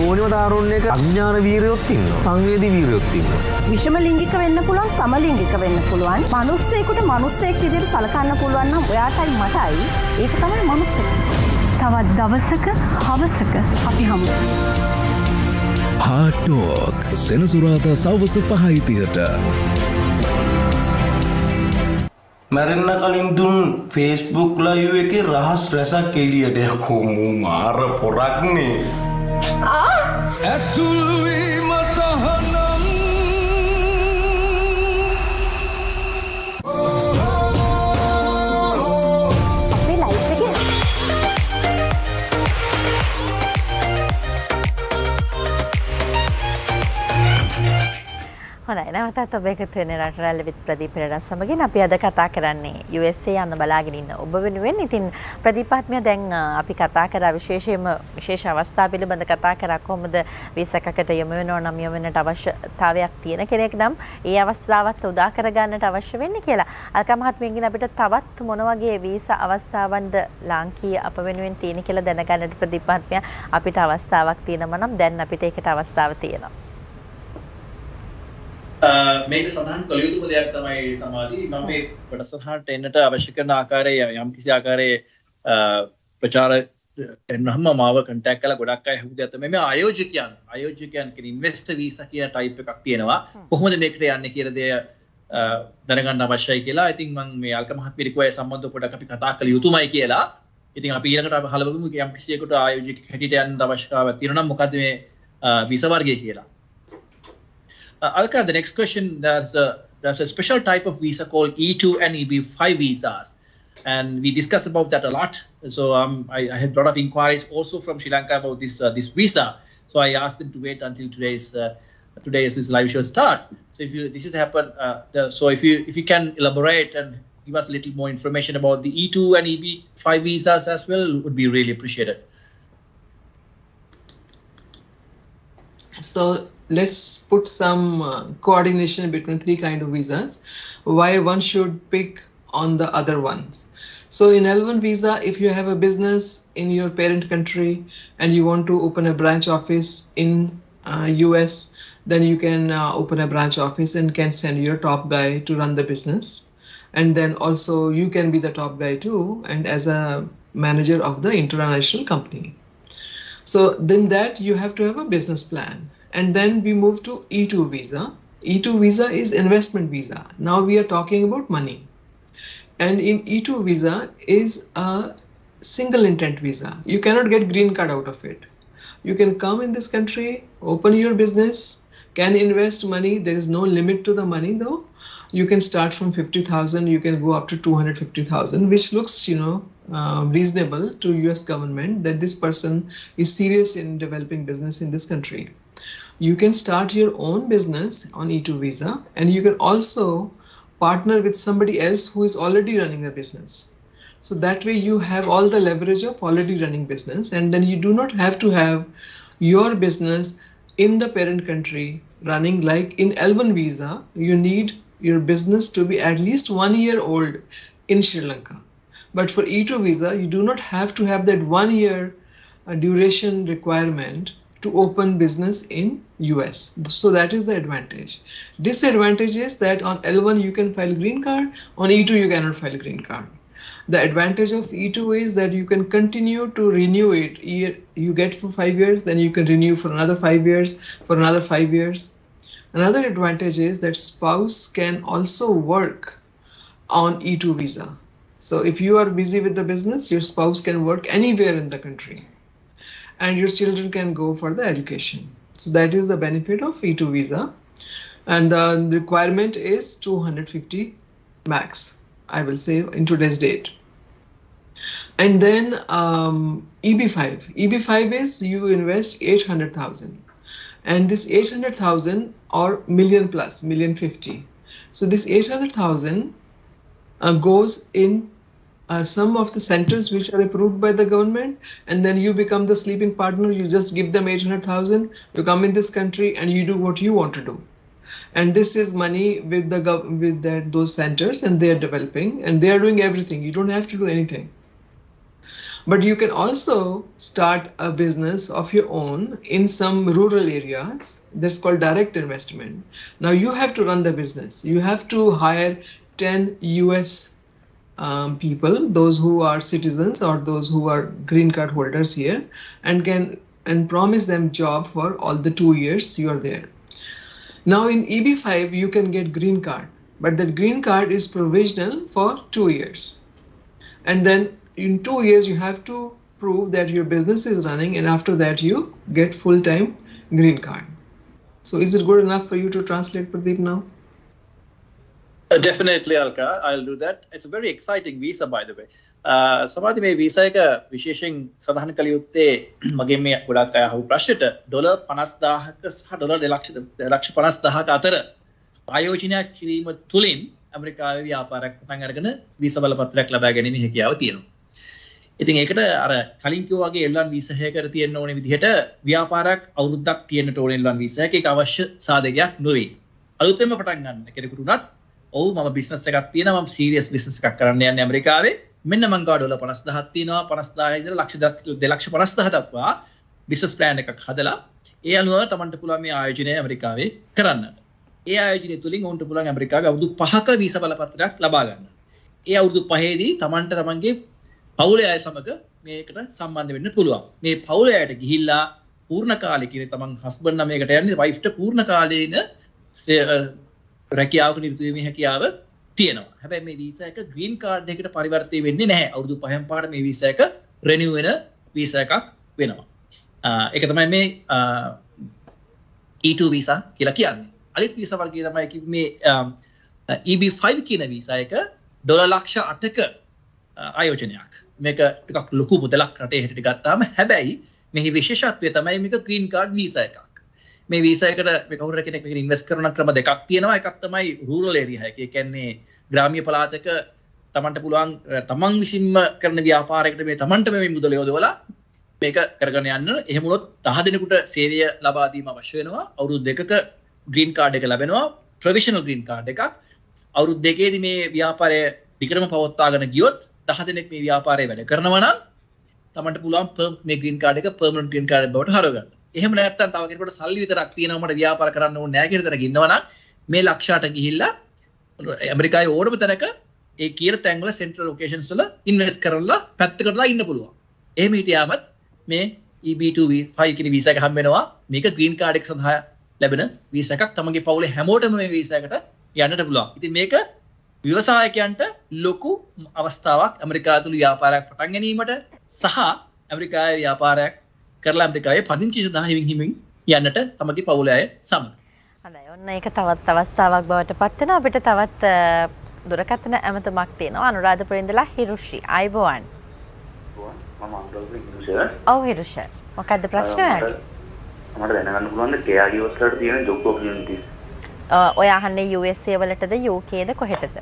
ඕනෙම තාරුණ්‍යයක අඥාන වීරයොත් ඉන්නවා. සංවේදී වීරයොත් ඉන්නවා. විෂම ලිංගික වෙන්න පුළුවන්, සමලිංගික වෙන්න පුළුවන්. මිනිස්සෙකුට මිනිස්සෙක් විදිහට සලකන්න පුළුවන් නම් ඔයාටයි මටයි ඒක තමයි මිනිස්සෙක්. තවත් දවසක හවසක අපි හමු. Hard Talk සෙනසුරාදා සවස 5:30ට. මැරෙන්න කලින් දුන් Facebook live එකේ රහස් රැසක් එළියට යකෝ මාර පොරක්නේ. ඇතුල් වීම තහනම් අපේ ලයිෆ් එකේ හොඳයි නැවතත් ඔබ එකතු වෙන්නේ රට රැල්ල විත් ප්‍රදීප් පෙරේරා සමගින්. අපි අද කතා කරන්නේ USA යන්න බලාගෙන ඉන්න ඔබ වෙනුවෙන්. ඉතින් ප්‍රදීප් මහත්මයා දැන් අපි කතා කරා විශේෂ අවස්ථා පිළිබඳ කතා කරා. කොහොමද වීසා එකකට යොමු වෙනවා නම් යොමු වෙන්නට අවශ්‍යතාවයක් තියෙන කෙනෙක් නම් ඒ අවස්ථාවත් උදා කර ගන්නට අවශ්‍ය වෙන්නේ කියලා. අල්කා මහත්මියගෙන් අපිට තවත් මොන වගේ වීසා අවස්ථාවන්ද ලාංකීය අප වෙනුවෙන් තියෙන කියලා දැනගන්නට ප්‍රදීප් මහත්මයා අපිට අවස්ථාවක් තියෙනවා නම් දැන් අපිට ඒකට අවස්ථාව තියෙනවා. මේක සඳහන් කළ යුතුම දෙයක් තමයි සමාධි. මම මේ වැඩසටහනට එන්නට අවශ්‍ය කරන ආකාරයේ යම් කිසි ආකාරයේ ප්‍රචාර එන්නම මාව කන්ටැක්ට් කරලා ගොඩක් අය හුදෙත් තමයි මේ ආයෝජකයන් කියන ඉන්වෙස්ටර් වීසා කියන ටයිප් එකක් තියෙනවා. කොහොමද මේකට යන්නේ කියලා දේ දැනගන්න අවශ්‍යයි කියලා. I think මම මේ අල්ක මහත්මිය රික්වය සම්බන්ධව පොඩක් අපි කතා කළ යුතුමයි කියලා. ඉතින් අපි ඊළඟට අපි හලවමු යම් කිසියෙකුට ආයෝජක හැටියට යන්න අවශ්‍යතාවයක් තියෙනවා නම් මොකද්ද මේ වීසා වර්ගය කියලා. Alka, the next question, there's a special type of visa called E2 and EB5 visas. And we discussed about that a lot. So I had a lot of inquiries also from Sri Lanka about this visa. So I asked them to wait until today's live show starts. So this has happened, so if you can elaborate and give us a little more information about the E2 and EB5 visas as well, would be really appreciated. So let's put some coordination between three kind of visas, why one should pick on the other ones. So in L1 visa, if you have a business in your parent country and you want to open a branch office in US, then you can open a branch office and can send your top guy to run the business. And then also you can be the top guy too, and as a manager of the international company. So then that you have to have a business plan. And then we move to E2 visa. E2 visa is investment visa. Now we are talking about money. And in E2 visa is a single intent visa. You cannot get green card out of it. You can come in this country, open your business, can invest money. There is no limit to the money though. You can start from 50,000, you can go up to 250,000, which looks, reasonable to US government that this person is serious in developing business in this country. You can start your own business on E2 visa, and you can also partner with somebody else who is already running a business. So that way you have all the leverage of already running business, and then you do not have to have your business in the parent country running. Like in L1 visa, you need your business to be at least 1 year old in Sri Lanka. But for E2 visa, you do not have to have that 1 year duration requirement to open business in US. So that is the advantage. Disadvantage is that on L1 you can file green card, on E2 you cannot file green card. The advantage of E2 is that you can continue to renew it. You get for 5 years, then you can renew for another 5 years, for another 5 years. Another advantage is that spouse can also work on E2 visa. So if you are busy with the business, your spouse can work anywhere in the country, and your children can go for the education. So that is the benefit of E2 visa. And the requirement is 250 max, I will say, in today's date. And then EB5. EB5 is you invest 800,000. And this 800,000 or million plus, 1,050,000. So this 800,000 goes in some of the centers which are approved by the government, and then you become the sleeping partner. You just give them 800,000. You come in this country and you do what you want to do. And this is money with those centers, and they are developing and they are doing everything. You don't have to do anything. But you can also start a business of your own in some rural areas. That's called direct investment. Now you have to run the business. You have to hire 10 US people, those who are citizens or those who are green card holders here, and promise them job for all the 2 years you are there. Now in EB5 you can get green card, but that green card is provisional for 2 years. And then in 2 years you have to prove that your business is running, and after that you get full-time green card. So is it good enough for you to translate, Pradeep, now? Definitely, Alka. I'll do that. It's a very exciting visa, by the way. සමාධි මේ visa එක විශේෂයෙන් සඳහන් කළ යුත්තේ මගේ මේ ගොඩක් අය අහපු ප්‍රශ්නෙට $50,000ක සහ $2,50,000ක අතර ආයෝජනයක් කිරීම තුලින් ඇමරිකාවේ ව්‍යාපාරයක් පටන් අරගෙන වීසා බලපත්‍රයක් ලබා ගැනීමේ හැකියාව තියෙනවා. ඉතින් ඒකට අර කලින් කිව්වා වගේ L1 වීසා එකකට තියෙන්න ඕනේ විදිහට ව්‍යාපාරයක් අවුරුද්දක් තියෙන්නට ඕනේ L1 වීසා එක. ඒක අවශ්‍ය සාධකයක් නෙවෙයි. අලුතෙන්ම පටන් ගන්න කෙනෙකුට උනත් ඔව් මම බිස්නස් එකක් තියෙනවා, මම සීරියස් බිස්නස් එකක් කරන්න යන්නේ ඇමරිකාවේ. මෙන්න මං ගාව $50,000ක් තියෙනවා. 50,000 ඉඳලා 2,50,000 දක්වා බිස්නස් ප්ලෑන් එකක් හදලා ඒ අනුව තමන්ට පුළුවන් මේ ආයෝජනය ඇමරිකාවේ කරන්න. ඒ ආයෝජනය තුලින් උන්ට පුළුවන් ඇමරිකාවේ අවුරුදු 5ක වීසා බලපත්‍රයක් ලබා ගන්න. ඒ අවුරුදු 5ේදී තමන්ට තමන්ගේ පවුලේ අය සමග මේකට සම්බන්ධ වෙන්න පුළුවන්. මේ පවුලේ අයට ගිහිල්ලා පූර්ණ කාලේ කියන්නේ තමන් හස්බන්ඩ් නමයකට යන්නේ වයිෆ්ට පූර්ණ කාලේන රැකියාවක නිරත වීමේ හැකියාව තියෙනවා. හැබැයි මේ වීසා එක ග්‍රීන් කාඩ් එකකට පරිවර්තනය වෙන්නේ නැහැ. අවුරුදු 5න් පාට මේ වීසා එක රිනිව් වෙන වීසා එකක් වෙනවා. ඒක තමයි මේ E2 වීසා කියලා කියන්නේ. අනිත් වීසා වර්ගය තමයි මේ EB5 කියන වීසා එක $8,00,000ක ආයෝජනයක්. මේක ටිකක් ලොකු මුදලක් රටේ හැටියට ගත්තාම. හැබැයි මෙහි විශේෂත්වය තමයි මේක ග්‍රීන් කාඩ් වීසා එකක්. මේ වීසා එකට මේ කවුරු කෙනෙක් මේක ඉන්වෙස්ට් කරන ක්‍රම දෙකක් තියෙනවා. එකක් තමයි රූරල් ඒරියා එක. ඒ කියන්නේ ග්‍රාමීය පළාතක තමන්ට පුළුවන් තමන් විසින්ම කරන ව්‍යාපාරයකට මේ තමන්ට මේ මුදල යොදවලා මේක කරගෙන යන්න. එහෙම වුණොත් 10 දිනකට සේවය ලබා දීම අවශ්‍ය වෙනවා. අවුරුදු 2ක ග්‍රීන් කාඩ් එක ලැබෙනවා. ප්‍රොවිෂනල් ග්‍රීන් කාඩ් එකක්. අවුරුදු 2කේදී මේ ව්‍යාපාරය දිගටම පවත්වාගෙන ගියොත් 10 දිනක් මේ ව්‍යාපාරය වැඩ කරනවා නම් තමන්ට පුළුවන් මේ ග්‍රීන් කාඩ් එක පර්මනන්ට් ග්‍රීන් කාඩ් බවට හරවගන්න. එහෙම නැත්නම් තව කෙනෙකුට සල්ලි විතරක් තියෙනවා මට ව්‍යාපාර කරන්න ඕනේ නැහැ කියන තැනක ඉන්නවා නම් මේ ලක්ෂයට ගිහිල්ලා ඇමරිකාවේ ඕනම තැනක ඒ කියන තැන්වල සෙන්ට්‍රල් ලොකේෂන්ස් වල ඉන්වෙස්ට් කරලා පැත්තකටලා ඉන්න පුළුවන්. එහෙම හිටියාමත් මේ EB2 කියන වීසා එක හම්බ වෙනවා. මේක ග්‍රීන් කාඩ් එක සඳහා ලැබෙන වීසා එකක්. තමන්ගේ පවුලේ හැමෝටම මේ වීසා එකට යන්නට පුළුවන්. ඉතින් මේක ව්‍යවසායකයන්ට ලොකු අවස්ථාවක් ඇමරිකාව තුළ ව්‍යාපාරයක් පටන් ගැනීමට සහ ඇමරිකාවේ ව්‍යාපාරයක් කරලා ඇමරිකාවේ පදිංචි සඳහා හිමින් යන්නට තමගේ පවුල අය සමග. හොඳයි. ඔන්න ඒක තවත් අවස්ථාවක් බවට පත් වෙනවා. අපිට තවත් දුරකථන ඇමතුමක් තියෙනවා. අනුරාධපුරේ ඉඳලා හිරුෂි. ආයිබෝවන්. මම අනුරාධපුරේ හිරුෂි. ඔව් හිරුෂි. මොකක්ද ප්‍රශ්නය? මට දැනගන්න පුළුවන්ද KRGOs වලට තියෙන job opportunities? ඔය අහන්නේ USA වලටද UKද කොහෙටද?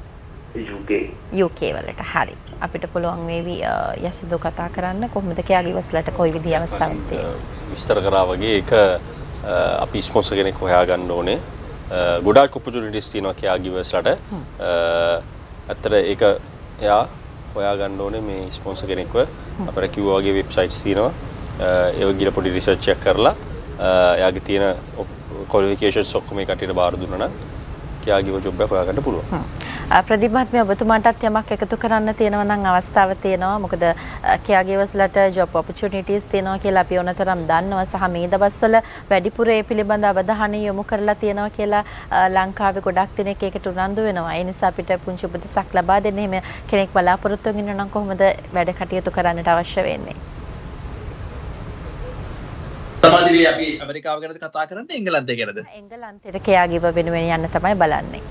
UK වලට. හරි. අපිට පුළුවන් වේවි යසිදු කතා කරන්න කොහොමද KRGOs වලට කොයි විදිහේ අවස්ථාවක් තියෙන්නේ? විස්තර කරා වගේ ඒක අපි ස්පොන්සර් කෙනෙක් හොයාගන්න ඕනේ. ගොඩාක් ඔපචුනිටිස් තියෙනවා KRGOs වලට. ඇත්තට ඒක එයා හොයාගන්න ඕනේ මේ ස්පොන්සර් කෙනෙක්ව. අපිට කිව්වා වගේ වෙබ්සයිට්ස් තියෙනවා. ඒව ගිහලා පොඩි රිසර්ච් එකක් කරලා එයාගේ තියෙන qualifications ඔක්කොම ඒ කටියට බාර දුන්නා නම් KRGO ජොබ් එක හොයාගන්න පුළුවන්. ප්‍රදීප් මහත්මයා ඔබතුමාටත් යමක් එකතු කරන්න තියෙනවා නම් අවස්ථාව තියෙනවා. මොකද KRGOs වලට job opportunities තියෙනවා කියලා අපි ඕනතරම් දන්නවා සහ මේ දවස්වල වැඩිපුර ඒ පිළිබඳ අවධානය යොමු කරලා තියෙනවා කියලා ලංකාවේ ගොඩක් දෙනෙක් ඒකට උනන්දු වෙනවා. ඒ නිසා අපිට පුංචි උපදෙසක් ලබා දෙන්න එහෙම කෙනෙක් බලාපොරොත්තු වෙන්න නම් කොහොමද වැඩ කටයුතු කරන්නට අවශ්‍ය වෙන්නේ? සමාජීය අපි ඇමරිකාව ගැනද කතා කරන්නේ එංගලන්තය ගැනද? එංගලන්තයට KRGO වෙනුවෙන් යන්න තමයි බලන්නේ.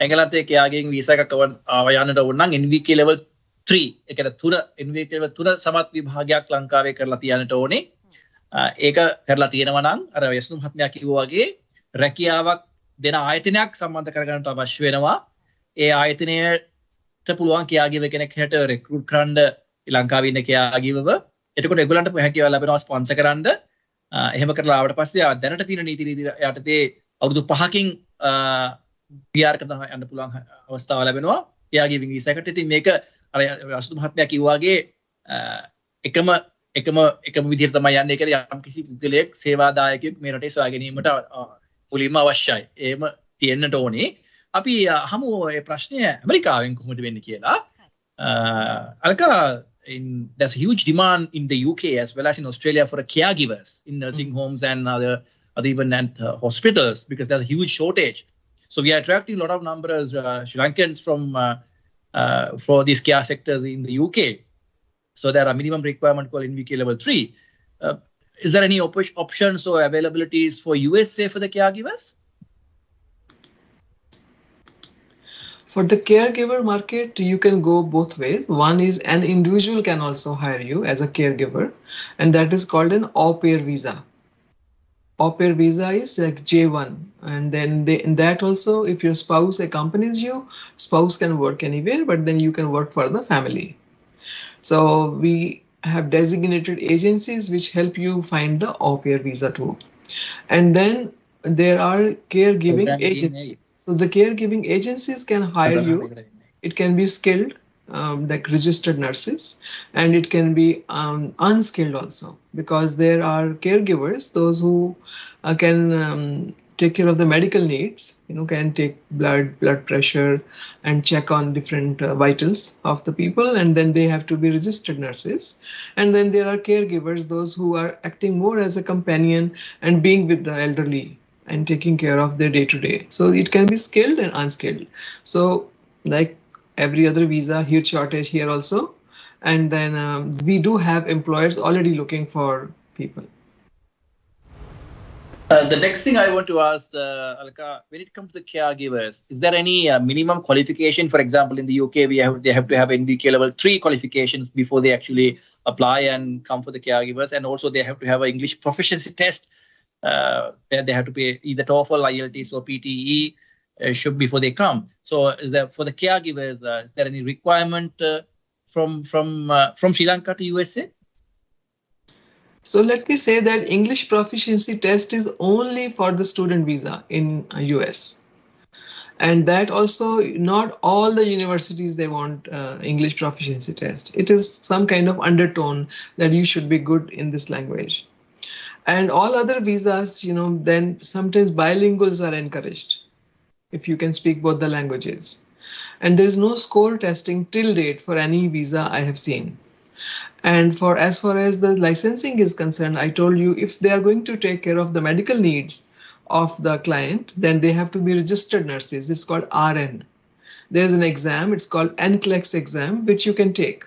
එංගලන්තයේ KRGOෙන් වීසා එකක් යන්නට ඕන නම් NVQ level 3 ඒ කියන්නේ NVQ level 3 සමත් විභාගයක් ලංකාවේ කරලා තියන්නට ඕනේ. ඒක කරලා තියෙනවා නම් අර යස්නු මහත්මයා කිව්වා වගේ රැකියාවක් දෙන ආයතනයක් සම්බන්ධ කරගන්නට අවශ්‍ය වෙනවා. ඒ ආයතනයට පුළුවන් KRGO කෙනෙක් හැට රෙක්රූට් කරන්න ලංකාවේ ඉන්න KRGOව එතකොට ඒගොල්ලන්ට හැකියාව ලැබෙනවා ස්පොන්සර් කරන්න. එහෙම කරලා ආවට පස්සේ දැනට තියෙන නීති යටතේ අවුරුදු 5කින් PR එකට යන්න පුළුවන් අවස්ථාව ලැබෙනවා. එයාගේ වීසා එකට. ඉතින් මේක අර අසුදු මහත්මයා කිව්වා වගේ එකම විදිහට තමයි යන්නේ. ඒ කියන්නේ යම් කිසි පුද්ගලයෙක් සේවාදායකයෙක් මේ රටේ සොයා ගැනීමට මුලින්ම අවශ්‍යයි. එහෙම තියෙන්නට ඕනේ. අපි අහමු මේ ප්‍රශ්නය ඇමරිකාවෙන් කොහොමද වෙන්නේ කියලා. අල්කා there's a huge demand in the UK as well as in Australia for caregivers in nursing homes and other even hospitals because there's a huge shortage. So we are attracting a lot of numbers Sri Lankans for these care sectors in the UK. So there are minimum requirement called NVQ level 3. Is there any options or availabilities for USA for the caregivers? For the caregiver market, you can go both ways. One is an individual can also hire you as a caregiver, and that is called an au pair visa. Au pair visa is like J1, and then in that also, if your spouse accompanies you, spouse can work anywhere, but then you can work for the family. So we have designated agencies which help you find the au pair visa too. And then there are caregiving agencies. So the caregiving agencies can hire you. It can be skilled, like registered nurses, and it can be unskilled also, because there are caregivers, those who can take care of the medical needs, can take blood pressure and check on different vitals of the people, and then they have to be registered nurses. And then there are caregivers, those who are acting more as a companion and being with the elderly and taking care of their day-to-day. So it can be skilled and unskilled. So like every other visa, huge shortage here also. And then we do have employers already looking for people. The next thing I want to ask, Alka, when it comes to caregivers, is there any minimum qualification? For example, in the UK, they have to have NVQ level 3 qualifications before they actually apply and come for the caregivers. And also they have to have an English proficiency test where they have to pay either TOEFL, IELTS or PTE should before they come. So is there for the caregivers, is there any requirement from Sri Lanka to USA? So let me say that English proficiency test is only for the student visa in US. And that also, not all the universities, they want English proficiency test. It is some kind of undertone that you should be good in this language. And all other visas, then sometimes bilinguals are encouraged if you can speak both the languages. And there is no score testing till date for any visa I have seen. And as far as the licensing is concerned, I told you if they are going to take care of the medical needs of the client, then they have to be registered nurses. It's called RN. There's an exam, it's called NCLEX exam, which you can take.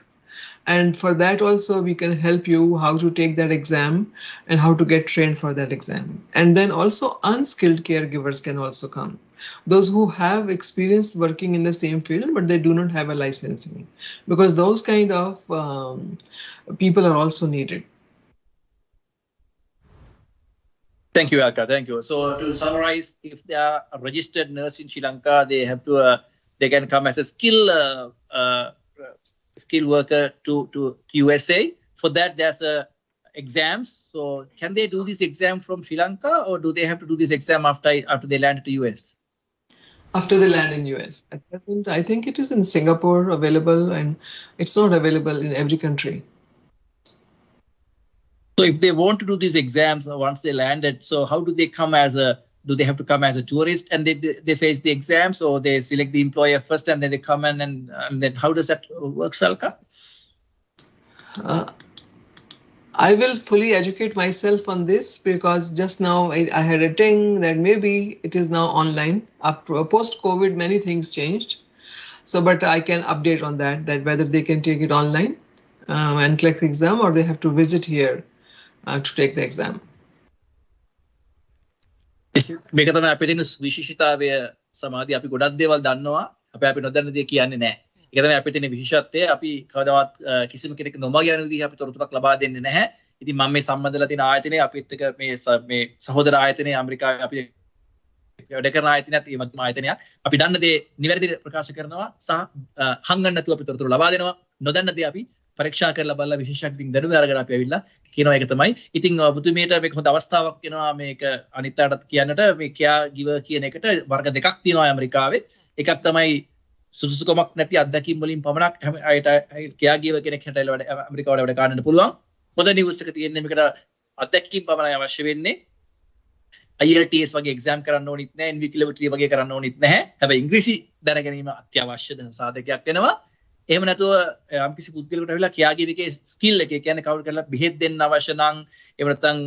And for that also, we can help you how to take that exam and how to get trained for that exam. And then also unskilled caregivers can also come. Those who have experience working in the same field, but they do not have a licensing, because those kind of people are also needed. Thank you, Alka. Thank you. So to summarize, if they are a registered nurse in Sri Lanka, they have to they can come as a skilled worker to USA. For that, there's exams. So can they do this exam from Sri Lanka, or do they have to do this exam after they land to US? After they land in US. At present, I think it is in Singapore available, and it's not available in every country. So if they want to do these exams once they landed, so how do they come do they have to come as a tourist and they face the exams, or they select the employer first and then they come in and then how does that work, Salka? I will fully educate myself on this, because just now I had a thing that maybe it is now online. Post-COVID, many things changed. So, but I can update on that whether they can take it online and collect the exam, or they have to visit here to take the exam. මේක තමයි අපේ තියෙන විශේෂතාවය සමාධිය. අපි ගොඩක් දේවල් දන්නවා. අපි නොදන්න දේ කියන්නේ නැහැ. ඒක තමයි අපේ තියෙන විශේෂත්වය. අපි කවදාවත් කිසිම කෙනෙක් නොමග යන විදිහ අපි තොරතුරක් ලබා දෙන්නේ නැහැ. ඉතින් මම මේ සම්බන්ධලා තියෙන ආයතනයේ අපිත් එක්ක මේ සහෝදර ආයතනයේ ඇමරිකාවේ අපි වැඩ කරන ආයතනයත් ඒ වගේම ආයතනයක්. අපි දන්න දේ නිවැරදිව ප්‍රකාශ කරනවා සහ හංගන්න නැතුව අපි තොරතුරු ලබා දෙනවා. නොදන්න දේ අපි පරීක්ෂා කරලා බලලා විශේෂඥයින් දැනුම අරගෙන අපි ඇවිල්ලා කියනවා. ඒක තමයි. ඉතින් පුතුමේට මේක හොඳ අවස්ථාවක් වෙනවා මේක අනිත් අයටත් කියන්නට. මේ කියා ගිවර් කියන එකට වර්ග දෙකක් තියෙනවා ඇමරිකාවේ. එකක් තමයි සුදුසුකමක් නැති අත්දැකීම් වලින් පමණක් අයට කියා ගිවර් කෙනෙක් හැටයිලා ඇමරිකාවට වැඩ ගන්නට පුළුවන්. හොඳ නිවුස් එක තියෙන්නේ මේකට අත්දැකීම් පමණයි අවශ්‍ය වෙන්නේ. IELTS වගේ එක්සෑම් කරන්න ඕනෙත් නැහැ, NVQ level 3 වගේ කරන්න ඕනෙත් නැහැ. හැබැයි ඉංග්‍රීසි දැනගැනීම අත්‍යවශ්‍ය සාධකයක් වෙනවා. එහෙම නැතුව යම්කිසි පුද්ගලයෙකුට ඇවිල්ලා කියාගීමේ ස්කිල් එක, කියන්නේ කවුරු කරලා බෙහෙත් දෙන්න අවශ්‍ය නම්, එහෙම නැත්නම්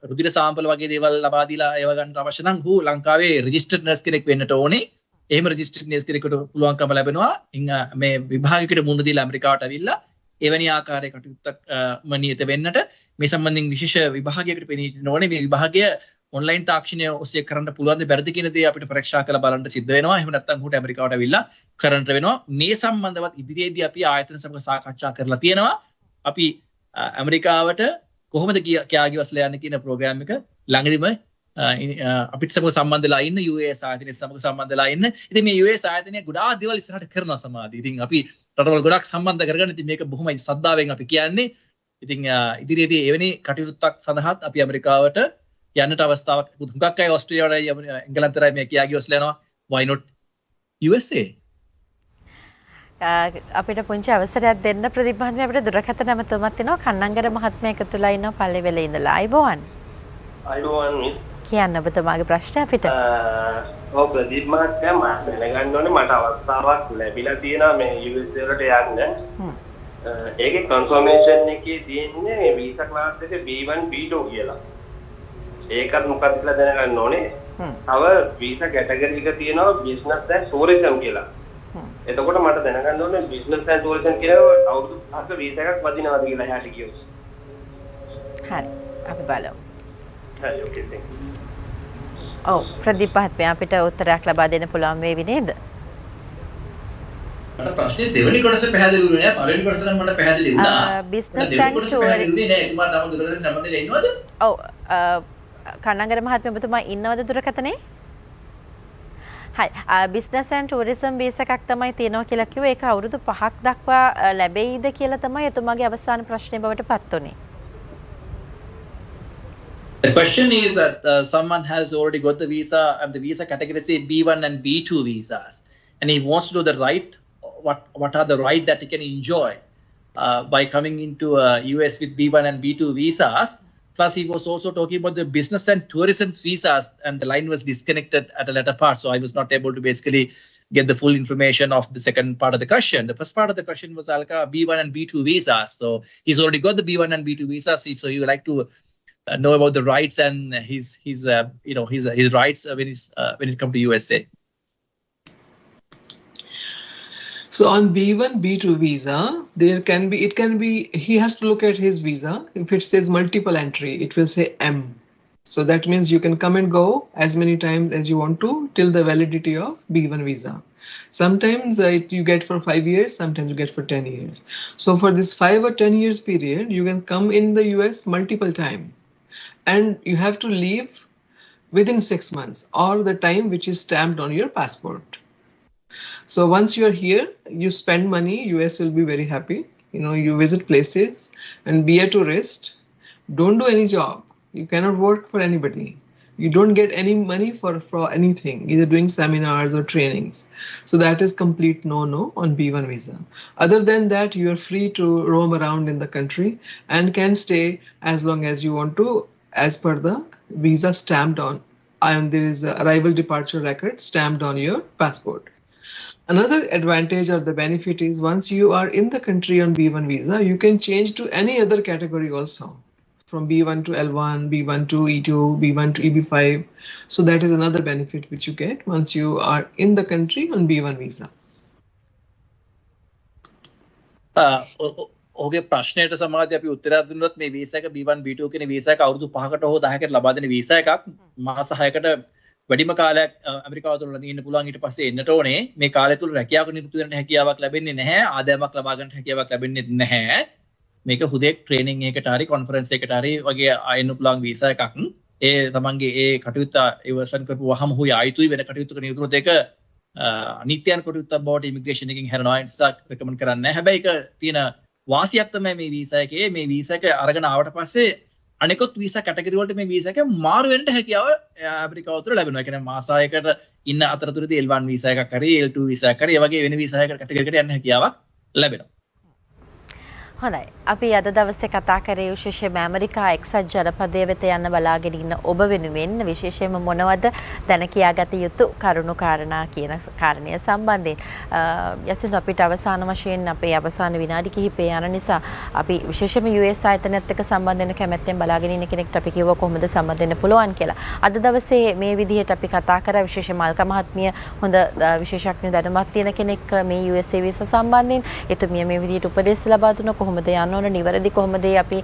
රුධිර සාම්පල් වගේ දේවල් ලබා දීලා ඒව ගන්න අවශ්‍ය නම් හු ලංකාවේ රෙජිස්ටර්ඩ් නර්ස් කෙනෙක් වෙන්නට ඕනේ. එහෙම රෙජිස්ටර්ඩ් නර්ස් කෙනෙකුට පුළුවන්කම ලැබෙනවා මේ විභාගයකට මුහුණ දීලා ඇමරිකාවට ඇවිල්ලා එවැනි ආකාරයක කටයුත්තක් නියත වෙන්නට. මේ සම්බන්ධයෙන් විශේෂ විභාගයකට පෙනීන්න ඕනේ. මේ විභාගය ඔන්ලයින් තාක්ෂණය ඔස්සේ කරන්න පුළුවන් ද බැරිද කියන දේ අපිට පරීක්ෂා කරලා බලන්න සිද්ධ වෙනවා. එහෙම නැත්නම් උට ඇමරිකාවට ඇවිල්ලා කරන්නට වෙනවා. මේ සම්බන්ධවත් ඉදිරියේදී අපි ආයතන සමග සාකච්ඡා කරලා තියෙනවා. අපි ඇමරිකාවට කොහොමද කියාගිවස්ලා යන්න කියන ප්‍රෝග්‍රෑම් එක ළඟදිම අපිට සමග සම්බන්ධලා ඉන්න US ආයතනය සමග සම්බන්ධලා ඉන්න. ඉතින් මේ US ආයතනය ගොඩාක් දේවල් ඉස්සරහට කරනවා සමාධිය. ඉතින් අපි රටවල් ගොඩක් සම්බන්ධ කරගෙන ඉතින් මේක බොහොම ශ්‍රද්ධාවෙන් අපි කියන්නේ. ඉතින් ඉදිරියේදී එවැනි කටයුත්තක් සඳහාත් අපි ඇමරිකාවට යන්නට අවස්ථාවක් හුඟක් අය ඕස්ට්‍රේලියාවට එංගලන්තයට මේ කියාගිවස්ලා යනවා. why not USA? අපිට පුංචි අවසරයක් දෙන්න ප්‍රදීප් මහත්මයා. අපිට දුරකථන නමතුමක් තියෙනවා. කන්නංගර මහත්මයා එකතුලා ඉන්නවා පල්ලෙවෙල ඉඳලා. අයබෝවන්. අයබෝවන් මිස්. කියන්න ඔබතුමාගේ ප්‍රශ්නේ අපිට. ඔව් ප්‍රදීප් මහත්මයා මම දැනගන්න ඕනේ මට අවස්ථාවක් ලැබිලා තියෙනවා මේ USA වලට යන්න. ඒකේ කන්ෆර්මේෂන් එකේ තියෙන්නේ මේ වීසා ක්ලාස් එක B1 B2 කියලා. ඒකත් මොකක්ද කියලා දැනගන්න ඕනේ. තව වීසා කැටගරි එක තියෙනවා බිස්නස් ඇන්ඩ් ටූරිසම් කියලා. එතකොට මට දැනගන්න ඕනේ බිස්නස් ඇන්ඩ් ටූරිසම් කියලා අවුරුදු 5ක වීසා එකක් වදිනවද කියලා එහාට ගියොත්. හරි. අපි බලමු. හරි ඕකේ තැන්ක් යූ. ඔව් ප්‍රදීප් මහත්මයා අපිට උත්තරයක් ලබා දෙන්න පුළුවන් වේවි නේද? මට ප්‍රශ්නේ දෙවෙනි කොටස පැහැදිලි වුණේ නෑ. පළවෙනි කොටස නම් මට පැහැදිලි වුණා. බිස්නස් ඇන්ඩ් ටූරිසම් පැහැදිලි වුණේ නෑ. එතුමාට තම දුරකථන සම්බන්ධයෙන් ඉන්නවද? ඔව් කන්නංගර මහත්මයා ඔබතුමා ඉන්නවද දුරකථනේ? හරි. බිස්නස් ඇන්ඩ් ටූරිසම් වීසා එකක් තමයි තියෙනවා කියලා කිව්වේ. ඒක අවුරුදු 5ක් දක්වා ලැබෙයිද කියලා තමයි එතුමාගේ අවසාන ප්‍රශ්නේ බවට පත් වුනේ. The question is that someone has already got the visa and the visa category say B1 and B2 visas, and he wants to know the right, what are the right that he can enjoy by coming into US with B1 and B2 visas. Plus, he was also talking about the business and tourism visas, and the line was disconnected at a later part, so I was not able to basically get the full information of the second part of the question. The first part of the question was Alka B1 and B2 visas. So he's already got the B1 and B2 visas, so he would like to know about the rights and his rights when it comes to USA. So on B1, B2 visa, he has to look at his visa. If it says multiple entry, it will say M. So that means you can come and go as many times as you want to till the validity of B1 visa. Sometimes you get for 5 years, sometimes you get for 10 years. So for this 5 or 10 years period, you can come in the US multiple times. And you have to leave within 6 months or the time which is stamped on your passport. So once you are here, you spend money, US will be very happy. You visit places and be a tourist. Don't do any job. You cannot work for anybody. You don't get any money for anything, either doing seminars or trainings. So that is complete no-no on B1 visa. Other than that, you are free to roam around in the country and can stay as long as you want to, as per the visa stamped on. And there is an arrival departure record stamped on your passport. Another advantage or the benefit is once you are in the country on B1 visa, you can change to any other category also. From B1 to L1, B1 to E2, B1 to EB5. So that is another benefit which you get once you are in the country on B1 visa. ඔහුගේ ප්‍රශ්නයට සමාධිය අපි උත්තරයක් දුන්නොත් මේ visa එක B1 B2 කියන visa එක අවුරුදු 5කට හෝ 10කට ලබා දෙන වීසා එකක් මාස 6කට වැඩිම කාලයක් ඇමරිකාව තුළ ඉන්න පුළුවන් ඊට පස්සේ එන්නට ඕනේ මේ කාලය තුළ රැකියාවක නිරත වෙන්න හැකියාවක් ලැබෙන්නේ නැහැ ආදායමක් ලබා ගන්න හැකියාවක් ලැබෙන්නේ නැහැ මේක හුදෙක් ට්‍රේනින් එකකට හරි කොන්ෆරන්ස් එකකට හරි වගේ ආයෙන්න පුළුවන් වීසා එකක් ඒ තමන්ගේ ඒ කටයුත්ත ඉවර්ෂන් කරපුවාම හුයි ආයුතුයි වෙන කටයුත්තක නියුතුනොත් ඒක අනිත්‍යයන් කටයුත්තක් බවට ඉමිග්‍රේෂන් එකකින් හැරෙනවා නිසා රෙකමන්ඩ් කරන්නේ නැහැ හැබැයි ඒක තියෙන වාසියක් තමයි මේ වීසා එකේ මේ වීසා එක අරගෙන ආවට පස්සේ අනිකොත් වීසා කැටගරි වලට මේ වීසා එක මාරු වෙන්න හැකියාව ඇමරිකාව තුළ ලැබෙනවා. ඒ කියන්නේ මාස 6කට ඉන්න අතරතුරදී L1 වීසා එකක් හරි L2 වීසා එකක් හරි ඒ වගේ වෙන වීසා එකකට කැටගරියකට යන්න හැකියාවක් ලැබෙනවා. හොඳයි. අපි අද දවසේ කතා කරේ විශේෂයෙන්ම ඇමරිකා එක්සත් ජනපදයේ වෙත යන්න බලාගෙන ඉන්න ඔබ වෙනුවෙන් විශේෂයෙන්ම මොනවද දැන කියාගත යුතු කරුණු කාරණා කියන කාරණය සම්බන්ධයෙන් යසින් අපිට අවසාන වශයෙන් අපේ අවසාන විනාඩි කිහිපය යන නිසා අපි විශේෂයෙන්ම US ආයතනයත් එක්ක සම්බන්ධ වෙන කැමැත්තෙන් බලාගෙන ඉන්න කෙනෙක්ට අපි කිව්වා කොහොමද සම්බන්ධ වෙන්න පුළුවන් කියලා. අද දවසේ මේ විදිහට අපි කතා කරා විශේෂයෙන්ම අල්කා මහත්මිය හොඳ විශේෂඥ දැනුමක් තියෙන කෙනෙක් මේ US වීසා සම්බන්ධයෙන් එතුමිය මේ විදිහට උපදෙස් ලබා දුන්නා කොහොමද යන්න ඕන නිවැරදි කොහොමද අපි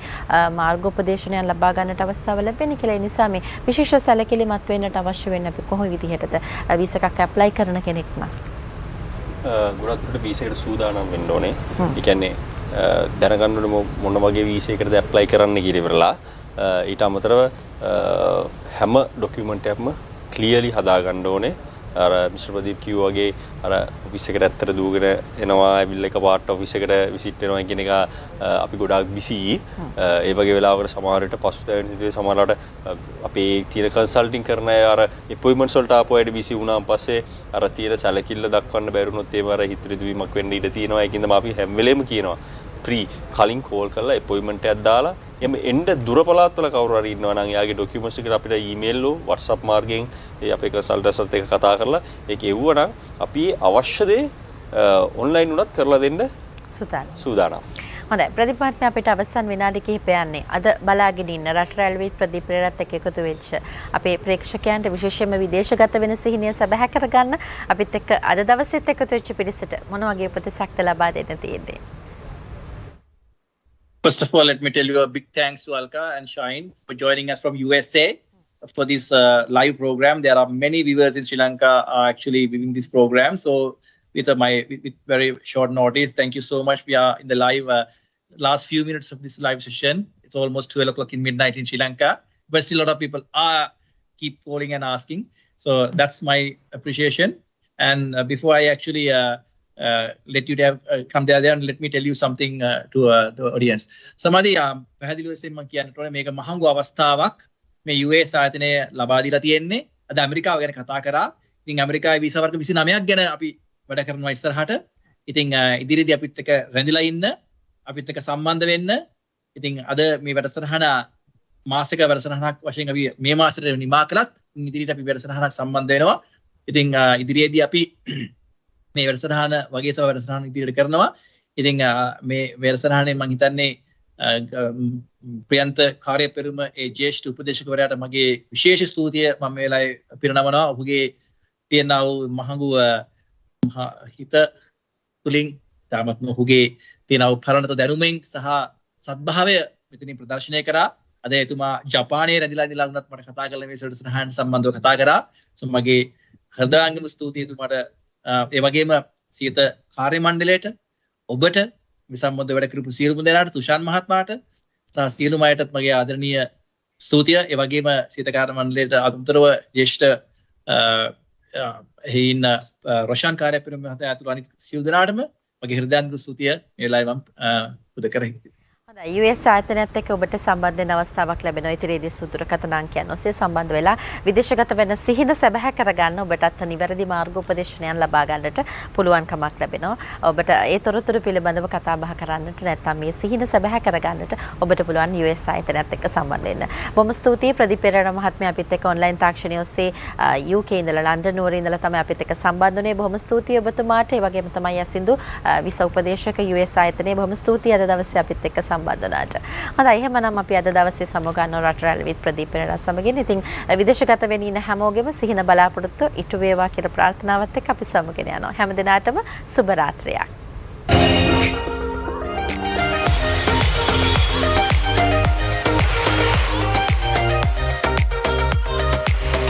මාර්ගෝපදේශනයන් ලබා ගන්නට අවස්ථාව ලැබෙන්නේ කියලා. ඒ නිසා මේ විශේෂ සැලකිලිමත් වෙන්නට අවශ්‍ය වෙන්නේ අපි කොහොම විදිහටද වීසා එකක් ඇප්ලයි කරන කෙනෙක් නම් ගොඩක් දුරට වීසා එකට සූදානම් වෙන්න ඕනේ. ඒ කියන්නේ දැනගන්න ඕනේ මොන වගේ වීසා එකකටද ඇප්ලයි කරන්න කියලා ඉවරලා ඊට අමතරව හැම ඩොකියුමන්ට් එකක්ම ක්ලියර්ලි හදා ගන්න ඕනේ. අර මිස්ටර් ප්‍රදීප් කිව්වා වගේ අර ඔෆිස් එකට ඇත්තට දුවගෙන එනවා ඇවිල්ලා එකපාරට ඔෆිස් එකට විසිට් වෙනවා කියන එක අපි ගොඩාක් බිසි. ඒ වගේ වෙලාවකට සමහර විට පසුතැවෙන සිදුවේ සමහරවට අපේ තියෙන කන්සල්ටින් කරන අය අර අපොයින්ට්මන්ට්ස් වලට ආපු අයට බිසි වුණාන් පස්සේ අර තියෙන සැලකිල්ල දක්වන්න බැරිුණොත් ඒව අර හිතරිදුවීමක් වෙන්න ඉඩ තියෙනවා. ඒකින්ද අපි හැම වෙලේම කියනවා කලින් කෝල් කරලා අපොයින්ට්මන්ට් එකක් දාලා එම එන්න දුර පළාත්වල කවුරු හරි ඉන්නවා නම් එයාගේ ડોකියුමන්ට්ස් එකට අපිට ඊමේල් හෝ WhatsApp මාර්ගයෙන් ඒ අපේ කන්සල්ටන්ට්ස්ත් එක්ක කතා කරලා ඒක එව්වනම් අපි අවශ්‍ය දේ ඔන්ලයින් උනත් කරලා දෙන්න සූදානම්. හොඳයි ප්‍රදීප් මහත්මයා අපිට අවසන් විනාඩි කිහිප යන්නේ අද බලාගෙන ඉන්න රට රැල්වි ප්‍රදීප් රේරත් එක්ක එකතු වෙච්ච අපේ ප්‍රේක්ෂකයන්ට විශේෂයෙන්ම විදේශගත වෙන සිහිනිය සබහැ කරගන්න අපිත් එක්ක අද දවසෙත් එකතු වෙච්ච පිරිසට මොන වගේ උපදෙසක්ද ලබා දෙන්න තියෙන්නේ? First of all, let me tell you a big thanks to Alka and Shine for joining us from USA for this live program. There are many viewers in Sri Lanka are actually viewing this program. So with very short notice, thank you so much. We are in the live last few minutes of this live session. It's almost 12 o'clock in midnight in Sri Lanka, but still a lot of people are keep calling and asking. So that's my appreciation. And before I actually let you come there and let me tell you something to the audience. Samadhi පැහැදිලිව වශයෙන් මම කියන්නට ඕනේ මේක මහඟු අවස්ථාවක් මේ US ආයතනය ලබා දීලා තියෙන්නේ. අද ඇමරිකාව ගැන කතා කරා. ඉතින් ඇමරිකාවේ වීසා වර්ග 29ක් ගැන අපි වැඩ කරනවා ඉස්සරහට. ඉතින් ඉදිරියේදී අපිත් එක්ක රැඳිලා ඉන්න, අපිත් එක්ක සම්බන්ධ වෙන්න. ඉතින් අද මේ වැඩසටහන මාසික වැඩසටහනක් වශයෙන් අපි මේ මාසෙට නිමා කළත් ඉදිරියට අපි වැඩසටහනක් සම්බන්ධ වෙනවා. ඉතින් ඉදිරියේදී අපි මේ වැඩසටහන වගේ වැඩසටහන ඉදිරියට කරනවා. ඉතින් මේ වැඩසටහනේ මම හිතන්නේ ප්‍රියන්ත කාර්ය පෙරම ඒ ජ්‍යෙෂ්ඨ උපදේශකවරයාට මගේ විශේෂ ස්තුතිය මම මේ වෙලාවේ පිරිනමනවා. ඔහුගේ තියෙනා වූ මහඟු හිත තුලින් තාමත්ම ඔහුගේ තියෙනා වූ පරණත දැනුමෙන් සහ සත්භාවය මෙතනින් ප්‍රදර්ශනය කරා. අද එතුමා ජපානයේ රැඳිලා ඉඳලා වුණත් මට කතා කරලා මේ සටහන් සම්බන්ධව කතා කරා. so මගේ හෘදයාංගම ස්තුතිය එතුමාට ඒ වගේම සියත කාර්ය මණ්ඩලයට ඔබට මේ සම්බන්ධව වැඩ කරපු සියලුම දෙනාට තුෂාන් මහත්මයාට සහ සියලුම අයටත් මගේ ආදරණීය ස්තුතිය. ඒ වගේම සියත කාර්ය මණ්ඩලයට අනුතරව ජ්‍යෙෂ්ඨ හේින් රොෂාන් කාර්ය පෙරම මහතා ඇතුළු අනිත් සියලු දෙනාටම මගේ හෘදයාංගම ස්තුතිය මේ වෙලාවේ මම පුද කරගෙන හොඳයි US ආයතනයත් එක්ක ඔබට සම්බන්ධ වෙන අවස්ථාවක් ලැබෙනවා. ඉතින් සුදුරකථන අංකයන් ඔස්සේ සම්බන්ධ වෙලා විදේශගත වෙන සිහින සැබෑ කරගන්න ඔබටත් නිවැරදි මාර්ගෝපදේශනයන් ලබා ගන්නට පුළුවන්කමක් ලැබෙනවා. ඔබට ඒ තොරතුරු පිළිබඳව කතා බහ කරන්නට නැත්නම් මේ සිහින සැබෑ කරගන්නට ඔබට පුළුවන් US ආයතනයත් එක්ක සම්බන්ධ වෙන්න. බොහොම ස්තුතියි ප්‍රදීප් පෙරේරා මහත්මයා අපිත් එක්ක ඔන්ලයින් තාක්ෂණය ඔස්සේ UK ඉඳලා ලන්ඩන් නුවර ඉඳලා තමයි අපිත් එක්ක සම්බන්ධ වුණේ. බොහොම ස්තුතියි ඔබතුමාට. ඒ වගේම තමයි යසින්දු විසා උපදේශක US ආයතනයේ බොහොම ස්තුතියි අද දවසේ අපිත් එක්ක සම්බන්ධ. හොඳයි එහෙනම් අපි අද දවසේ සමුගන්නවා රට රැල්ල විත් ප්‍රදීප් පෙරේරා සමගින්. ඉතින් විදේශගත වෙන්න ඉන්න හැමෝගෙම සිහින බලාපොරොත්තු ඉටු වේවා කියලා ප්‍රාර්ථනාවත් එක්ක අපි සමුගෙන යනවා. හැම දිනාටම සුබ රාත්‍රියක්.